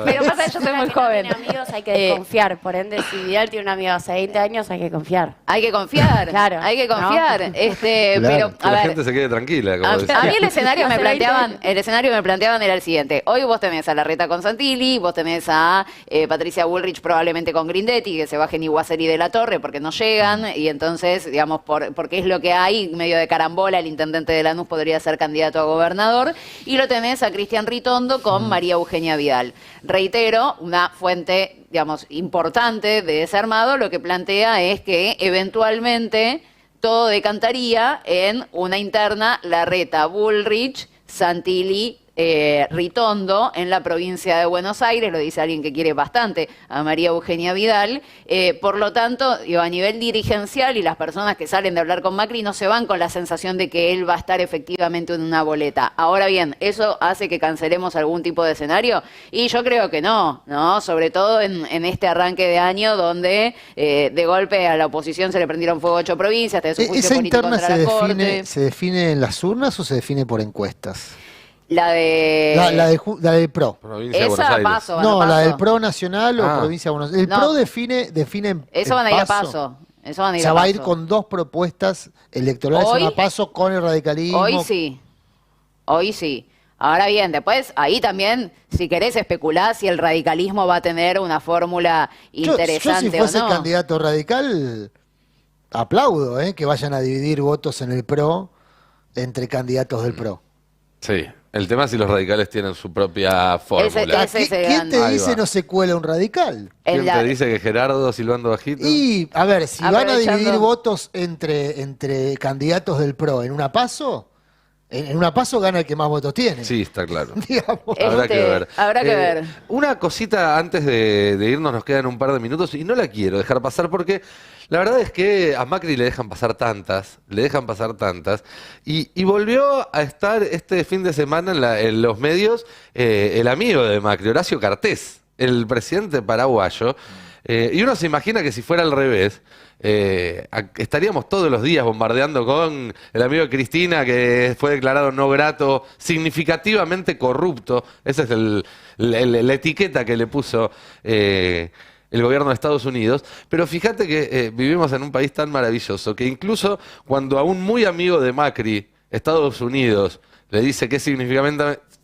Pero pasa que yo soy muy joven. Tiene amigos, hay que desconfiar. Por ende, si Vidal tiene un amigo hace 20 años, hay que confiar. Hay que confiar, Claro, hay que confiar. Claro. Pero, Que a la ver, gente se quede tranquila, como a decía. mí el escenario Hace 20 años. me planteaban era el siguiente. Hoy vos tenés a Larreta con Santilli, vos tenés a Patricia Bullrich probablemente con Grindetti, que se bajen Iguacer y de la Torre porque no llegan, y entonces, digamos, porque es lo que hay, medio de carambola, el intendente de Lanús podría ser candidato a gobernador, y lo tenés a Cristian Ritondo con María Eugenia Vidal. Reitero, una fuente, digamos, importante de ese armado, lo que plantea es que eventualmente todo decantaría en una interna Larreta, Bullrich, Santilli, Ritondo en la provincia de Buenos Aires, lo dice alguien que quiere bastante a María Eugenia Vidal. Por lo tanto, a nivel dirigencial y las personas que salen de hablar con Macri no se van con la sensación de que él va a estar efectivamente en una boleta. Ahora bien, ¿eso hace que cancelemos algún tipo de escenario? Y yo creo que no, sobre todo en este arranque de año donde de golpe a la oposición se le prendieron fuego 8 provincias, de su juicio ¿Esa político interna contra la Corte. se define en las urnas o se define por encuestas? La de... La del PRO. Provincia de Buenos esa Aires. paso, van a No, la paso. del PRO nacional o Ah. provincia de Buenos Aires. El No. PRO define Eso van a ir a paso. Eso van a O ir sea, a va a ir paso. con 2 propuestas electorales Hoy- a paso con el radicalismo. Hoy sí. Ahora bien, después ahí también, si querés especular si el radicalismo va a tener una fórmula Yo interesante si fuese o no. candidato radical, aplaudo que vayan a dividir votos en el PRO entre candidatos del PRO. Sí. El tema es si los radicales tienen su propia fórmula. Ese es el ¿Quién te gran- Ahí dice va. no se cuela un radical? ¿Quién la- te dice que Gerardo silbando bajito? Y, a ver, si van a Aprovechando- dividir votos entre candidatos del PRO en una paso, en una paso gana el que más votos tiene. Sí, está claro. Digamos. Habrá que ver. Habrá que ver. Una cosita antes de irnos, nos quedan un par de minutos y no la quiero dejar pasar porque la verdad es que a Macri le dejan pasar tantas, y volvió a estar este fin de semana en los medios el amigo de Macri, Horacio Cartés, el presidente paraguayo. Y uno se imagina que si fuera al revés, estaríamos todos los días bombardeando con el amigo de Cristina, que fue declarado no grato, significativamente corrupto. Esa es la etiqueta que le puso el gobierno de Estados Unidos. Pero fíjate que vivimos en un país tan maravilloso que incluso cuando a un muy amigo de Macri, Estados Unidos, le dice que es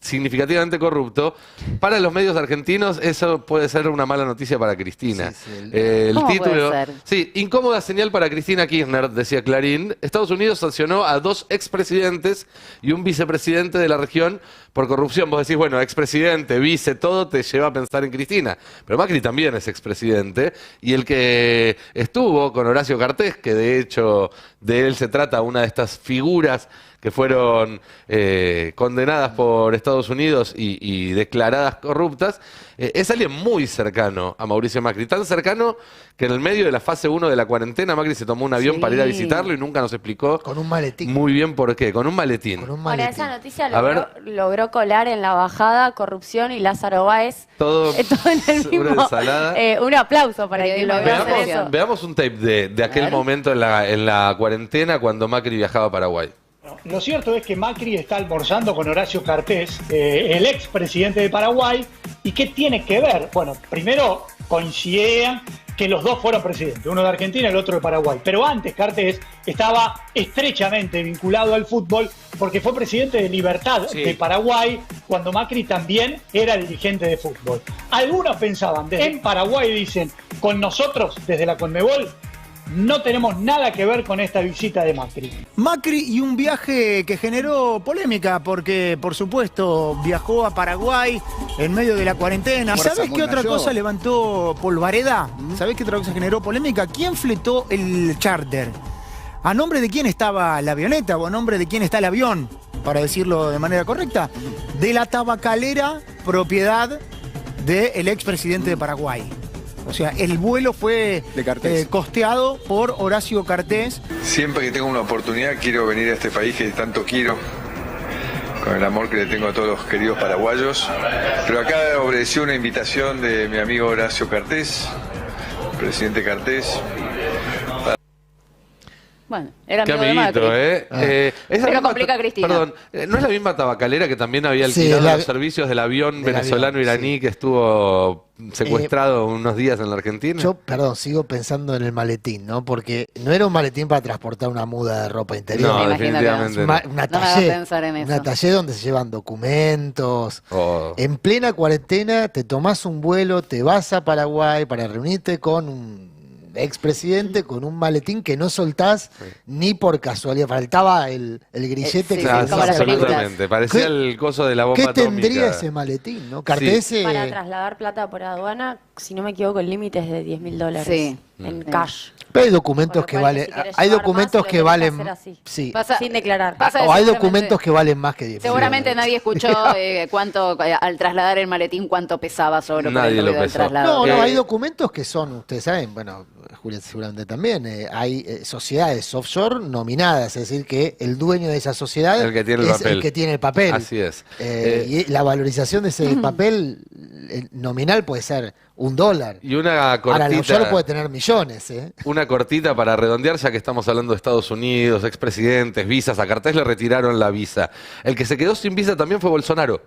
significativamente corrupto, para los medios argentinos eso puede ser una mala noticia para Cristina. Sí, sí. El ¿Cómo puede título, ser? sí, incómoda señal para Cristina Kirchner, decía Clarín. Estados Unidos sancionó a 2 expresidentes y un vicepresidente de la región por corrupción. Vos decís, bueno, expresidente, vice, todo te lleva a pensar en Cristina. Pero Macri también es expresidente, y el que estuvo con Horacio Cartés, que de hecho de él se trata una de estas figuras que fueron condenadas por Estados Unidos y declaradas corruptas, es alguien muy cercano a Mauricio Macri. Tan cercano que en el medio de la fase 1 de la cuarentena Macri se tomó un avión Sí. para ir a visitarlo y nunca nos explicó Con un maletín. muy bien por qué. Con un maletín. Con un Ahora, maletín. esa noticia A ver. logró colar en la bajada corrupción y Lázaro Báez. Todo, Todo en el mismo. una ensalada. Un aplauso para quien Periodismo logró hacer Veamos- eso. Veamos un tape de aquel ver. momento en la cuarentena cuando Macri viajaba a Paraguay. Lo cierto es que Macri está almorzando con Horacio Cartés, el expresidente de Paraguay. ¿Y qué tiene que ver? Bueno, primero coincidían que los dos fueron presidentes, uno de Argentina y el otro de Paraguay. Pero antes Cartés estaba estrechamente vinculado al fútbol porque fue presidente de Libertad de Paraguay cuando Macri también era dirigente de fútbol. Algunos pensaban, en Paraguay dicen, con nosotros desde la Conmebol no tenemos nada que ver con esta visita de Macri. Macri y un viaje que generó polémica porque, por supuesto, viajó a Paraguay en medio de la cuarentena. ¿Y sabés qué otra cosa levantó polvareda? ¿Sabés qué otra cosa generó polémica? ¿Quién fletó el charter? ¿A nombre de quién estaba la avioneta o a nombre de quién está el avión? para decirlo de manera correcta, de la tabacalera propiedad del expresidente de Paraguay. O sea, el vuelo fue costeado por Horacio Cartés. Siempre que tengo una oportunidad quiero venir a este país que tanto quiero, con el amor que le tengo a todos los queridos paraguayos. Pero acá obedeció una invitación de mi amigo Horacio Cartés, presidente Cartés. Bueno, era Qué amigo de amiguito, Macri. Pero complica a Cristina. Perdón, ¿no es la misma tabacalera que también había alquilado los servicios del avión venezolano-iraní que estuvo secuestrado unos días en la Argentina? Yo, sigo pensando en el maletín, ¿no? Porque no era un maletín para transportar una muda de ropa interior. No, definitivamente no. Una taller donde se llevan documentos. En plena cuarentena te tomás un vuelo, te vas a Paraguay para reunirte con un expresidente con un maletín que no soltás ni por casualidad. Faltaba el grillete que absolutamente. Parecía el coso de la bomba ¿Qué atómica? tendría ese maletín, no? Cartés, para trasladar plata por aduana, si no me equivoco, el límite es de $10.000 en cash. Pero hay documentos que valen, hay documentos que valen, sí, sin declarar. O hay documentos que valen más que 10. Seguramente nadie escuchó cuánto, al trasladar el maletín, cuánto pesaba solo por el ruido del traslado. No, hay documentos que son, ustedes saben, bueno, Julia seguramente también, hay sociedades offshore nominadas, es decir, que el dueño de esa sociedad el que tiene el papel. Así es. Y la valorización de ese papel nominal puede ser $1. Y una cortita. Ahora, el offshore puede tener millones, Una cortita para redondear, ya que estamos hablando de Estados Unidos, expresidentes, visas. A Cartés le retiraron la visa. El que se quedó sin visa también fue Bolsonaro,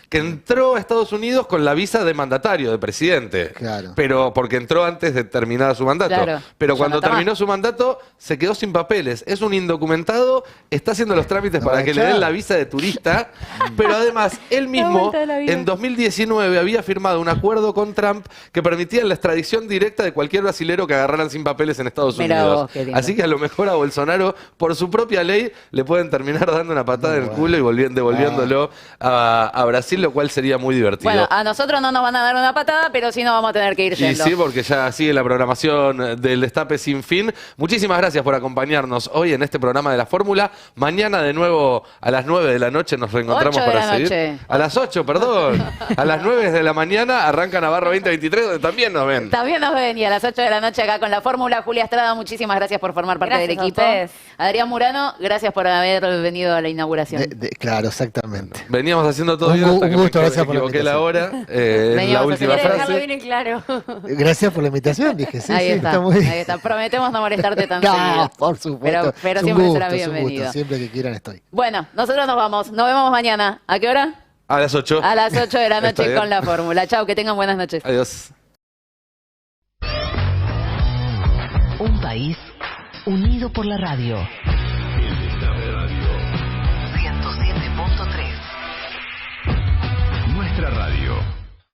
que entró a Estados Unidos con la visa de mandatario, de presidente. Claro. Pero porque entró antes de terminar su mandato. Claro. Pero cuando terminó su mandato, se quedó sin papeles. Es un indocumentado, está haciendo los trámites para que le den la visa de turista. Pero además, él mismo, en 2019, había firmado un acuerdo con Trump que permitía la extradición directa de cualquier brasilero que agarraran sin papeles en Estados Unidos. Así que a lo mejor a Bolsonaro, por su propia ley, le pueden terminar dando una patada en el culo y devolviéndolo a Brasil, lo cual sería muy divertido. Bueno, a nosotros no nos van a dar una patada, pero sí nos vamos a tener que ir yendo. Y sí, porque ya sigue la programación del Destape Sin Fin. Muchísimas gracias por acompañarnos hoy en este programa de La Fórmula. Mañana de nuevo a las 9 de la noche nos reencontramos para seguir. A las 8, perdón. A las 9 de la mañana arranca Navarro 2023, donde también nos ven. También nos ven, y a las 8 de la noche acá con La Fórmula. Julia Estrada, muchísimas gracias por formar parte del equipo. Adrián Murano, gracias por haber venido a la inauguración. Claro, exactamente. Veníamos haciendo todo bien hasta un gusto, gracias por la equivoqué la hora en la última frase. Bien claro. Gracias por la invitación, dije. Sí, ahí está, muy bien. ahí está. Prometemos no molestarte tanto. No, por supuesto. Pero siempre será bienvenido. Siempre que quieran estoy. Bueno, nosotros nos vamos. Nos vemos mañana. ¿A qué hora? A las 8. A las 8 de la noche con La Fórmula. Chau, que tengan buenas noches. Adiós. Un país unido por la radio.